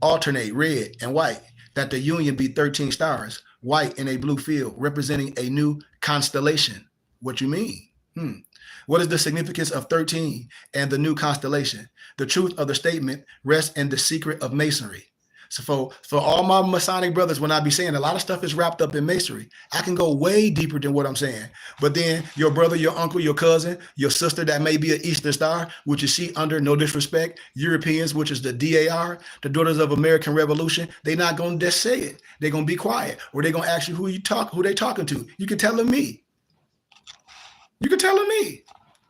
alternate red and white, that the Union be 13 stars, white in a blue field, representing a new constellation. What you mean? What is the significance of 13 and the new constellation? The truth of the statement rests in the secret of masonry. So for all my Masonic brothers, when I be saying a lot of stuff is wrapped up in masonry, I can go way deeper than what I'm saying. But then your brother, your uncle, your cousin, your sister that may be an Eastern Star, which you see under, no disrespect, Europeans, which is the DAR, the Daughters of American Revolution, they're not going to just say it. They're going to be quiet, or they're going to ask you who they talking to. You can tell them me. You can tell them me.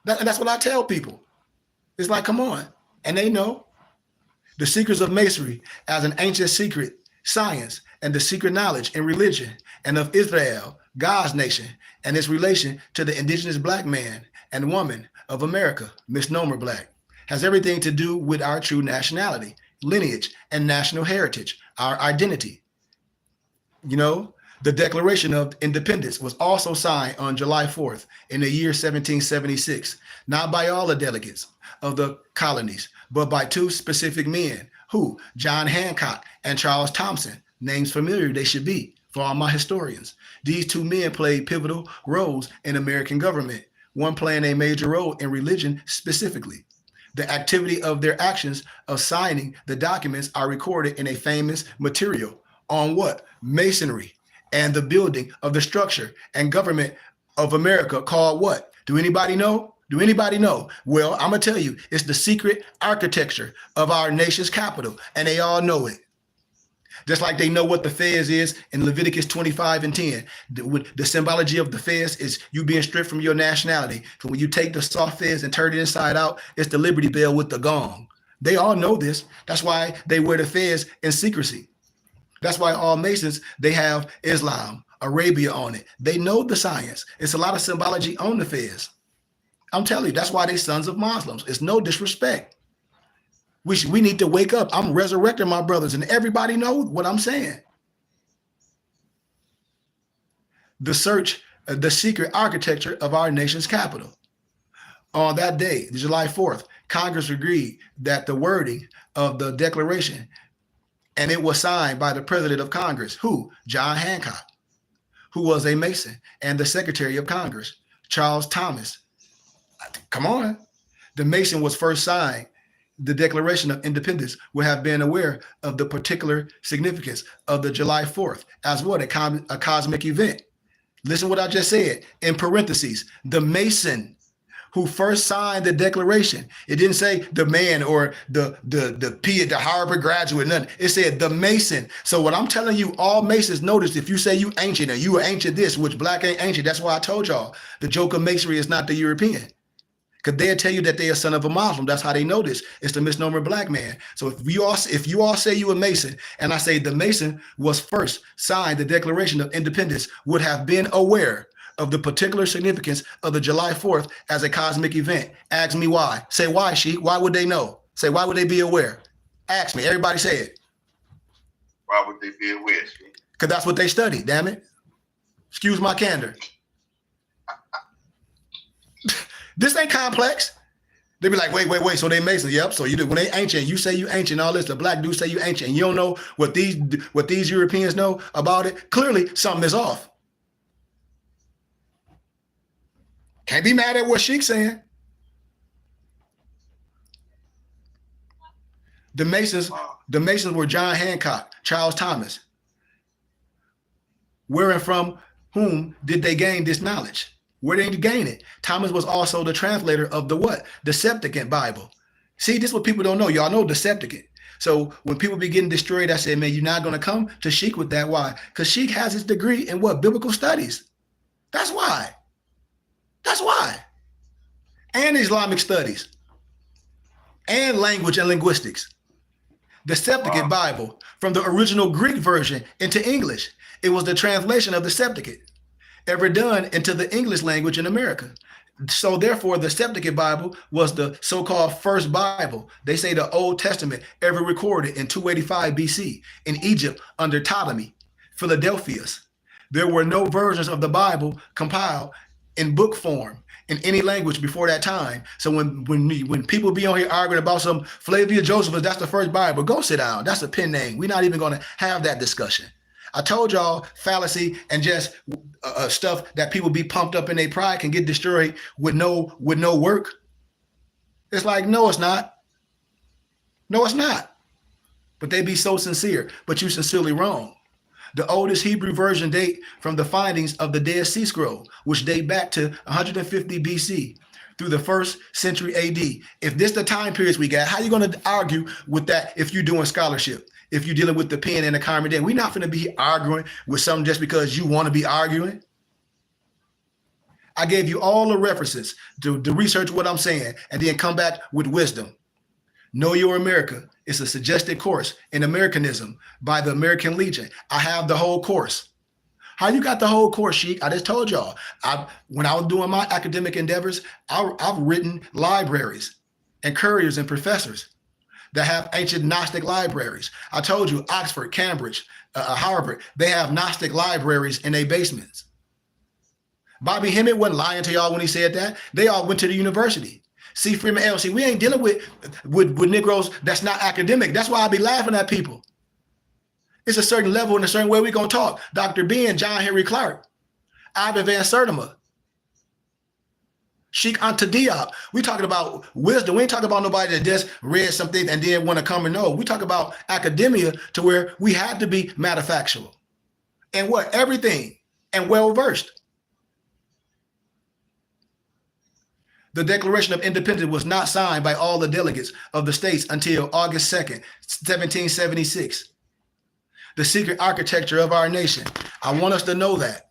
And that's what I tell people. It's like, come on. And they know the secrets of masonry as an ancient secret science and the secret knowledge in religion and of Israel, God's nation, and its relation to the indigenous black man and woman of America, misnomer black, has everything to do with our true nationality, lineage, and national heritage, our identity. You know, the Declaration of Independence was also signed on July 4th in the year 1776, not by all the delegates of the colonies, but by two specific men who, John Hancock and Charles Thompson, names familiar they should be for all my historians. These two men played pivotal roles in American government, one playing a major role in religion specifically. The activity of their actions of signing the documents are recorded in a famous material on what? Masonry and the building of the structure and government of America called what? Do anybody know? Do anybody know? Well, I'm going to tell you, it's the secret architecture of our nation's capital, and they all know it. Just like they know what the fez is in Leviticus 25 and 10. The symbology of the fez is you being stripped from your nationality. So when you take the soft fez and turn it inside out, it's the Liberty Bell with the gong. They all know this. That's why they wear the fez in secrecy. That's why all Masons, they have Islam, Arabia on it. They know the science. It's a lot of symbology on the fez. I'm telling you, that's why they sons of Muslims. It's no disrespect. We need to wake up. I'm resurrecting my brothers, and everybody knows what I'm saying. The secret architecture of our nation's capital. On that day, July 4th, Congress agreed that the wording of the declaration, and it was signed by the president of Congress, who? John Hancock, who was a Mason, and the secretary of Congress, Charles Thomas. Come on. The Mason was first signed. The Declaration of Independence would have been aware of the particular significance of the July 4th as what? A cosmic event. Listen what I just said. In parentheses, the Mason who first signed the declaration. It didn't say the man or the Harvard graduate, nothing. It said the Mason. So what I'm telling you, all Masons notice, if you say you ancient or you are ancient this, which black ain't ancient, that's why I told y'all the joke of masonry is not the European. Because they'll tell you that they're a son of a Muslim. That's how they know this. It's the misnomer black man. So if you all say you a Mason, and I say the Mason was first signed the Declaration of Independence, would have been aware of the particular significance of the July 4th as a cosmic event. Ask me why. Say why, Sheik. Why would they know? Say why would they be aware? Ask me. Everybody say it. Why would they be aware, Sheik? Because that's what they study, damn it. Excuse my candor. This ain't complex. They be like, wait. So they Masons. Yep. So you do when they ancient, you say you ancient. All this, the black dudes say you ancient. And you don't know what these Europeans know about it. Clearly, something is off. Can't be mad at what Sheik's saying. The Masons were John Hancock, Charles Thomas. Where and from whom did they gain this knowledge? Where did they gain it? Thomas was also the translator of the what? The Septuagint Bible. See, this is what people don't know. Y'all know the Septuagint. So when people be getting destroyed, I say, man, you're not going to come to Sheik with that. Why? Because Sheik has his degree in what? Biblical studies. That's why. That's why. And Islamic studies. And language and linguistics. The Septuagint Bible, from the original Greek version into English, it was the translation of the Septuagint ever done into the English language in America. So therefore, the Septuagint Bible was the so-called first Bible. They say the Old Testament ever recorded in 285 BC in Egypt under Ptolemy, Philadelphus. There were no versions of the Bible compiled in book form in any language before that time. So when people be on here arguing about some Flavia Josephus, that's the first Bible, go sit down. That's a pen name. We're not even going to have that discussion. I told y'all fallacy and just stuff that people be pumped up in their pride can get destroyed with no work. It's like, no, it's not. No, it's not. But they be so sincere, but you sincerely wrong. The oldest Hebrew version date from the findings of the Dead Sea Scroll, which date back to 150 BC through the 1st century AD. If this the time periods we got, how you going to argue with that if you're doing scholarship? If you're dealing with the pen and the common day, we're not going to be arguing with something just because you want to be arguing. I gave you all the references to research what I'm saying and then come back with wisdom. Know Your America is a suggested course in Americanism by the American Legion. I have the whole course. How you got the whole course, Sheik? I just told y'all. When I was doing my academic endeavors, I've written libraries and couriers and professors that have ancient Gnostic libraries. I told you, Oxford, Cambridge, Harvard, they have Gnostic libraries in their basements. Bobby Hemmett wasn't lying to y'all when he said that. They all went to the university. See, Freeman L. See, we ain't dealing with Negroes that's not academic. That's why I be laughing at people. It's a certain level and a certain way we're going to talk. Dr. Ben, John Henry Clark, Ivan Van Sertima, Sheikh Anta Diop. We talking about wisdom. We ain't talking about nobody that just read something and then want to come and know. We talk about academia to where we had to be manufactual and what? Everything and well-versed. The Declaration of Independence was not signed by all the delegates of the states until August 2nd, 1776. The secret architecture of our nation. I want us to know that.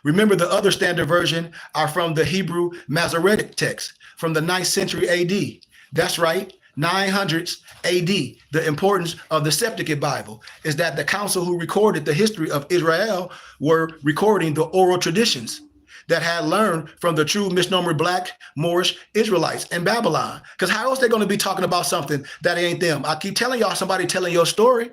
Remember, the other standard version are from the Hebrew Masoretic text from the 9th century AD. That's right, 900s AD. The importance of the Septuagint Bible is that the council who recorded the history of Israel were recording the oral traditions that had learned from the true misnomer Black Moorish Israelites in Babylon. Because how else they going to be talking about something that ain't them? I keep telling y'all, somebody telling your story.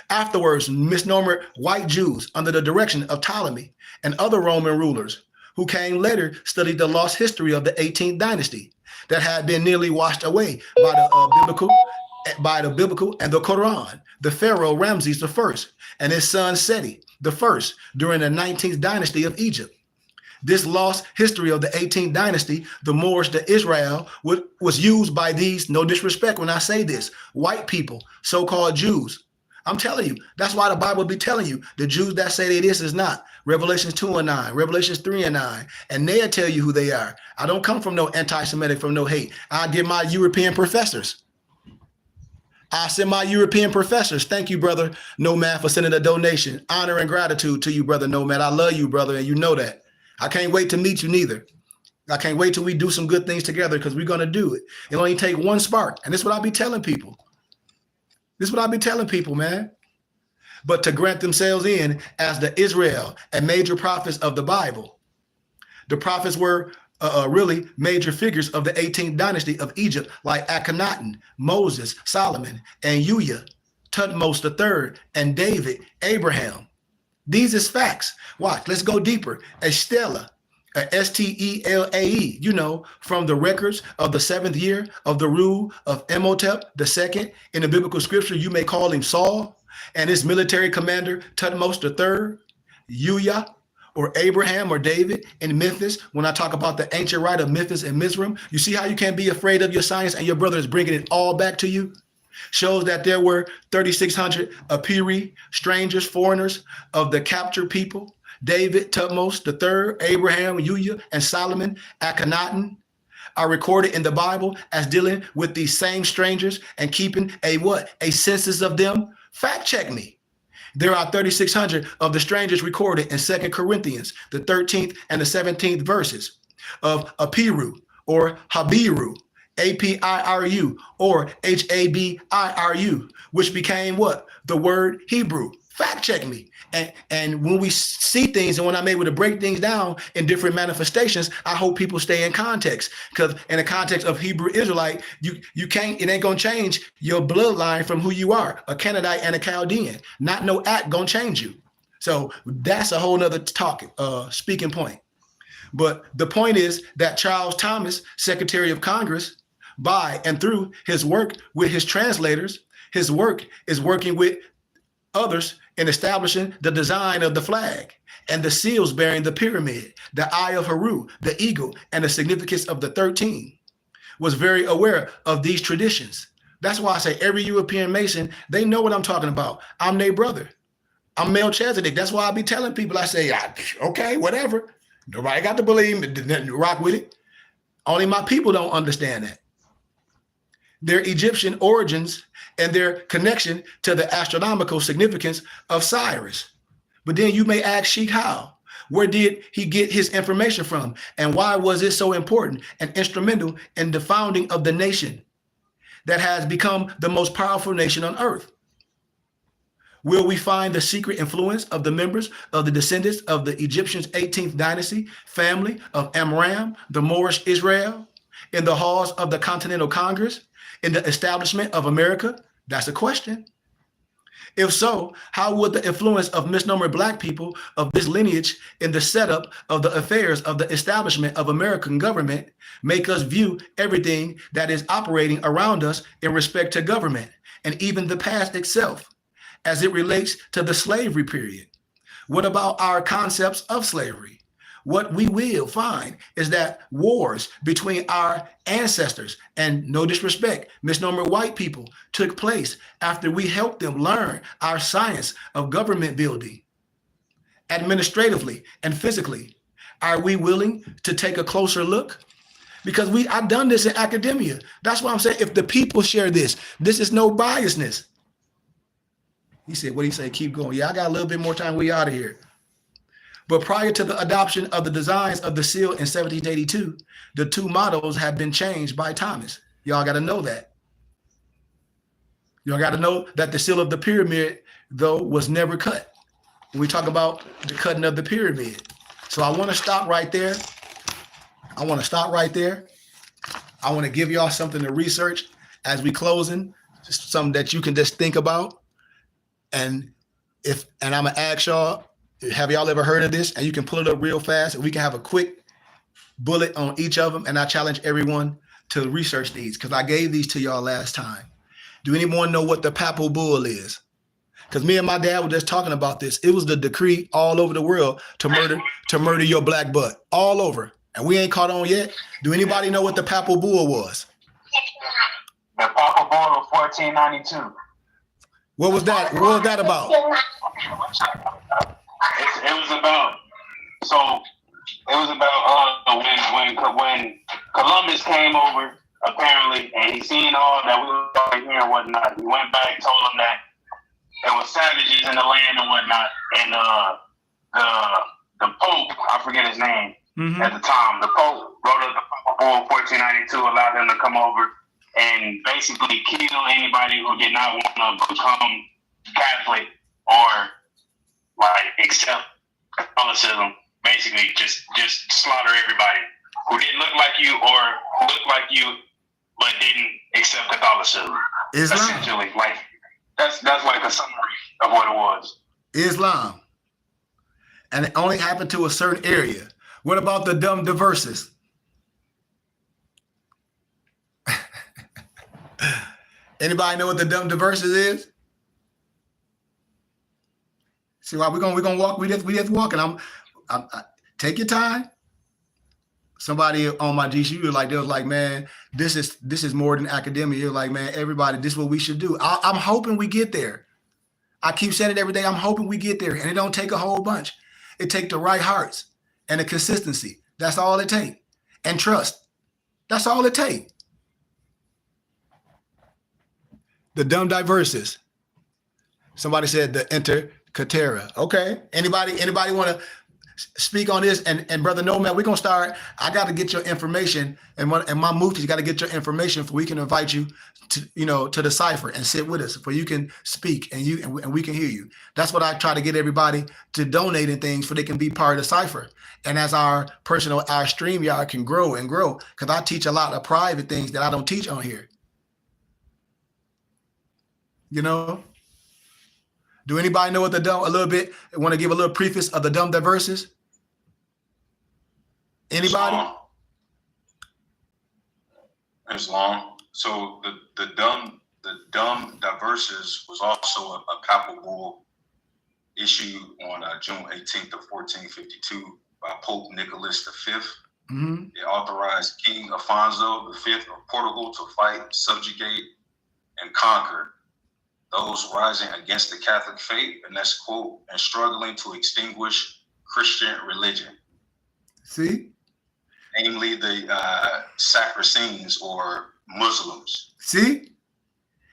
Afterwards, misnomer white Jews under the direction of Ptolemy and other Roman rulers who came later studied the lost history of the 18th dynasty that had been nearly washed away by the biblical and the Quran. The Pharaoh Ramses I and his son Seti I during the 19th dynasty of Egypt. This lost history of the 18th dynasty, the Moorish, the Israel, was used by these, no disrespect when I say this, white people, so-called Jews. I'm telling you, that's why the Bible be telling you the Jews that say they this is not. Revelations 2:9, Revelations 3:9, and they'll tell you who they are. I don't come from no anti-Semitic, from no hate. I get my European professors. I send my European professors. Thank you, brother Nomad, for sending a donation. Honor and gratitude to you, brother Nomad. I love you, brother, and you know that. I can't wait to meet you neither. I can't wait till we do some good things together because we're going to do it. It only take one spark. And this is what I be telling people. This is what I be telling people, man. But to grant themselves in as the Israel and major prophets of the Bible. The prophets were really major figures of the 18th dynasty of Egypt, like Akhenaten, Moses, Solomon, and Uya, Tutmos III, and David, Abraham. These is facts. Watch, let's go deeper. Estela, Stelae, you know, from the records of the 7th year of the rule of Imhotep II in the biblical scripture, you may call him Saul, and his military commander, Tutmos III, Uya, or Abraham or David in Memphis. When I talk about the ancient right of Memphis and Mizraim, you see how you can't be afraid of your science and your brother is bringing it all back to you? Shows that there were 3,600 Apiri, strangers, foreigners of the captured people. David, Tutmos III, Abraham, Uya, and Solomon, Akhenaten, are recorded in the Bible as dealing with these same strangers and keeping a what? A census of them? Fact check me. There are 3,600 of the strangers recorded in 2 Corinthians, the 13th and the 17th verses of Apiru or Habiru, Apiru or Habiru, which became what? The word Hebrew. Fact check me. And when we see things and when I'm able to break things down in different manifestations, I hope people stay in context. Because in the context of Hebrew Israelite, you can't, it ain't gonna change your bloodline from who you are, a Canaanite and a Chaldean. Not no act gonna change you. So that's a whole nother speaking point. But the point is that Charles Thomas, Secretary of Congress, by and through his work with his translators, his work is working with others in establishing the design of the flag and the seals bearing the pyramid, the eye of Haru, the eagle, and the significance of the 13, was very aware of these traditions. That's why I say every European Mason, they know what I'm talking about. I'm their brother. I'm Melchizedek. That's why I be telling people, I say, okay, whatever. Nobody got to believe me, rock with it. Only my people don't understand that. Their Egyptian origins and their connection to the astronomical significance of Cyrus. But then you may ask Sheikh how? Where did he get his information from? And why was it so important and instrumental in the founding of the nation that has become the most powerful nation on earth? Will we find the secret influence of the members of the descendants of the Egyptians' 18th dynasty family of Amram, the Moorish Israel, in the halls of the Continental Congress, in the establishment of America? That's a question. If so, how would the influence of misnomer Black people of this lineage in the setup of the affairs of the establishment of American government make us view everything that is operating around us in respect to government and even the past itself as it relates to the slavery period? What about our concepts of slavery? What we will find is that wars between our ancestors and, no disrespect, misnomer white people took place after we helped them learn our science of government building, administratively and physically. Are we willing to take a closer look? Because I've done this in academia. That's why I'm saying if the people share this is no biasness. He said, what did he say? Keep going. Yeah, I got a little bit more time. We out of here. But prior to the adoption of the designs of the seal in 1782, the two mottos had been changed by Thomas. Y'all got to know that. Y'all got to know that the seal of the pyramid, though, was never cut. When we talk about the cutting of the pyramid. So I want to stop right there. I want to give y'all something to research as we closing, just something that you can just think about. And I'm going to ask y'all, have y'all ever heard of this? And you can pull it up real fast and we can have a quick bullet on each of them. And I challenge everyone to research these because I gave these to y'all last time. Do anyone know what the papal bull is? Because me and my dad were just talking about this. It was the decree all over the world to murder your black butt all over. And we ain't caught on yet. Do anybody know what the papal bull was? The papal bull of 1492. What was that? What was that about? It was about when Columbus came over, apparently, and he seen all that we were over here and whatnot. He went back, told them that there were savages in the land and whatnot. And the Pope, I forget his name at the time, the Pope wrote up the Papal Bull 1492, allowed them to come over and basically kill anybody who did not want to become Catholic or accept Catholicism. Basically, just slaughter everybody who didn't look like you or looked like you but didn't accept Catholicism. Islam. Essentially, that's like a summary of what it was. Islam. And it only happened to a certain area. What about the dumb diverses? Anybody know what the dumb diverses is? See why we're gonna walk. We just walking. I take your time. Somebody on my GCU they was like, man, this is more than academia. You're like, man, everybody, this is what we should do. I'm hoping we get there. I keep saying it every day. I'm hoping we get there, and it don't take a whole bunch. It take the right hearts and the consistency. That's all it take, and trust. That's all it take. The dumb diverses. Somebody said the intercatera. Okay. Anybody want to speak on this? And Brother Nomad, we're gonna start. I got to get your information, and my Mufti's got to get your information so we can invite you to the cipher and sit with us, so you can speak and we can hear you. That's what I try to get everybody to donate in things so they can be part of the cipher. And as our StreamYard can grow and grow, because I teach a lot of private things that I don't teach on here. Do anybody know what a little bit, want to give a little preface of the dumb diverses? Anybody? Islam. So the dumb diverses was also a papal bull issued on June 18th of 1452 by Pope Nicholas V. Mm-hmm. It authorized King Afonso V of Portugal to fight, subjugate, and conquer those rising against the Catholic faith, and that's quote, and struggling to extinguish Christian religion. See? Namely the Saracens or Muslims. See?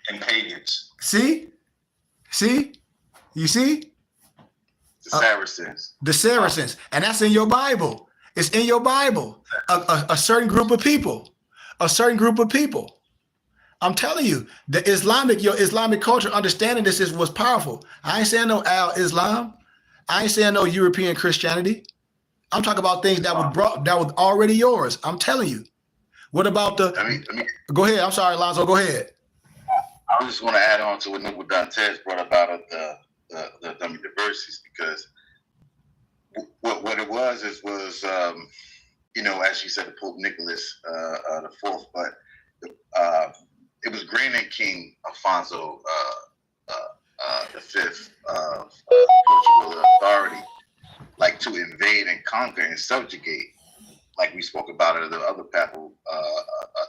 And pagans. See? You see? The Saracens. The Saracens. And that's in your Bible. It's in your Bible. A certain group of people. A certain group of people. I'm telling you, your Islamic culture understanding this was powerful. I ain't saying no Al-Islam. I ain't saying no European Christianity. I'm talking about things that was already yours. I'm telling you. What about go ahead. I'm sorry, Alonzo. Go ahead. I just want to add on to what Nubu Dantes brought about the verses, because what it was as you said, the Pope Nicholas the Fourth, but it was granted King Alfonso the Fifth of Portugal the authority, like, to invade and conquer and subjugate, like we spoke about in the other papal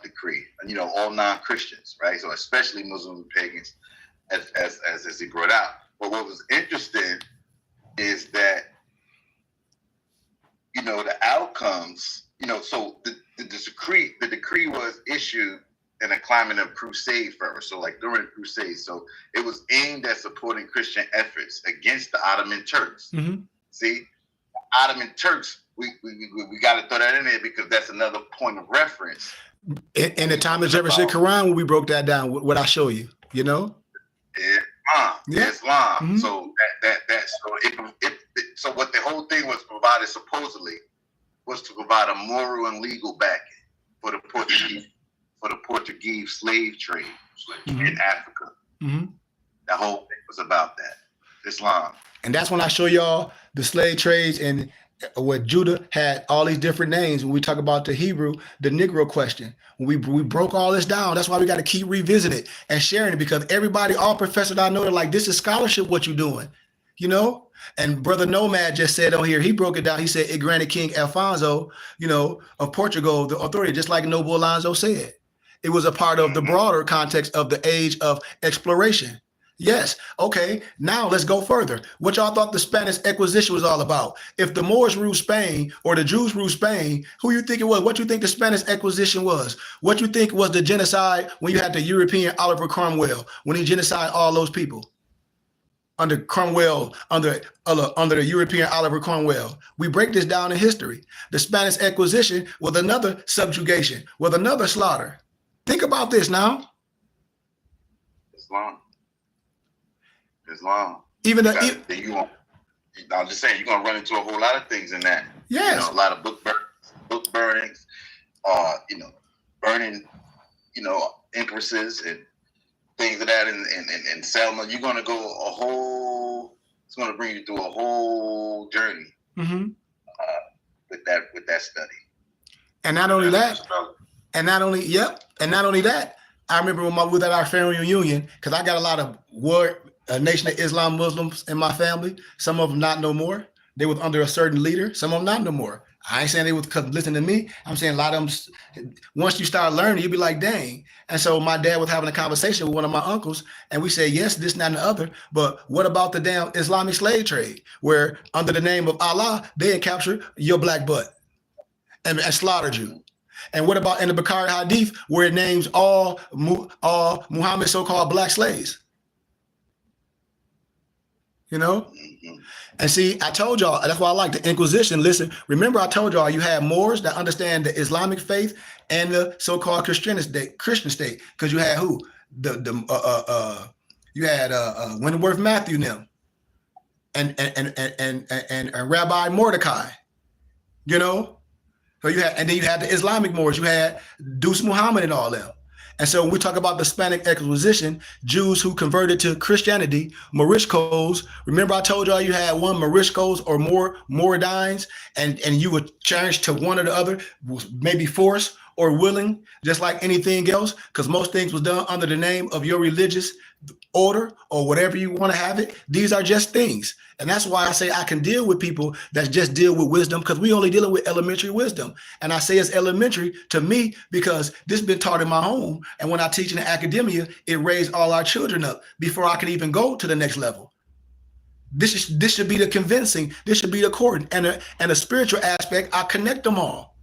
decree, and all non-Christians, right? So especially Muslims and pagans, as he brought out. But what was interesting is that the outcomes. So the decree was issued in a climate of crusade fervor. So like during the crusade, so it was aimed at supporting Christian efforts against the Ottoman Turks. Mm-hmm. See, Ottoman Turks. We got to throw that in there because that's another point of reference. In the time of Jefferson Quran, when we broke that down, what I show you, Islam. Yeah. Islam. Mm-hmm. So so what the whole thing was provided supposedly was to provide a moral and legal backing for the Portuguese slave trade in Africa. Mm-hmm. The whole thing was about that. Islam. And that's when I show y'all the slave trades and what Judah had all these different names. When we talk about the Hebrew, the Negro question, we broke all this down. That's why we got to keep revisiting it and sharing it, because everybody, all professors I know, they're like, this is scholarship, what you doing, And Brother Nomad just said on here, he broke it down. He said it granted King Alfonso, of Portugal, the authority, just like Noble Alonzo said. It was a part of the broader context of the age of exploration. Yes. Okay. Now let's go further. What y'all thought the Spanish Inquisition was all about? If the Moors ruled Spain or the Jews ruled Spain, who you think it was? What you think the Spanish Inquisition was? What you think was the genocide when you had the European Oliver Cromwell, when he genocided all those people? Under Cromwell, under the European Oliver Cromwell. We break this down in history. The Spanish Inquisition was another subjugation, with another slaughter. Think about this now. Islam. Even I'm just saying, you're gonna run into a whole lot of things in that. Yes. A lot of book burnings, burning, empresses and things of that, and Selma. You're gonna go it's gonna bring you through a whole journey with that study. And not only that, I remember when we was at our family reunion, because I got a lot of Nation of Islam Muslims in my family. Some of them not no more. They was under a certain leader. Some of them not no more. I ain't saying they was listening to me. I'm saying a lot of them, once you start learning, you be like, dang. And so my dad was having a conversation with one of my uncles, and we said, yes, this, that, and the other. But what about the damn Islamic slave trade, where under the name of Allah, they had captured your black butt and slaughtered you? And what about in the Bukhari Hadith, where it names all Muhammad's so-called black slaves? And see, I told y'all, that's why I like the Inquisition. Listen, remember I told y'all you had Moors that understand the Islamic faith and the so-called Christian state, because you had who? You had Wentworth Matthew and them, and Rabbi Mordecai, So you had, and then you had the Islamic Moors. You had Deuce Muhammad and all them. And so when we talk about the Spanish Inquisition, Jews who converted to Christianity, Moriscos, remember I told y'all you had one Moriscos or more Moradines, and you would change to one or the other, maybe force or willing, just like anything else, because most things was done under the name of your religious order or whatever you want to have it. These are just things. And that's why I say I can deal with people that just deal with wisdom, because we only dealing with elementary wisdom. And I say it's elementary to me because this has been taught in my home. And when I teach in the academia, it raised all our children up before I could even go to the next level. This should be the convincing, this should be the core, and a spiritual aspect, I connect them all.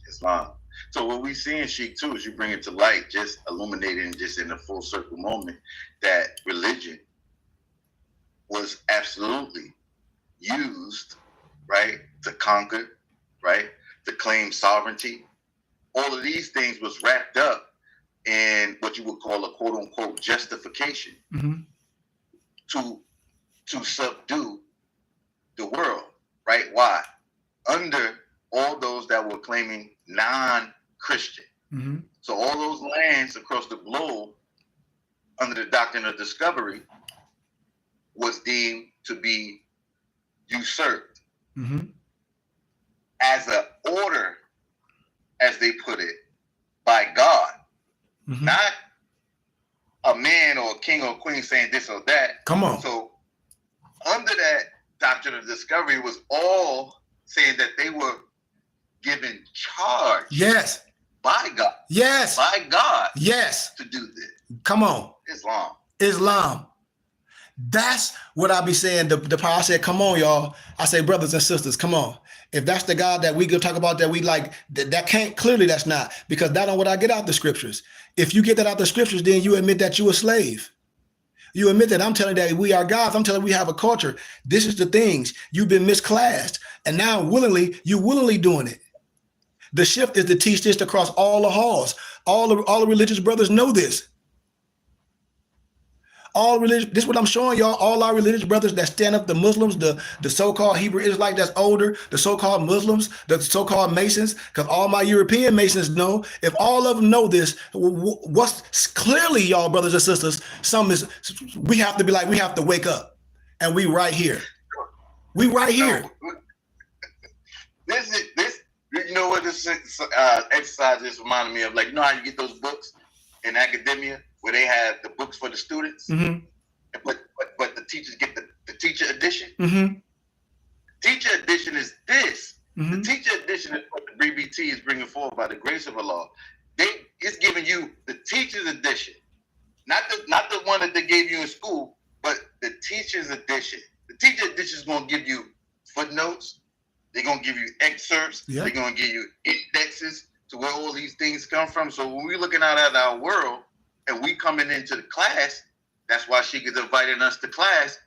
Islam. So what we see in Sheikh too is you bring it to light, just illuminating just in a full circle moment, that religion was absolutely used, right, to conquer, right, to claim sovereignty. All of these things was wrapped up in what you would call a quote unquote justification to subdue the world, right? Why? Under all those that were claiming non-Christian. So all those lands across the globe under the doctrine of discovery was deemed to be usurped as an order, as they put it, by God. Not a man or a king or queen saying this or that. Come on. So under that doctrine of discovery, it was all saying that they were given charge. Yes. By God. Yes. By God. Yes. To do this. Come on. Islam. Islam. That's what I be saying. The power, I said, come on, y'all. I say, brothers and sisters, come on. If that's the God that we go talk about, that we like, that can't, clearly that's not, because that's not what I get out the scriptures. If you get that out the scriptures, then you admit that you're a slave. You admit that I'm telling that we are gods. I'm telling we have a culture. This is the things you've been misclassed. And now you're willingly doing it. The shift is to teach this across all the halls. All the religious brothers know this. This is what I'm showing y'all. All our religious brothers that stand up, the Muslims, the so-called Hebrew Israelite that's older, the so-called Muslims, the so-called Masons, because all my European Masons know. If all of them know this, what's clearly, y'all brothers and sisters, we have to be like, we have to wake up, and we right here. We right here. This you know what this exercise is reminding me of? Like, you know how you get those books in academia where they have the books for the students, but the teachers get the teacher edition. Teacher edition is this. The teacher edition is what the BBT is bringing forward by the grace of Allah. It's giving you the teacher's edition, not the one that they gave you in school, but the teacher's edition. The teacher edition is going to give you footnotes. They're going to give you excerpts. Yeah. They're going to give you indexes to where all these things come from. So when we're looking out at our world and we coming into the class, that's why she is inviting us to class.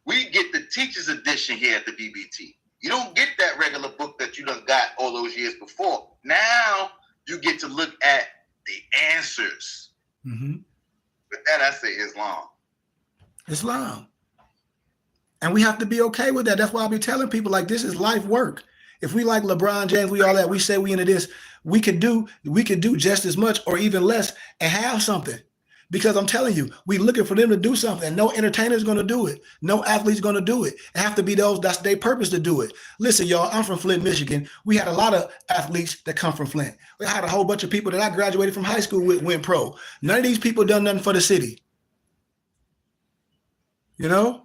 We get the teacher's edition here at the BBT. You don't get that regular book that you done got all those years before. Now you get to look at the answers. With that, I say Islam. Islam. And we have to be okay with that. That's why I be telling people, like, this is life work. If we like LeBron James, we all that, we say we into this, we could do just as much or even less and have something. Because I'm telling you, we looking for them to do something. And no entertainer is going to do it. No athlete's going to do it. It have to be those that's their purpose to do it. Listen, y'all, I'm from Flint, Michigan. We had a lot of athletes that come from Flint. We had a whole bunch of people that I graduated from high school with went pro. None of these people done nothing for the city. You know?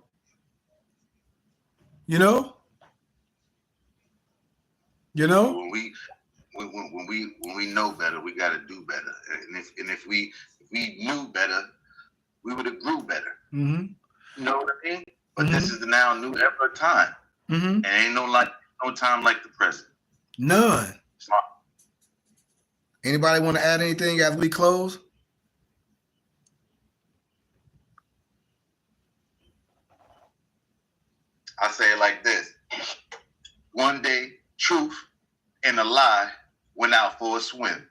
When we know better, we got to do better. And if we knew better, we would have grew better. You know what I mean? But this is the now new ever time, and ain't no time like the present. None. Anybody want to add anything as we close? I say it like this. One day, truth and a lie went out for a swim.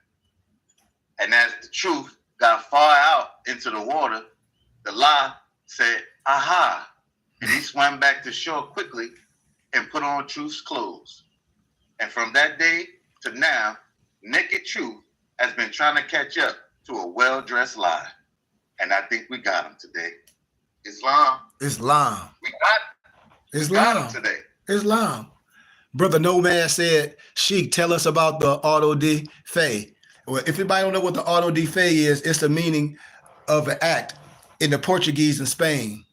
And as the truth got far out into the water, the lie said, aha. And he swam back to shore quickly and put on truth's clothes. And from that day to now, naked truth has been trying to catch up to a well-dressed lie. And I think we got him today. Islam. We got Islam today. Islam. Brother Nomad said, Sheik, tell us about the auto de fe. Well, if anybody don't know what the auto de fe is, it's the meaning of an act in the Portuguese in Spain.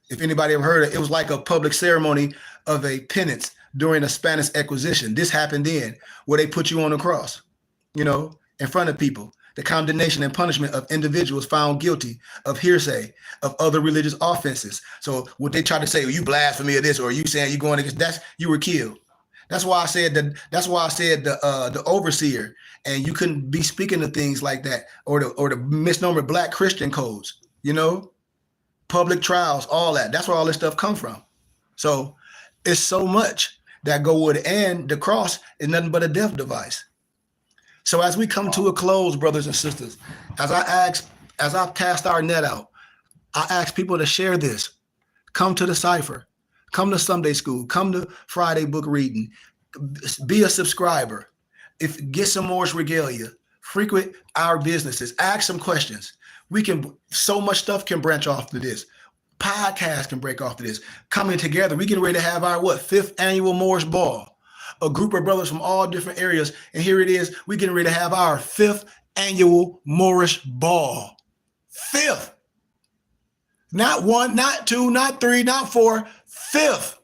If anybody ever heard it, it was like a public ceremony of a penance during a Spanish Inquisition. This happened then, where they put you on a cross, in front of people. The condemnation and punishment of individuals found guilty of hearsay, of other religious offenses. So what they try to say, you blasphemy or this, or you saying you going against that, you were killed. That's why I said the overseer, and you couldn't be speaking of things like that, or the misnomer Black Christian codes, public trials, all that. That's where all this stuff come from. So It's so much that go with it. And the cross is nothing but a death device. So as we come to a close, brothers and sisters, as I cast our net out, I ask people to share this. Come to the cipher. Come to Sunday school. Come to Friday book reading. Be a subscriber. If get some more regalia. Frequent our businesses. Ask some questions. So much stuff can branch off to this. Podcasts can break off to this. Coming together, we getting ready to have our 5th annual Moorish Ball. A group of brothers from all different areas. And here it is. We getting ready to have our 5th annual Moorish Ball. 5th. Not 1, not 2, not 3, not 4. 5th.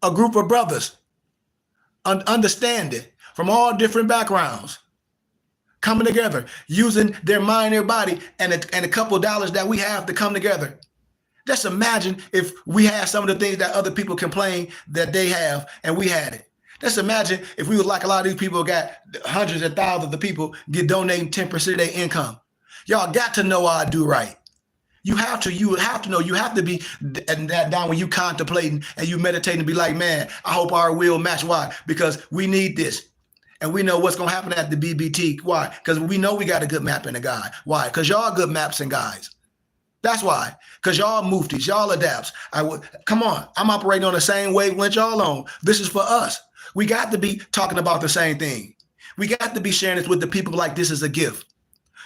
A group of brothers, understanding from all different backgrounds, coming together, using their mind, their body, and a couple of dollars that we have to come together. Just imagine if we had some of the things that other people complain that they have and we had it. Just imagine if we were like a lot of these people got hundreds of thousands of people donating 10% of their income. Y'all got to know I do right. You have to know, you have to be that down when you contemplating and you meditating and be like, man, I hope our will match. Why? Because we need this. And we know what's going to happen at the BBT. Why? Because we know we got a good map and a guide. Why? Because y'all good maps and guides. That's why. Because y'all muftis, y'all adapts. Come on, I'm operating on the same wavelength y'all on. This is for us. We got to be talking about the same thing. We got to be sharing this with the people like this is a gift.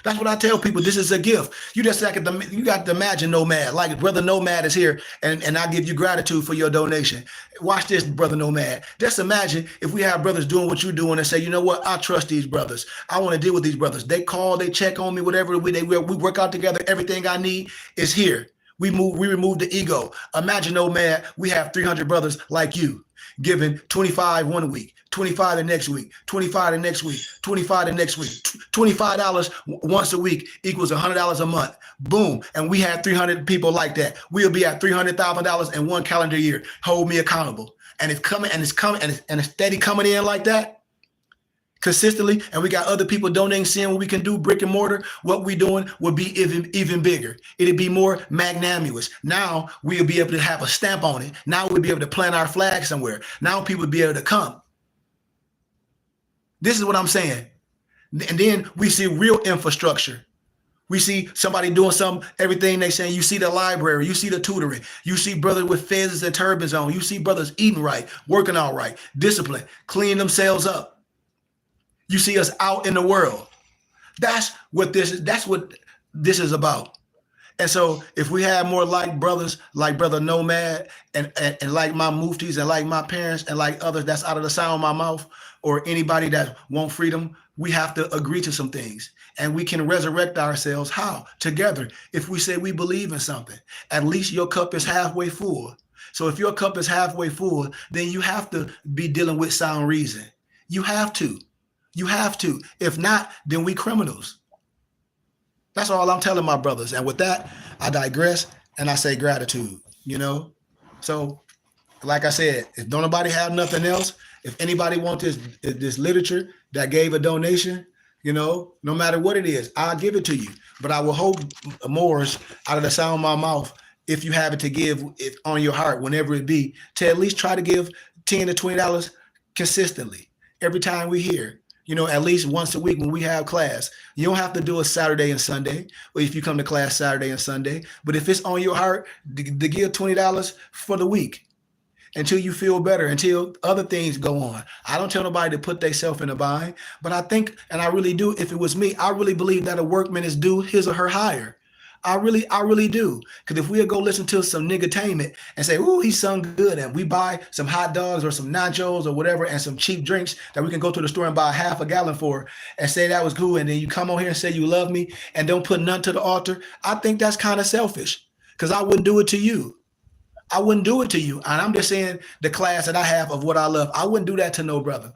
That's what I tell people. This is a gift. You got to imagine Nomad, like Brother Nomad is here, and I give you gratitude for your donation. Watch this, Brother Nomad. Just imagine if we have brothers doing what you're doing and say, you know what, I trust these brothers. I want to deal with these brothers. They call, they check on me, whatever we work out together. Everything I need is here. We remove the ego. Imagine, Nomad, we have 300 brothers like you giving 25 one week, 25 the next week, 25 the next week, 25 the next week, $25 once a week equals $100 a month. Boom. And we have 300 people like that. We'll be at $300,000 in one calendar year. Hold me accountable. And it's coming and it's steady coming in like that consistently. And we got other people donating, seeing what we can do, brick and mortar. What we doing will be even bigger. It'll be more magnanimous. Now we'll be able to have a stamp on it. Now we'll be able to plant our flag somewhere. Now people will be able to come. This is what I'm saying. And then we see real infrastructure. We see somebody doing everything they saying. You see the library, you see the tutoring, you see brothers with fezzes and turbans on, you see brothers eating right, working all right, discipline, cleaning themselves up. You see us out in the world. That's what this is about. And so if we have more like brothers, like Brother Nomad and like my muftis and like my parents and like others that's out of the sound of my mouth, or anybody that want freedom, we have to agree to some things. And we can resurrect ourselves. How? Together. If we say we believe in something, at least your cup is halfway full. So if your cup is halfway full, then you have to be dealing with sound reason. You have to. You have to. If not, then we criminals. That's all I'm telling my brothers. And with that, I digress and I say gratitude, So like I said, if don't nobody have nothing else, if anybody wants this literature that gave a donation, no matter what it is, I'll give it to you. But I will hope more out of the sound of my mouth, if you have it to give it on your heart, whenever it be, to at least try to give $10 to $20 consistently every time we hear. At least once a week when we have class. You don't have to do a Saturday and Sunday, or if you come to class Saturday and Sunday. But if it's on your heart, to give $20 for the week until you feel better, until other things go on. I don't tell nobody to put themselves in a bind, but I think, and I really do, if it was me, I really believe that a workman is due his or her hire. I really do. Because if we'll go listen to some niggertainment and say, "Ooh, he sung good," and we buy some hot dogs or some nachos or whatever and some cheap drinks that we can go to the store and buy half a gallon for and say that was cool, and then you come on here and say you love me and don't put none to the altar, I think that's kind of selfish, because I wouldn't do it to you. I wouldn't do it to you. And I'm just saying the class that I have of what I love, I wouldn't do that to no brother.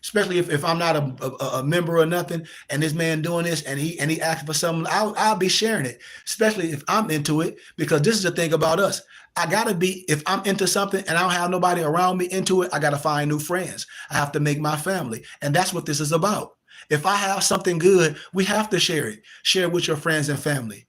Especially if I'm not a member or nothing, and this man doing this and he asking for something, I'll be sharing it, especially if I'm into it, because this is the thing about us. I gotta be, if I'm into something and I don't have nobody around me into it, I gotta find new friends. I have to make my family. And that's what this is about. If I have something good, we have to share it. Share it with your friends and family.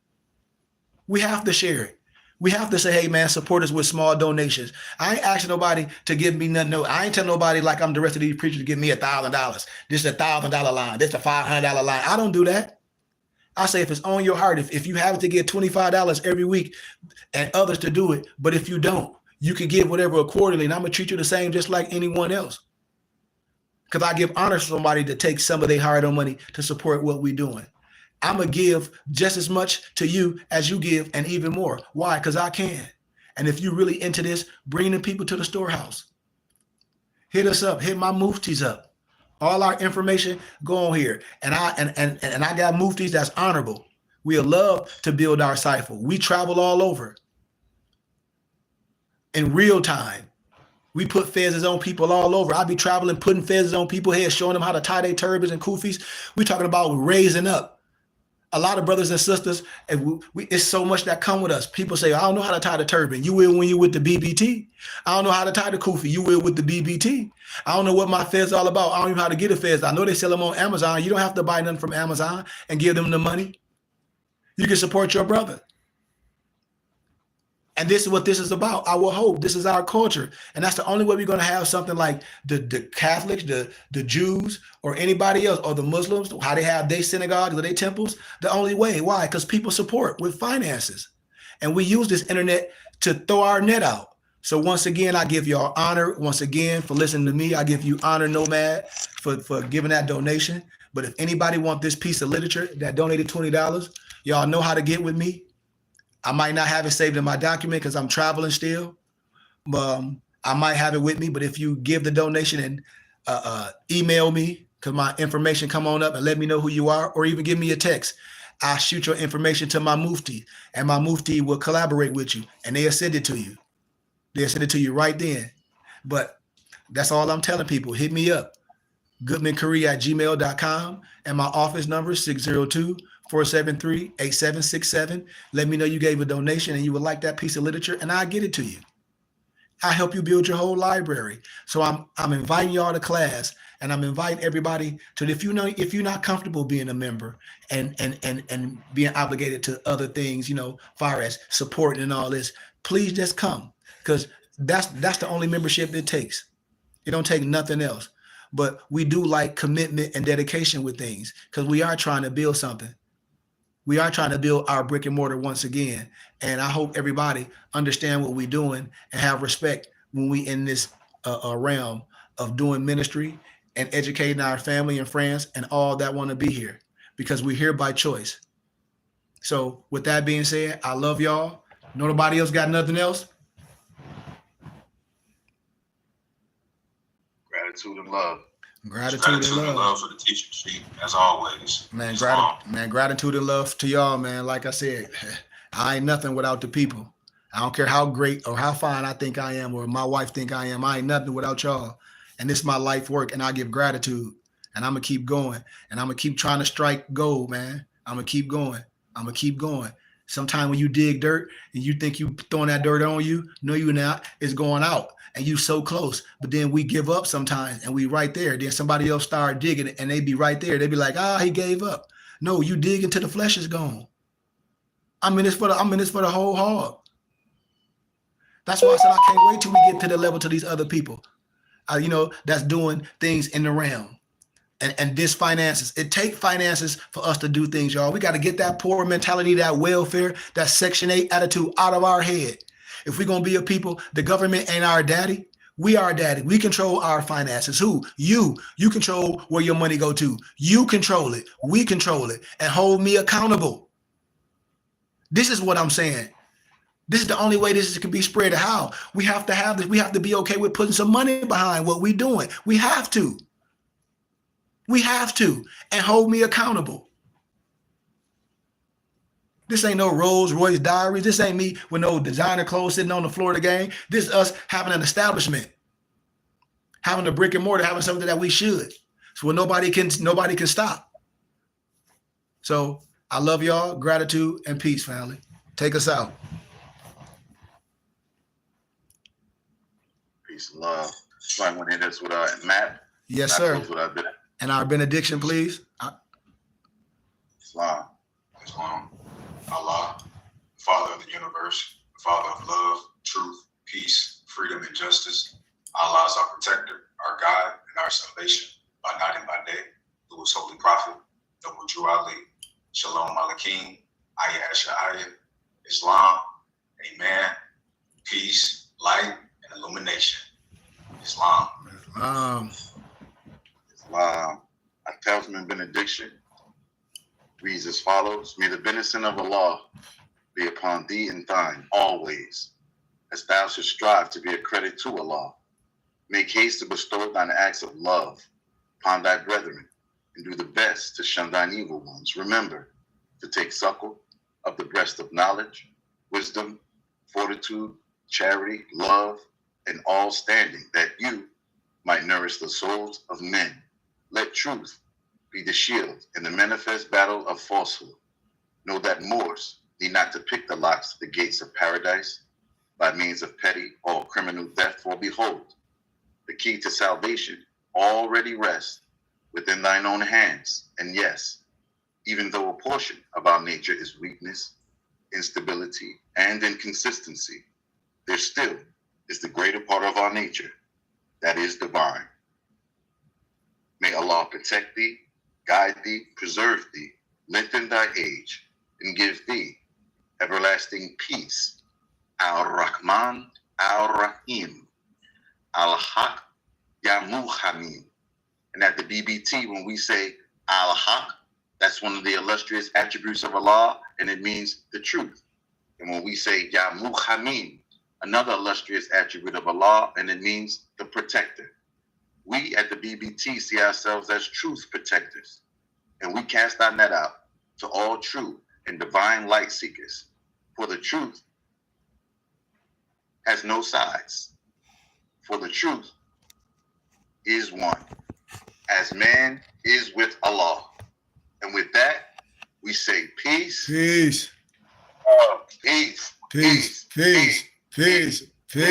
We have to share it. We have to say, hey, man, support us with small donations. I ain't asking nobody to give me nothing. No, I ain't telling nobody like I'm the rest of these preachers to give me $1,000. This is $1,000 line. This is $500 line. I don't do that. I say if it's on your heart, if you have to give $25 every week and others to do it, but if you don't, you can give whatever accordingly, and I'm going to treat you the same just like anyone else. Because I give honor to somebody to take some of their hard-earned money to support what we're doing. I'm going to give just as much to you as you give and even more. Why? Because I can. And if you're really into this, bring the people to the storehouse. Hit us up. Hit my muftis up. All our information, go on here. And I got muftis that's honorable. We love to build our cypher. We travel all over in real time. We put fezzes on people all over. I be traveling, putting fezzes on people's heads, showing them how to tie their turbans and kufis. We talking about raising up. A lot of brothers and sisters, and it's so much that come with us. People say, I don't know how to tie the turban. You will when you with the BBT. I don't know how to tie the kufi. You will with the BBT. I don't know what my fez all about. I don't even know how to get a fez. I know they sell them on Amazon. You don't have to buy nothing from Amazon and give them the money. You can support your brother. And this is what this is about. Our hope. This is our culture. And that's the only way we're going to have something like the Catholics, the Jews, or anybody else, or the Muslims, how they have their synagogues or their temples. The only way. Why? Because people support with finances. And we use this internet to throw our net out. So once again, I give y'all honor. Once again, for listening to me, I give you honor, Nomad, for giving that donation. But if anybody want this piece of literature that donated $20, y'all know how to get with me. I might not have it saved in my document because I'm traveling still. I might have it with me, but if you give the donation and email me, because my information come on up and let me know who you are, or even give me a text, I'll shoot your information to my mufti, and my mufti will collaborate with you, and they'll send it to you. They'll send it to you right then. But that's all I'm telling people. Hit me up, goodmancurry@gmail.com, and my office number is 602-473-8767. Let me know you gave a donation and you would like that piece of literature, and I'll get it to you. I help you build your whole library. So I'm inviting y'all to class, and I'm inviting everybody to, if you're not comfortable being a member and being obligated to other things, far as supporting and all this, please just come, because that's the only membership it takes. It don't take nothing else. But we do like commitment and dedication with things, because we are trying to build something. We are trying to build our brick and mortar once again. And I hope everybody understand what we're doing and have respect when we in this realm of doing ministry and educating our family and friends and all that want to be here, because we're here by choice. So with that being said, I love y'all. Nobody else got nothing else? Gratitude and love. Gratitude and love for the teaching sheet, as always. Man, gratitude and love to y'all, man. Like I said, I ain't nothing without the people. I don't care how great or how fine I think I am or my wife think I am. I ain't nothing without y'all. And this is my life work, and I give gratitude. And I'm going to keep going. And I'm going to keep trying to strike gold, man. I'm going to keep going. I'm going to keep going. Sometime when you dig dirt and you think you throwing that dirt on you, no, you're not. It's going out. And you so close, but then we give up sometimes, and we right there. Then somebody else start digging, and they be right there. They be like, he gave up. No, you dig until the flesh is gone. I'm in this for the whole hog. That's why I said I can't wait till we get to the level to these other people, that's doing things in the realm. And this finances, it take finances for us to do things, y'all. We got to get that poor mentality, that welfare, that Section 8 attitude out of our head. If we're going to be a people, the government ain't our daddy. We are daddy. We control our finances. Who? You. You control where your money go to. You control it. We control it. And hold me accountable. This is what I'm saying. This is the only way this can be spread. How? We have to have this. We have to be okay with putting some money behind what we're doing. We have to. We have to. And hold me accountable. This ain't no Rolls Royce Diaries. This ain't me with no designer clothes sitting on the floor of the game. This is us having an establishment, having a brick and mortar, having something that we should. So nobody can stop. So I love y'all. Gratitude and peace, family. Take us out. Peace and love. So I want to end this with Matt. Yes, sir. And our benediction, please. Islam. Islam. Allah, Father of the universe, Father of love, truth, peace, freedom, and justice. Allah is our protector, our guide, and our salvation by night and by day. Through his holy prophet, Noble Drew Ali, Shalom Alakim, Ayah Asha'ayah, Islam, Amen, peace, light, and illumination. Islam. Islam. A talisman benediction reads as follows: May the benediction of Allah be upon thee and thine always, as thou shouldst strive to be a credit to Allah. Make haste to bestow thine acts of love upon thy brethren, and do the best to shun thine evil ones. Remember to take suckle of the breast of knowledge, wisdom, fortitude, charity, love, and all standing, that you might nourish the souls of men. Let truth be the shield in the manifest battle of falsehood. Know that Moors need not to pick the locks to the gates of paradise by means of petty or criminal theft, for behold, the key to salvation already rests within thine own hands. And yes, even though a portion of our nature is weakness, instability, and inconsistency, there still is the greater part of our nature that is divine. May Allah protect thee, guide thee, preserve thee, lengthen thy age, and give thee everlasting peace. Al-Rahman, Al-Rahim, Al-Haq, Ya Muhammin. And at the BBT, when we say Al-Haq, that's one of the illustrious attributes of Allah, and it means the truth. And when we say Ya Muhammin, another illustrious attribute of Allah, and it means the protector. We at the BBT see ourselves as truth protectors, and we cast our net out to all true and divine light seekers. For the truth has no sides. For the truth is one, as man is with Allah. And with that, we say peace. Peace. Peace. Peace. Peace. Peace. Peace.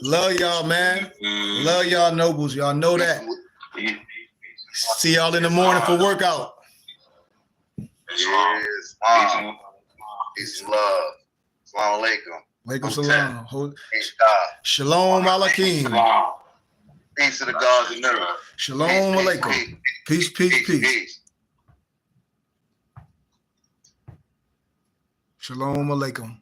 Love y'all, man. Love y'all, nobles. Y'all know that. See y'all in the morning for workout. Islam. Yes. Peace and love. Assalamu alaikum. Walaikum salam. Peace, God. Shalom alakim. Peace to the gods and earth. Shalom alaikum. Peace, peace, peace. Shalom alaikum.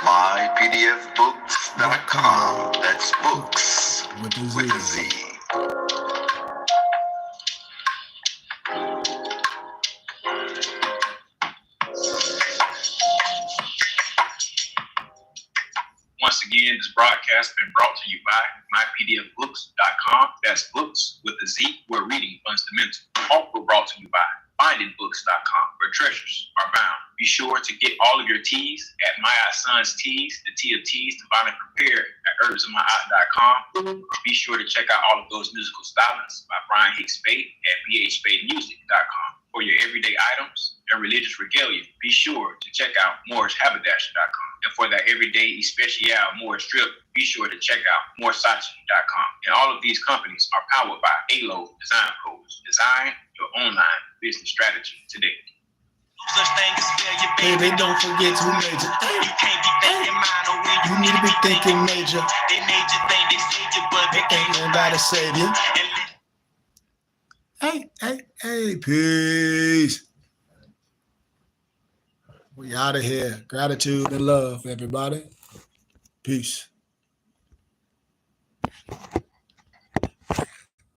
mypdfbooks.com. That's books With with a a Z. Z. Once again, this broadcast has been brought to you by mypdfbooks.com. That's books with a Z, where reading funds the mental. Also brought to you by bindingbooks.com, where treasures are bound. Be sure to get all of your teas at My Son's Teas, the tea of teas, divinely prepared at herbsandmyaunt.com. Be sure to check out all of those musical stylings by Brian Hicks Spade at bhspademusic.com. For your everyday items and religious regalia, be sure to check out mooreshaberdasher.com. And for that everyday especial Moorish strip, be sure to check out mooresachi.com. And all of these companies are powered by ALO Design Codes. Design your online business strategy today. Such thing as failure, Baby, don't forget to major. You can't be thinking minor when You need to be thinking major. They major thing, they save you, but they Ain't nobody save you. Hey, peace. We out of here. Gratitude and love, everybody. Peace.